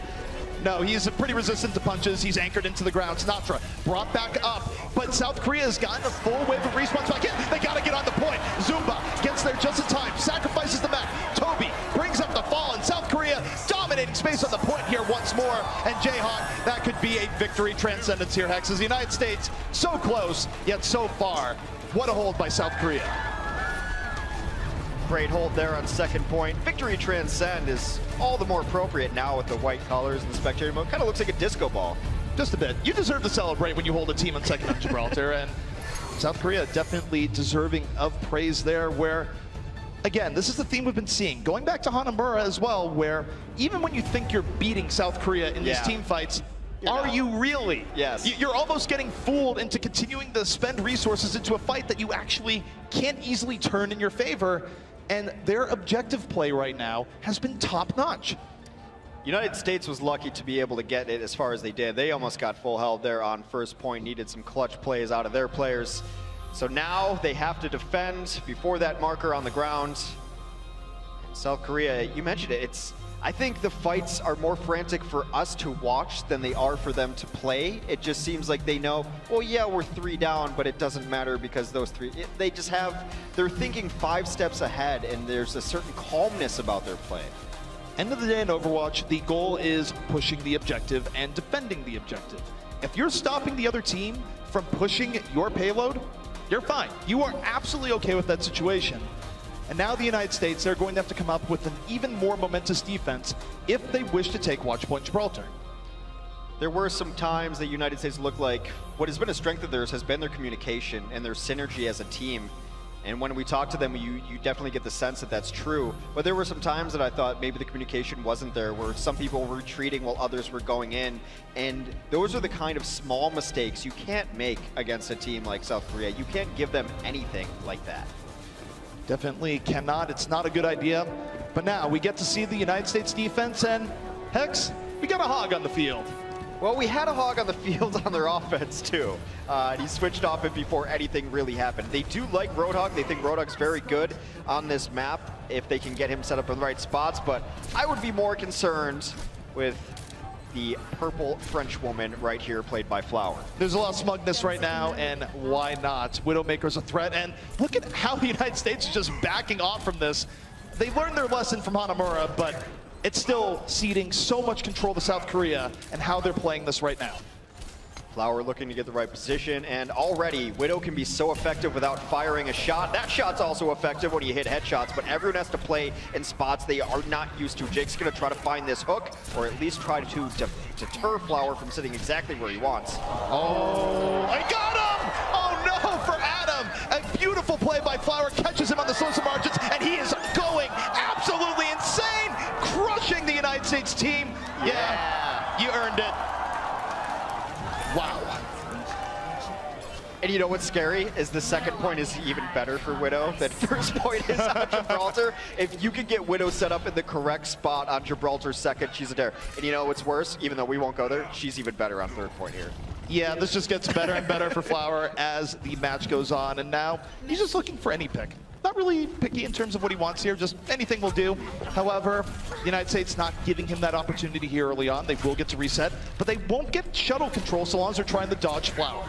No, he's pretty resistant to punches. He's anchored into the ground. Sinatra brought back up, but South Korea has gotten a full wave of respawns back in. They got to get on the point. Zumba gets there just in time, sacrifices the map. Toby brings up the fall, and South Korea dominating space on the point here once more. And Jaehan, that could be a victory transcendence here, Hex, as the United States so close, yet so far. What a hold by South Korea. Great hold there on second point. Victory Transcend is all the more appropriate now with the white colors and the spectator mode. Kind of looks like a disco ball. Just a bit. You deserve to celebrate when you hold a team on second on Gibraltar, and South Korea definitely deserving of praise there, where, again, this is the theme we've been seeing. Going back to Hanamura as well, where even when you think you're beating South Korea in these team fights, are you really? Yes. You're almost getting fooled into continuing to spend resources into a fight that you actually can't easily turn in your favor. And their objective play right now has been top-notch. United States was lucky to be able to get it as far as they did. They almost got full held there on first point, needed some clutch plays out of their players. So now they have to defend before that marker on the ground. South Korea, you mentioned it, I think the fights are more frantic for us to watch than they are for them to play. It just seems like they know, well, yeah, we're 3 down, but it doesn't matter because those 3, they just have, they're thinking 5 steps ahead, and there's a certain calmness about their play. End of the day in Overwatch, the goal is pushing the objective and defending the objective. If you're stopping the other team from pushing your payload, you're fine. You are absolutely okay with that situation. And now the United States, they're going to have to come up with an even more momentous defense if they wish to take Watch Point Gibraltar. There were some times that United States looked like what has been a strength of theirs has been their communication and their synergy as a team. And when we talk to them, you definitely get the sense that that's true. But there were some times that I thought maybe the communication wasn't there, where some people were retreating while others were going in. And those are the kind of small mistakes you can't make against a team like South Korea. You can't give them anything like that. Definitely cannot. It's not a good idea. But now we get to see the United States defense, and Hex, we got a hog on the field. Well, we had a hog on the field on their offense too. He switched off it before anything really happened. They do like Roadhog. They think Roadhog's very good on this map if they can get him set up in the right spots. But I would be more concerned with the purple French woman right here, played by Flower. There's a lot of smugness right now, and why not? Widowmaker's a threat, and look at how the United States is just backing off from this. They learned their lesson from Hanamura, but it's still ceding so much control to South Korea and how they're playing this right now. Flower looking to get the right position, and already Widow can be so effective without firing a shot. That shot's also effective when you hit headshots, but everyone has to play in spots they are not used to. Jake's gonna try to find this hook, or at least try to deter Flower from sitting exactly where he wants. Oh, I got him! Oh no, for Adam! A beautiful play by Flower, catches him on the social margins, and he is going absolutely insane, crushing the United States team. Yeah, you earned it. Wow. And you know what's scary is the second point is even better for Widow than first point is on Gibraltar. If you can get Widow set up in the correct spot on Gibraltar's second, she's a dare. And you know what's worse? Even though we won't go there, she's even better on third point here. Yeah, this just gets better and better for Flower as the match goes on. And now he's just looking for any pick. Not really picky in terms of what he wants here, just anything will do. However, the United States not giving him that opportunity here early on. They will get to reset, but they won't get shuttle control so long as they're trying to dodge Flower.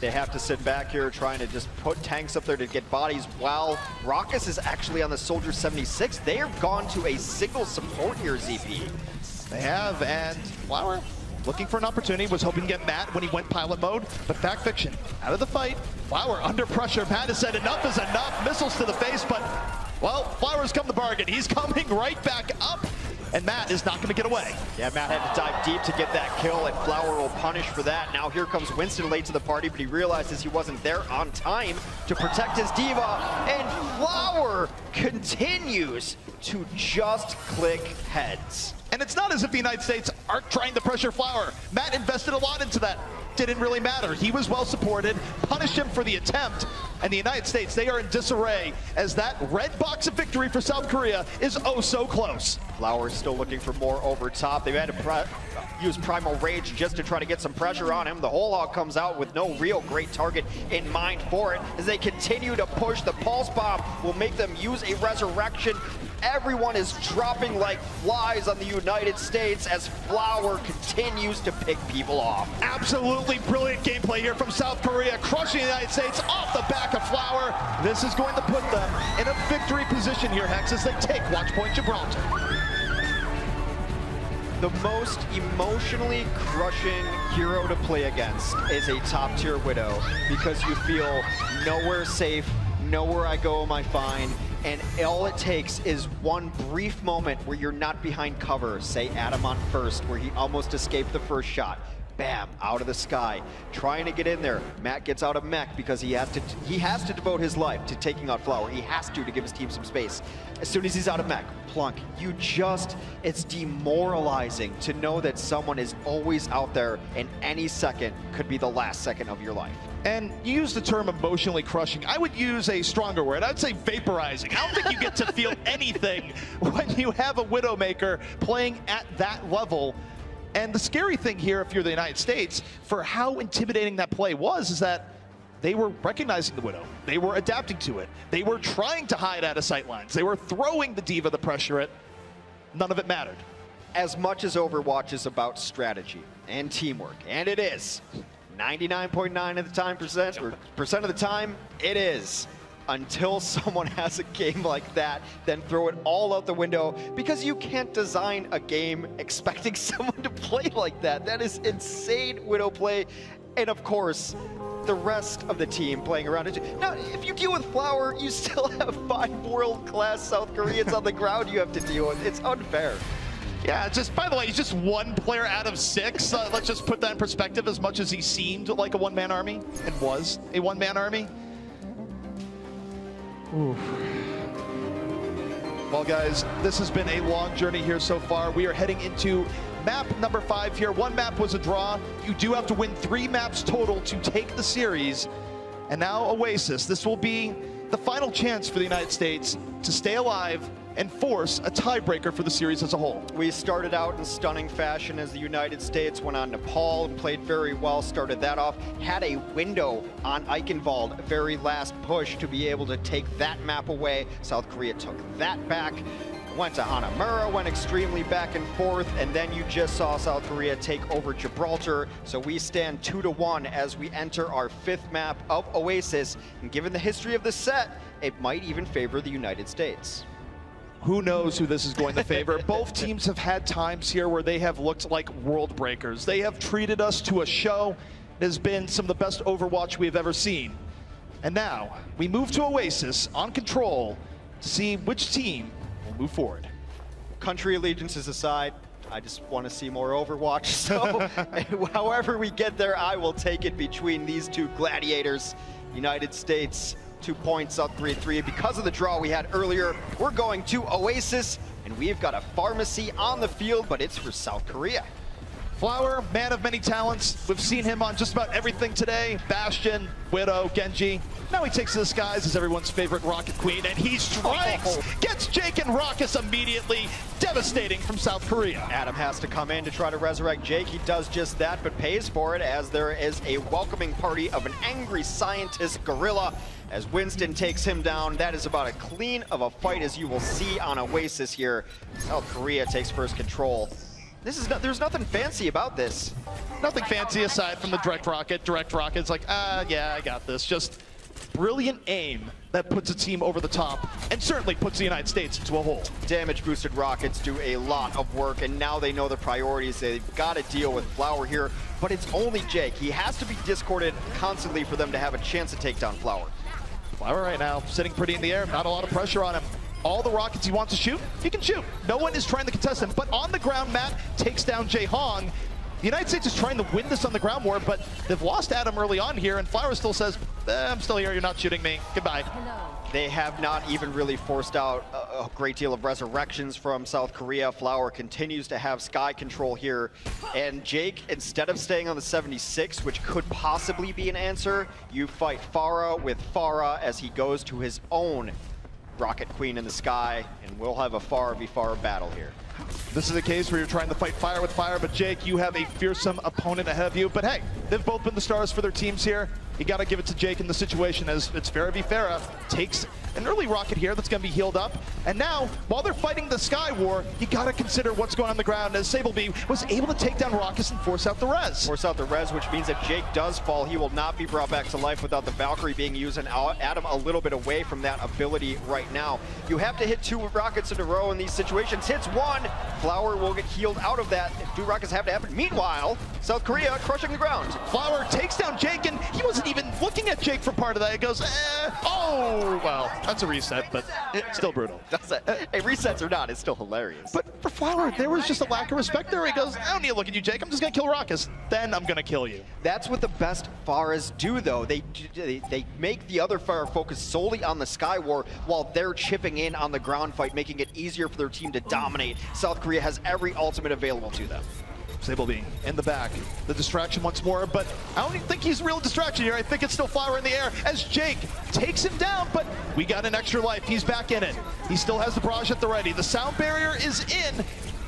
They have to sit back here trying to just put tanks up there to get bodies while Raucus is actually on the Soldier 76. They have gone to a single support here, ZP. They have, and Flower looking for an opportunity, was hoping to get Matt when he went pilot mode, but Fact Fiction out of the fight. Flower under pressure. Matt has said enough is enough. Missiles to the face, but, well, Flower's come the bargain. He's coming right back up, and Matt is not going to get away. Yeah, Matt had to dive deep to get that kill, and Flower will punish for that. Now here comes Winston late to the party, but he realizes he wasn't there on time to protect his diva, and Flower continues to just click heads. And it's not as if the United States aren't trying to pressure Flower. Matt invested a lot into that. Didn't really matter. He was well supported, punished him for the attempt, and the United States, they are in disarray as that red box of victory for South Korea is oh so close. Flower is still looking for more over top. They've had to use Primal Rage just to try to get some pressure on him. The whole hog comes out with no real great target in mind for it. As they continue to push, the Pulse Bomb will make them use a Resurrection. Everyone is dropping like flies on the United States as Flower continues to pick people off. Absolutely brilliant gameplay here from South Korea, crushing the United States off the back of Flower. This is going to put them in a victory position here, Hex, as they take Watch Point Gibraltar. The most emotionally crushing hero to play against is a top-tier Widow, because you feel nowhere safe, nowhere I go am I fine, and all it takes is one brief moment where you're not behind cover, say Adam on first, where he almost escaped the first shot. Bam, out of the sky, trying to get in there. Matt gets out of mech because he has to devote his life to taking out Flower. He has to give his team some space. As soon as he's out of mech, plunk. It's demoralizing to know that someone is always out there and any second could be the last second of your life. And you use the term emotionally crushing. I would use a stronger word. I'd say vaporizing. I don't think you get to feel anything when you have a Widowmaker playing at that level. And the scary thing here, if you're the United States, for how intimidating that play was, is that they were recognizing the Widow. They were adapting to it. They were trying to hide out of sight lines. They were throwing the Diva the pressure at. None of it mattered. As much as Overwatch is about strategy and teamwork, and it is, 99.9% of the time, it is. Until someone has a game like that, then throw it all out the window, because you can't design a game expecting someone to play like that. That is insane Widow play. And of course, the rest of the team playing around it. Now, if you deal with Flower, you still have 5 world-class South Koreans on the ground you have to deal with. It's unfair. Yeah, just, by the way, he's just one player out of 6. Let's just put that in perspective. As much as he seemed like a one-man army and was a one-man army. Oof. Well, guys, this has been a long journey here so far. We are heading into map number 5 here. 1 map was a draw. You do have to win 3 maps total to take the series. And now Oasis. This will be the final chance for the United States to stay alive and force a tiebreaker for the series as a whole. We started out in stunning fashion as the United States went on Nepal and played very well, started that off, had a window on Eichenwald, very last push to be able to take that map away. South Korea took that back. went to Hanamura, went extremely back and forth, and then you just saw South Korea take over Gibraltar. So we stand 2-1 as we enter our 5th map of Oasis. And given the history of the set, it might even favor the United States. Who knows who this is going to favor? Both teams have had times here where they have looked like world breakers. They have treated us to a show. It has been some of the best Overwatch we have ever seen. And now we move to Oasis on Control to see which team will move forward. Country allegiances aside, I just want to see more Overwatch. So however we get there, I will take it between these two gladiators. United States, 2 points, South Korea 3. Because of the draw we had earlier, we're going to Oasis, and we've got a pharmacy on the field, but it's for South Korea. Flower, man of many talents. We've seen him on just about everything today. Bastion, Widow, Genji. Now he takes to the skies as everyone's favorite Rocket Queen, and he strikes! Gets Jake and Raucus immediately. Devastating from South Korea. Adam has to come in to try to resurrect Jake. He does just that, but pays for it as there is a welcoming party of an angry scientist gorilla as Winston takes him down. That is about as clean of a fight as you will see on Oasis here. South Korea takes first control. There's nothing fancy about this. Nothing fancy aside from the direct rocket. Direct rocket's like, yeah, I got this. Just brilliant aim that puts a team over the top and certainly puts the United States into a hole. Damage boosted rockets do a lot of work, and now they know the priorities. They've got to deal with Flower here, but it's only Jake. He has to be discorded constantly for them to have a chance to take down Flower. Flower right now sitting pretty in the air, not a lot of pressure on him. All the rockets he wants to shoot, he can shoot. No one is trying to contest him, but on the ground, Matt takes down Jae Hong. The United States is trying to win this on the ground war, but they've lost Adam early on here, and Flower still says, I'm still here, you're not shooting me, goodbye. They have not even really forced out a great deal of resurrections from South Korea. Flower continues to have sky control here, and Jake, instead of staying on the 76, which could possibly be an answer, you fight Pharah with Pharah as he goes to his own Rocket Queen in the sky, and we'll have a Pharah v Pharah battle here. This is a case where you're trying to fight fire with fire, but Jake, you have a fearsome opponent ahead of you. But hey, they've both been the stars for their teams here. You got to give it to Jake in the situation as it's Pharah v Pharah. Takes an early rocket here that's going to be healed up. And now, while they're fighting the Sky War, you got to consider what's going on the ground as Sableby was able to take down Raucus and force out the res. Force out the res, which means that Jake does fall. He will not be brought back to life without the Valkyrie being used, and Adam a little bit away from that ability right now. You have to hit 2 rockets in a row in these situations. Hits 1, Flower will get healed out of that. 2 rockets have to happen. Meanwhile, South Korea crushing the ground. Flower takes down Jake, and he wasn't even looking at Jake for part of that. It goes, oh, well, that's a reset, but still brutal. Hey, resets or not, it's still hilarious. But for Flower, there was just a lack of respect there. He goes, I don't need to look at you, Jake. I'm just going to kill Raucus. Then I'm going to kill you. That's what the best Pharahs do, though. They make the other Pharah focus solely on the Sky War while they're chipping in on the ground fight, making it easier for their team to dominate. South Korea has every ultimate available to them. Sableby in the back. The distraction once more, but I don't even think he's a real distraction here. I think it's still Flower in the air as Jake takes him down, but we got an extra life. He's back in it. He still has the barrage at the ready. The sound barrier is in.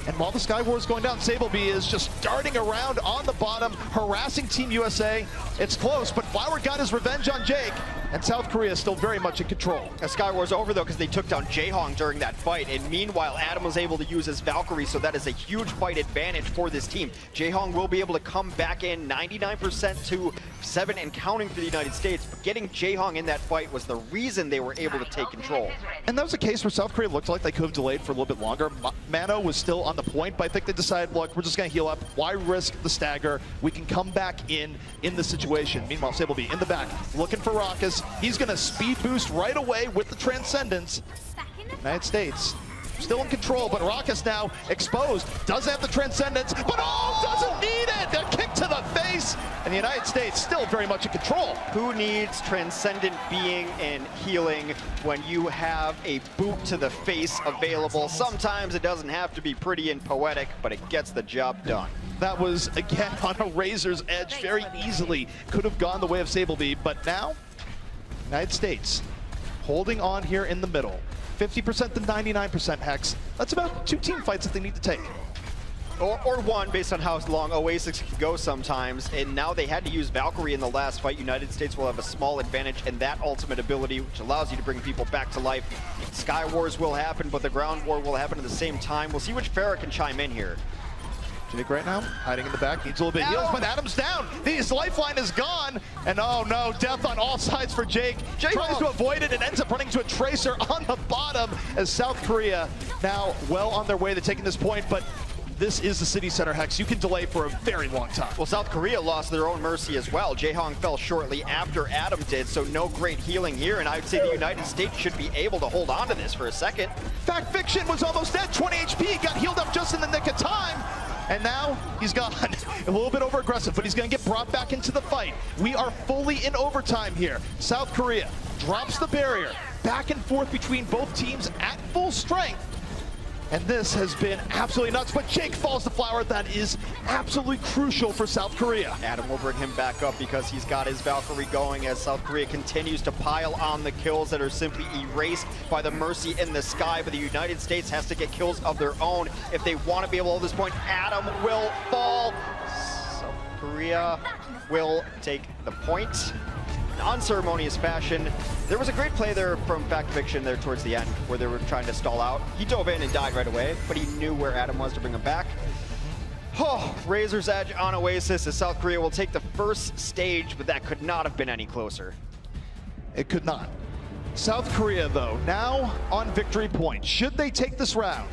And while the Sky War is going down, Sableby is just darting around on the bottom, harassing Team USA. It's close, but Flower got his revenge on Jake, and South Korea is still very much in control. The Sky War's over, though, because they took down Jae Hong during that fight, and meanwhile, Adam was able to use his Valkyrie, so that is a huge fight advantage for this team. Jae Hong will be able to come back in 99% to 7 and counting for the United States, but getting Jae Hong in that fight was the reason they were able to take control. And that was a case where South Korea looked like they could have delayed for a little bit longer. Mano was still on the point, but I think they decided, look, we're just going to heal up. Why risk the stagger? We can come back in the situation. Meanwhile, Sableby in the back, looking for Raucus. He's going to speed boost right away with the Transcendence. United States still in control, but Raucus now exposed. Does have the Transcendence, but doesn't need it. A kick to the face, and the United States still very much in control. Who needs Transcendent being and healing when you have a boot to the face available? Sometimes it doesn't have to be pretty and poetic, but it gets the job done. That was, again, on a razor's edge. Very easily could have gone the way of Sableby, but now, United States holding on here in the middle. 50% to 99% Hex. That's about 2 team fights that they need to take. Or one, based on how long Oasis can go sometimes. And now they had to use Valkyrie in the last fight. United States will have a small advantage in that ultimate ability, which allows you to bring people back to life. Sky Wars will happen, but the ground war will happen at the same time. We'll see which Farah can chime in here. Jake right now, hiding in the back, needs a little bit of heals, but Adam's down. His lifeline is gone, and oh no, death on all sides for Jake. Tries to avoid it and ends up running to a Tracer on the bottom as South Korea now well on their way to taking this point, but this is the city center, Hex. You can delay for a very long time. Well, South Korea lost their own Mercy as well. Jaehong fell shortly after Adam did, so no great healing here, and I would say the United States should be able to hold on to this for a second. Fact Fiction was almost dead, 20 HP, got healed up just in the nick of time. And now he's gone. A little bit over aggressive, but he's going to get brought back into the fight. We are fully in overtime here. South Korea drops the barrier. Back and forth between both teams at full strength. And this has been absolutely nuts, but Jake falls to Flower. That is absolutely crucial for South Korea. Adam will bring him back up because he's got his Valkyrie going as South Korea continues to pile on the kills that are simply erased by the Mercy in the sky, but the United States has to get kills of their own if they want to be able to hold this point. Adam will fall. South Korea will take the point. Unceremonious fashion. There was a great play there from Fact Fiction there towards the end where they were trying to stall out. He dove in and died right away, but he knew where Adam was to bring him back. Oh, Razor's Edge on Oasis as South Korea will take the first stage, but that could not have been any closer. It could not. South Korea, though, now on victory point. Should they take this round,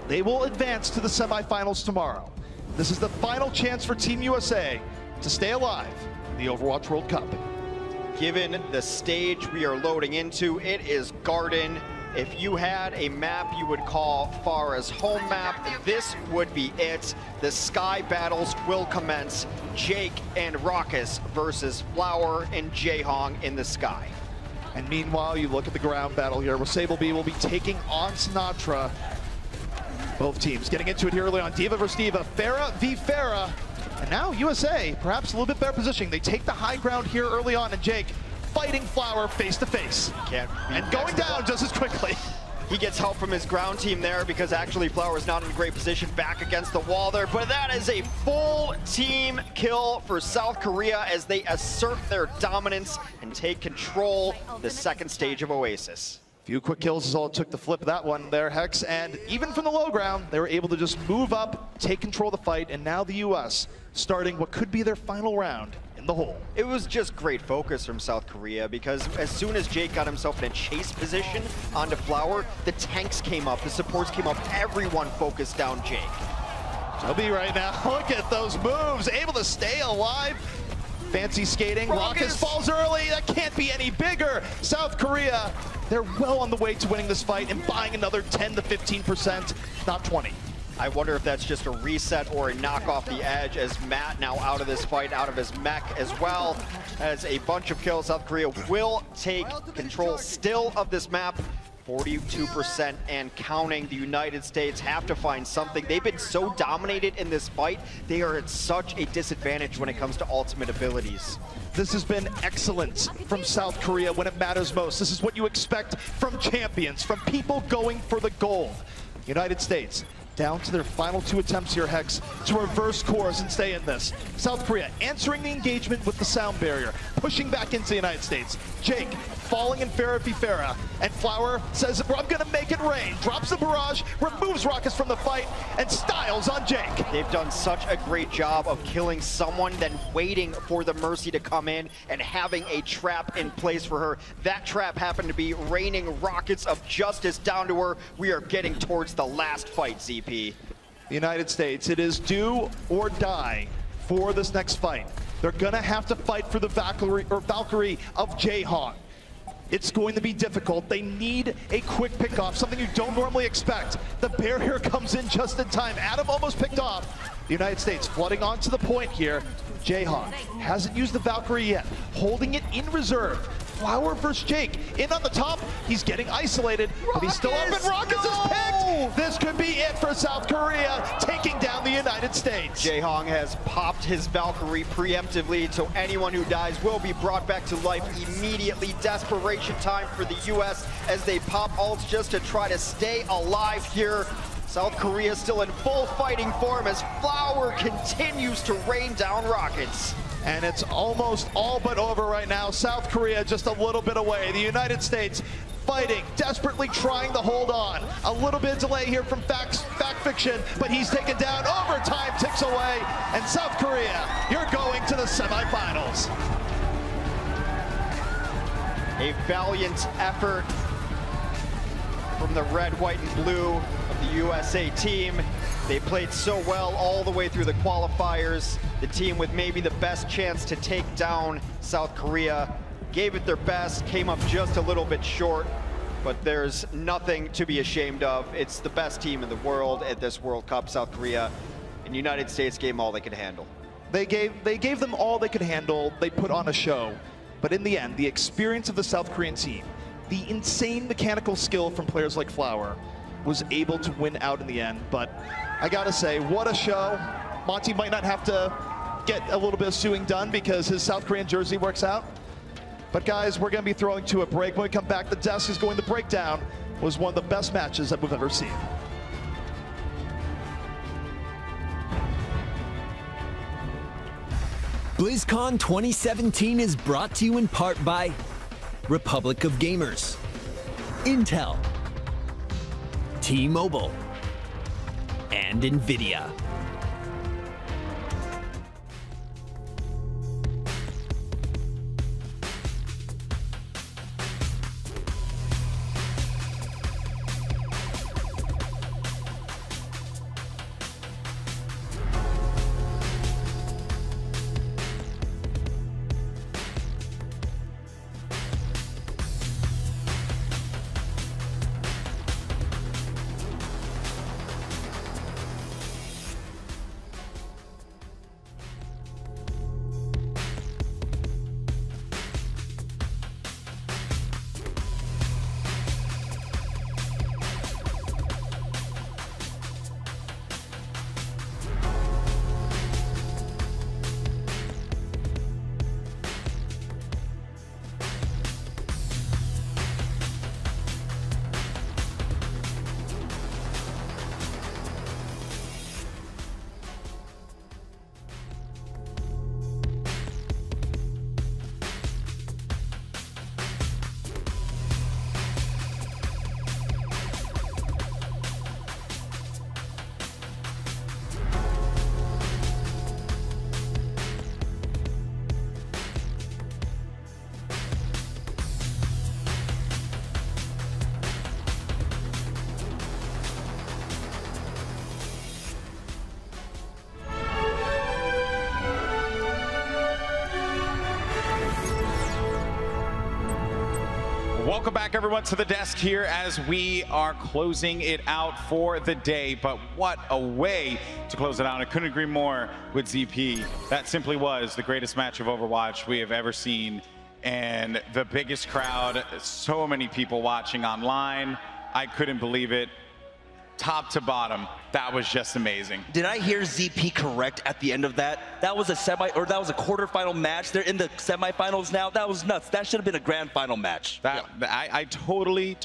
they will advance to the semifinals tomorrow. This is the final chance for Team USA to stay alive in the Overwatch World Cup. Given the stage we are loading into, it is Garden. If you had a map you would call Farah's home map, this would be it. The sky battles will commence. Jake and Raucus versus Flower and Jaehong in the sky. And meanwhile, you look at the ground battle here where Sable B will be taking on Sinatra. Both teams getting into it here early on. D.Va versus D.Va, Farah v. Farah. And now USA, perhaps a little bit better positioning. They take the high ground here early on, and Jake fighting Flower face to face. And going down just as quickly. He gets help from his ground team there because actually Flower's not in a great position back against the wall there, but that is a full team kill for South Korea as they assert their dominance and take control of the second stage of Oasis. Few quick kills is all it took to flip that one there, Hex, and even from the low ground, they were able to just move up, take control of the fight, and now the US starting what could be their final round in the hole. It was just great focus from South Korea because as soon as Jake got himself in a chase position onto Flower, the tanks came up, the supports came up, everyone focused down Jake. Joby right now, look at those moves, able to stay alive. Fancy skating, Raucus falls early, that can't be any bigger. South Korea, they're well on the way to winning this fight and buying another 10 to 15%, not 20. I wonder if that's just a reset or a knock off the edge as Matt now out of this fight, out of his mech as well. As a bunch of kills, South Korea will take control still of this map. 42% and counting. The United States have to find something. They've been so dominated in this fight. They are at such a disadvantage when it comes to ultimate abilities. This has been excellent from South Korea when it matters most. This is what you expect from champions, from people going for the gold. United States down to their final two attempts here, Hex, to reverse course and stay in this. South Korea answering the engagement with the sound barrier, pushing back into the United States. Jake falling in Farah v. Farah, and Flower says, I'm gonna make it rain, drops the barrage, removes Raucus from the fight, and styles on Jake. They've done such a great job of killing someone, then waiting for the Mercy to come in and having a trap in place for her. That trap happened to be raining rockets of justice down to her. We are getting towards the last fight, ZP. The United States, it is do or die for this next fight. They're gonna have to fight for the Valkyrie of Jaehong. It's going to be difficult. They need a quick pickoff, something you don't normally expect. The barrier comes in just in time. Adam almost picked off. The United States flooding onto the point here. Jaehong hasn't used the Valkyrie yet, holding it in reserve. Flower versus Jake, in on the top, he's getting isolated, but he's still up, and Raucus is picked! This could be it for South Korea, taking down the United States. Jaehong has popped his Valkyrie preemptively, so anyone who dies will be brought back to life immediately. Desperation time for the US as they pop ults just to try to stay alive here. South Korea still in full fighting form as Flower continues to rain down rockets. And it's almost all but over right now. South Korea just a little bit away. The United States fighting, desperately trying to hold on. A little bit of delay here from Fact Fiction, but he's taken down. Overtime ticks away, and South Korea, you're going to the semifinals. A valiant effort from the red, white, and blue of the USA team. They played so well all the way through the qualifiers. The team with maybe the best chance to take down South Korea gave it their best, came up just a little bit short, but there's nothing to be ashamed of. It's the best team in the world at this World Cup, South Korea, and the United States gave them all they could handle. They gave them all they could handle. They put on a show, but in the end, the experience of the South Korean team, the insane mechanical skill from players like Flower, was able to win out in the end. But I gotta say, what a show. Monty might not have to get a little bit of suing done because his South Korean jersey works out. But guys, we're gonna be throwing to a break. When we come back, the desk is going to break down. Was one of the best matches that we've ever seen. BlizzCon 2017 is brought to you in part by Republic of Gamers, Intel, T-Mobile, and NVIDIA. Welcome back, everyone, to the desk here as we are closing it out for the day. But what a way to close it out. I couldn't agree more with ZP. That simply was the greatest match of Overwatch we have ever seen. And the biggest crowd, so many people watching online. I couldn't believe it. Top to bottom, that was just amazing. Did I hear ZP correct at the end of that? That was a quarterfinal match. They're in the semifinals now. That was nuts. That should have been a grand final match. I totally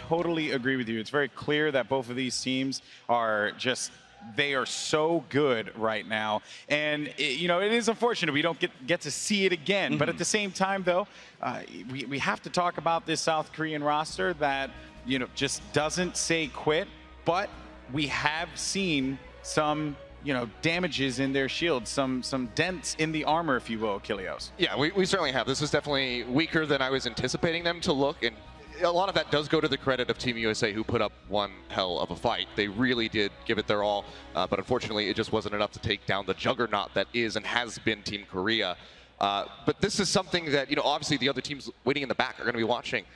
agree with you. It's very clear that both of these teams are just, they are so good right now. And you know, it is unfortunate we don't get to see it again. But at the same time, though, we have to talk about this South Korean roster that, you know, just doesn't say quit, but we have seen some, you know, damages in their shields, some dents in the armor, if you will, Kilios. Yeah, we certainly have. This is definitely weaker than I was anticipating them to look, and a lot of that does go to the credit of Team USA, who put up one hell of a fight. They really did give it their all, but unfortunately, it just wasn't enough to take down the juggernaut that is and has been Team Korea. But this is something that, you know, obviously the other teams waiting in the back are going to be watching.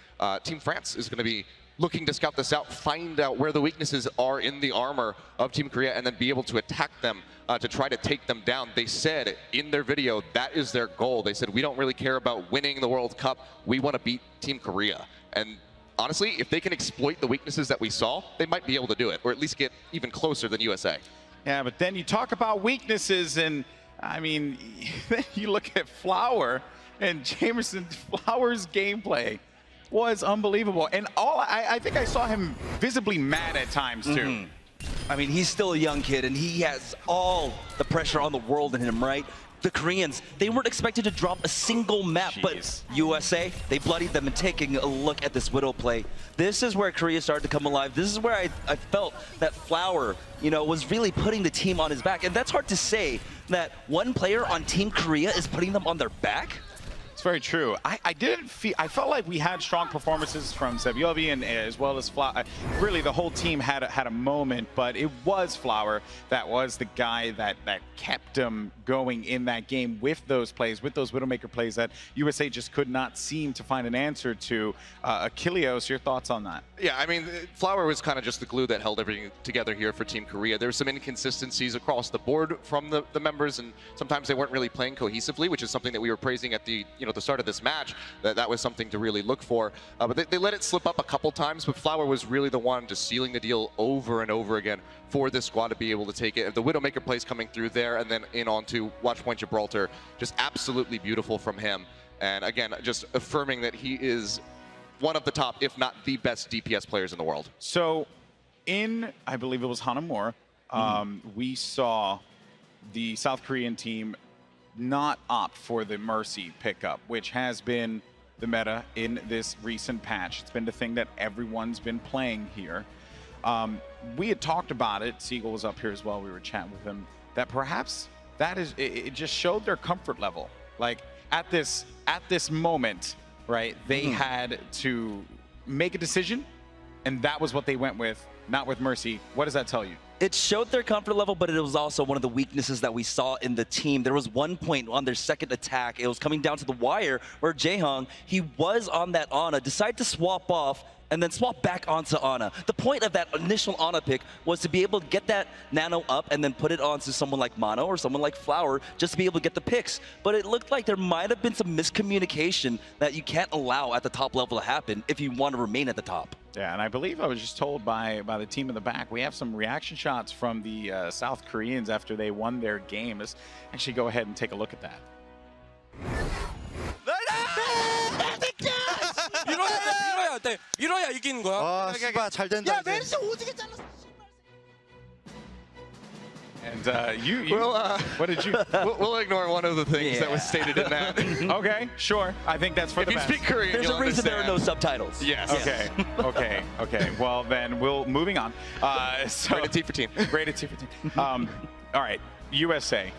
Team France is going to be looking to scout this out, find out where the weaknesses are in the armor of Team Korea, and then be able to attack them to try to take them down. They said in their video that is their goal. They said, we don't really care about winning the World Cup. We want to beat Team Korea. And honestly, if they can exploit the weaknesses that we saw, they might be able to do it, or at least get even closer than USA. Yeah, but then you talk about weaknesses, and I mean, you look at Flower, and Jamerson Flower's gameplay was unbelievable. And I think I saw him visibly mad at times too. I mean, he's still a young kid, and he has all the pressure on the world in him, right? The Koreans, they weren't expected to drop a single map, but USA, they bloodied them. And taking a look at this Widow play, this is where Korea started to come alive. This is where I felt that Flower, you know, was really putting the team on his back. And that's hard to say that one player on Team Korea is putting them on their back. It's very true. I felt like we had strong performances from Sebiobi and as well as Flower. Really, the whole team had a moment, but it was Flower that was the guy that kept them going in that game with those plays, with those Widowmaker plays that USA just could not seem to find an answer to. Achilleos, your thoughts on that? Yeah, I mean, Flower was kind of just the glue that held everything together here for Team Korea. There were some inconsistencies across the board from the members, and sometimes they weren't really playing cohesively, which is something that we were praising at the start of this match. That was something to really look for. But they let it slip up a couple times, but Flower was really the one just sealing the deal over and over again for this squad to be able to take it. The Widowmaker plays coming through there and then in onto Watchpoint Gibraltar, just absolutely beautiful from him. And again, just affirming that he is one of the top, if not the best DPS players in the world. So in, I believe it was Hanamura, we saw the South Korean team not opt for the Mercy pickup, which has been the meta in this recent patch. It's been the thing that everyone's been playing here. We had talked about it, Siegel was up here as well, we were chatting with him, that perhaps that is, it just showed their comfort level. Like at this moment, right, they had to make a decision, and that was what they went with, not with Mercy. What does that tell you? It showed their comfort level, but it was also one of the weaknesses that we saw in the team. There was one point on their second attack. It was coming down to the wire where Jaehong, he was on that Ana, decided to swap off and then swap back onto Ana. The point of that initial Ana pick was to be able to get that nano up and then put it onto someone like Mono or someone like Flower just to be able to get the picks. But it looked like there might have been some miscommunication that you can't allow at the top level to happen if you want to remain at the top. Yeah, and I believe I was just told by the team in the back, we have some reaction shots from the South Koreans after they won their game. Let's actually go ahead and take a look at that. 밀어야 이기는 거야. 아, 씨발 잘 된다. 야, 메르시 오지게 잘랐어. And what did you? We'll ignore one of the things that was stated in that. Okay, sure. I think that's for the best. If you speak Korean, there's a reason there are no subtitles. Yes. Okay. Well, then moving on. So rated T for team. Rated T for team. All right, USA.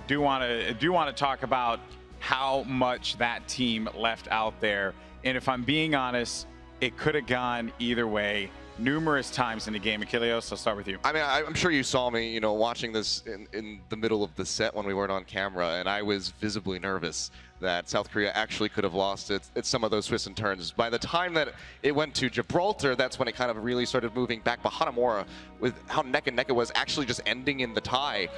Do want to talk about how much that team left out there, and if I'm being honest, it could have gone either way numerous times in the game. Achilleos, I'll start with you. I mean, I'm sure you saw me, watching this in the middle of the set when we weren't on camera, and I was visibly nervous that South Korea actually could have lost it at some of those twists and turns. By the time that it went to Gibraltar, that's when it kind of really started moving back. But Hanamura, with how neck and neck it was, actually just ending in the tie.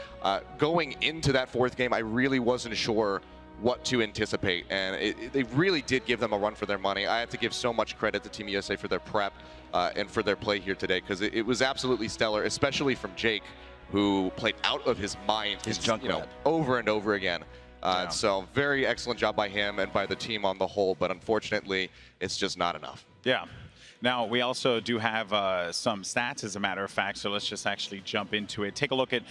Going into that fourth game, I really wasn't sure what to anticipate, and they really did give them a run for their money. I have to give so much credit to Team USA for their prep and for their play here today, because it was absolutely stellar, especially from Jake, who played out of his mind, over and over again. So very excellent job by him and by the team on the whole, but unfortunately, it's just not enough. Yeah. Now, we also do have some stats, as a matter of fact, so let's just actually jump into it. Take a look at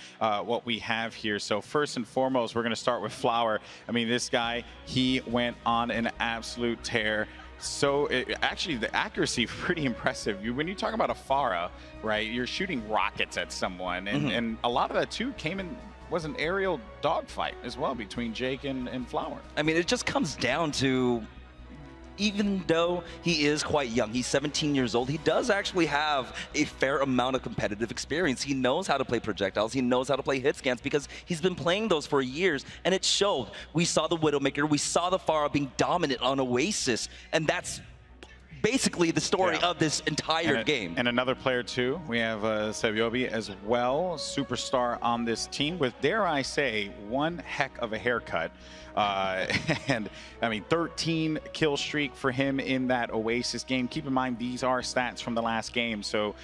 what we have here. So first and foremost, we're going to start with Flower. I mean, this guy, he went on an absolute tear. So actually, the accuracy, pretty impressive. When you talk about a Pharah, right, you're shooting rockets at someone, and a lot of that, too, was an aerial dogfight as well between Jake and Flower. I mean, it just comes down to, even though he is quite young, he's 17 years old, he does actually have a fair amount of competitive experience. He knows how to play projectiles, he knows how to play hit scans, because he's been playing those for years, and it showed. We saw the Widowmaker, we saw the Pharah being dominant on Oasis, and that's basically the story of this entire game. And another player too, we have Sebiobi as well, superstar on this team with, dare I say, one heck of a haircut. And I mean, 13 kill streak for him in that Oasis game. Keep in mind, these are stats from the last game, so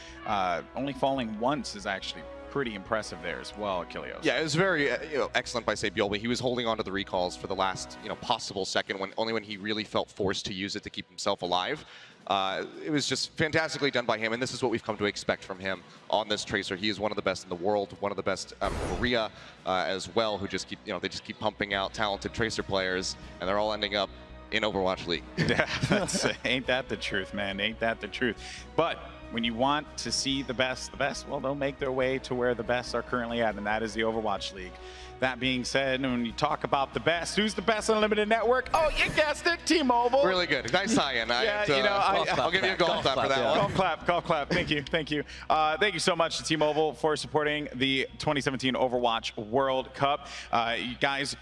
only falling once is actually pretty impressive there as well, Achilleos. Yeah, it was very excellent by Sabiol, but he was holding on to the recalls for the last possible second, only when he really felt forced to use it to keep himself alive. It was just fantastically done by him, and this is what we've come to expect from him on this Tracer. He is one of the best in the world, one of the best Korea as well, who just keep they just keep pumping out talented Tracer players, and they're all ending up in Overwatch League. Yeah, ain't that the truth, man? Ain't that the truth? But when you want to see the best, well, they'll make their way to where the best are currently at, and that is the Overwatch League. That being said, when you talk about the best, who's the best Unlimited Network? Oh, you guessed it, T-Mobile. Really good. Nice tie-in. Yeah, I'll give you a golf clap for that one. Golf clap. Thank you. Thank you so much to T-Mobile for supporting the 2017 Overwatch World Cup. You guys,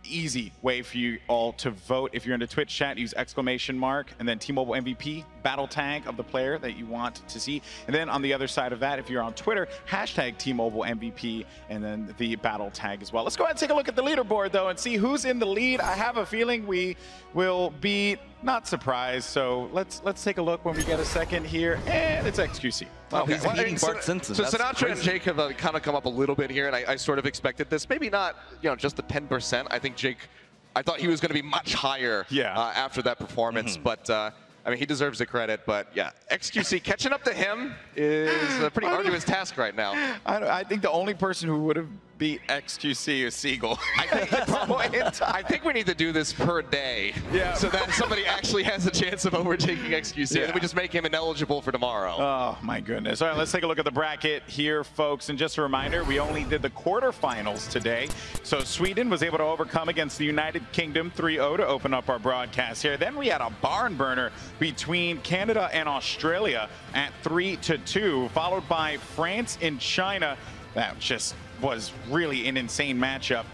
easy way for you all to vote. If you're in the Twitch chat, use ! and then T-Mobile MVP, battle tag of the player that you want to see. And then on the other side of that, if you're on Twitter, hashtag T-Mobile MVP, and then the battle tag as well. Let's go ahead and take a look at the leaderboard, though, and see who's in the lead. I have a feeling we will be not surprised, so let's take a look when we get a second here, and it's XQC. Okay. So Sinatraa and Jake have kind of come up a little bit here, and I sort of expected this. Maybe not, just the 10%. I think Jake, I thought he was going to be much higher after that performance, but I mean, he deserves the credit. But yeah, XQC catching up to him is a pretty arduous task right now. I think the only person who would have beat XQC is Siegel. I think we need to do this per day, so that somebody actually has a chance of overtaking XQC, and we just make him ineligible for tomorrow. Oh my goodness! All right, let's take a look at the bracket here, folks. And just a reminder, we only did the quarterfinals today. So Sweden was able to overcome against the United Kingdom 3-0 to open up our broadcast here. Then we had a barn burner between Canada and Australia at 3-2, followed by France and China. That just was really an insane matchup.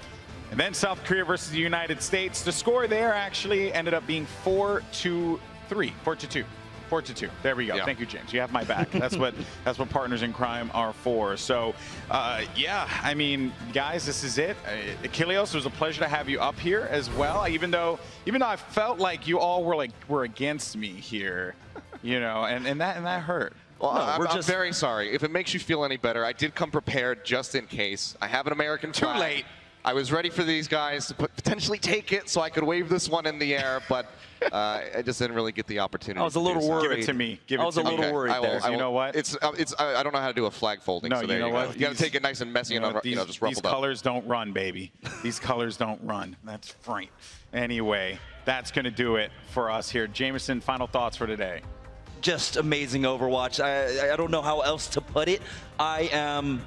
And then South Korea versus the United States. The score there actually ended up being 4-2. There we go. Yeah. Thank you, James. You have my back. That's what partners in crime are for. So, yeah, I mean, guys, this is it. Achilleos, it was a pleasure to have you up here as well. Even though I felt like you all were against me here, and that hurt. Well, I'm very sorry. If it makes you feel any better, I did come prepared just in case. I have an American flag. Too late. I was ready for these guys to potentially take it so I could wave this one in the air, but I just didn't really get the opportunity. I was a little worried. Give it to me. I was a little worried there. You know what? I don't know how to do a flag folding. No, so there you know what? You got to take it nice and messy and just ruffled These colors don't run, baby. These colors don't run. That's right. Anyway, that's going to do it for us here. Jameson, final thoughts for today. Just amazing Overwatch. I don't know how else to put it. I am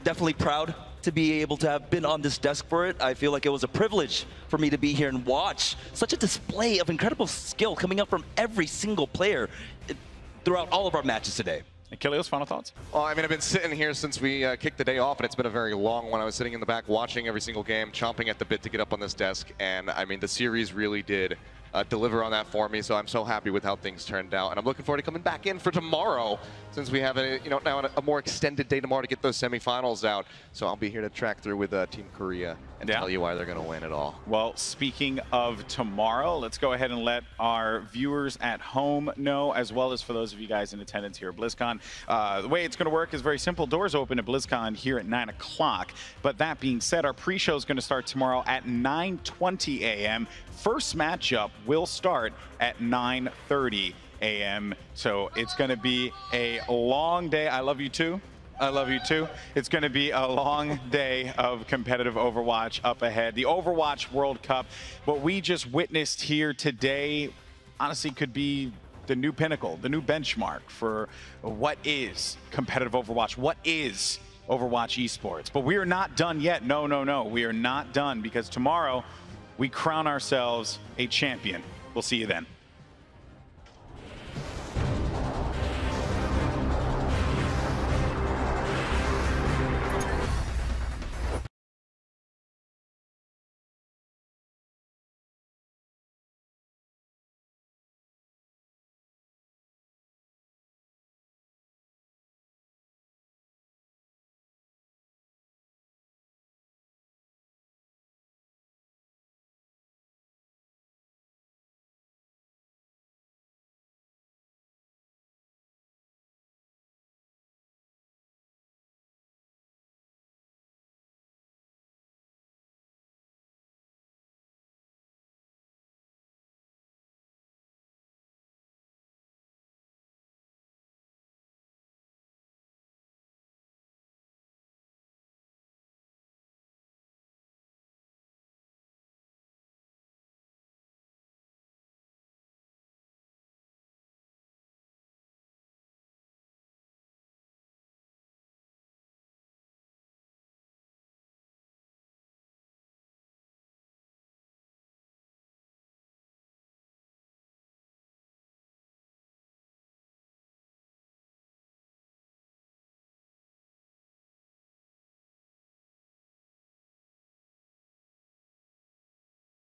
definitely proud to be able to have been on this desk for it. I feel like it was a privilege for me to be here and watch such a display of incredible skill coming up from every single player throughout all of our matches today. Achilleos, final thoughts? Well, I mean, I've been sitting here since we kicked the day off, and it's been a very long one. I was sitting in the back watching every single game, chomping at the bit to get up on this desk, and I mean, the series really did deliver on that for me, so I'm so happy with how things turned out, and I'm looking forward to coming back in for tomorrow, since we have now a more extended day tomorrow to get those semifinals out. So I'll be here to track through with Team Korea and tell you why they're going to win it all. Well, speaking of tomorrow, let's go ahead and let our viewers at home know, as well as for those of you guys in attendance here at BlizzCon. The way it's going to work is very simple. Doors open at BlizzCon here at 9 o'clock. But that being said, our pre-show is going to start tomorrow at 9:20 a.m. First matchup will start at 9:30 a.m. So it's going to be a long day. I love you too. I love you too. It's going to be a long day of competitive Overwatch up ahead. The Overwatch World Cup, what we just witnessed here today, honestly could be the new pinnacle, the new benchmark for what is competitive Overwatch, what is Overwatch esports. But we are not done yet. No, no, no. We are not done, because tomorrow we crown ourselves a champion. We'll see you then.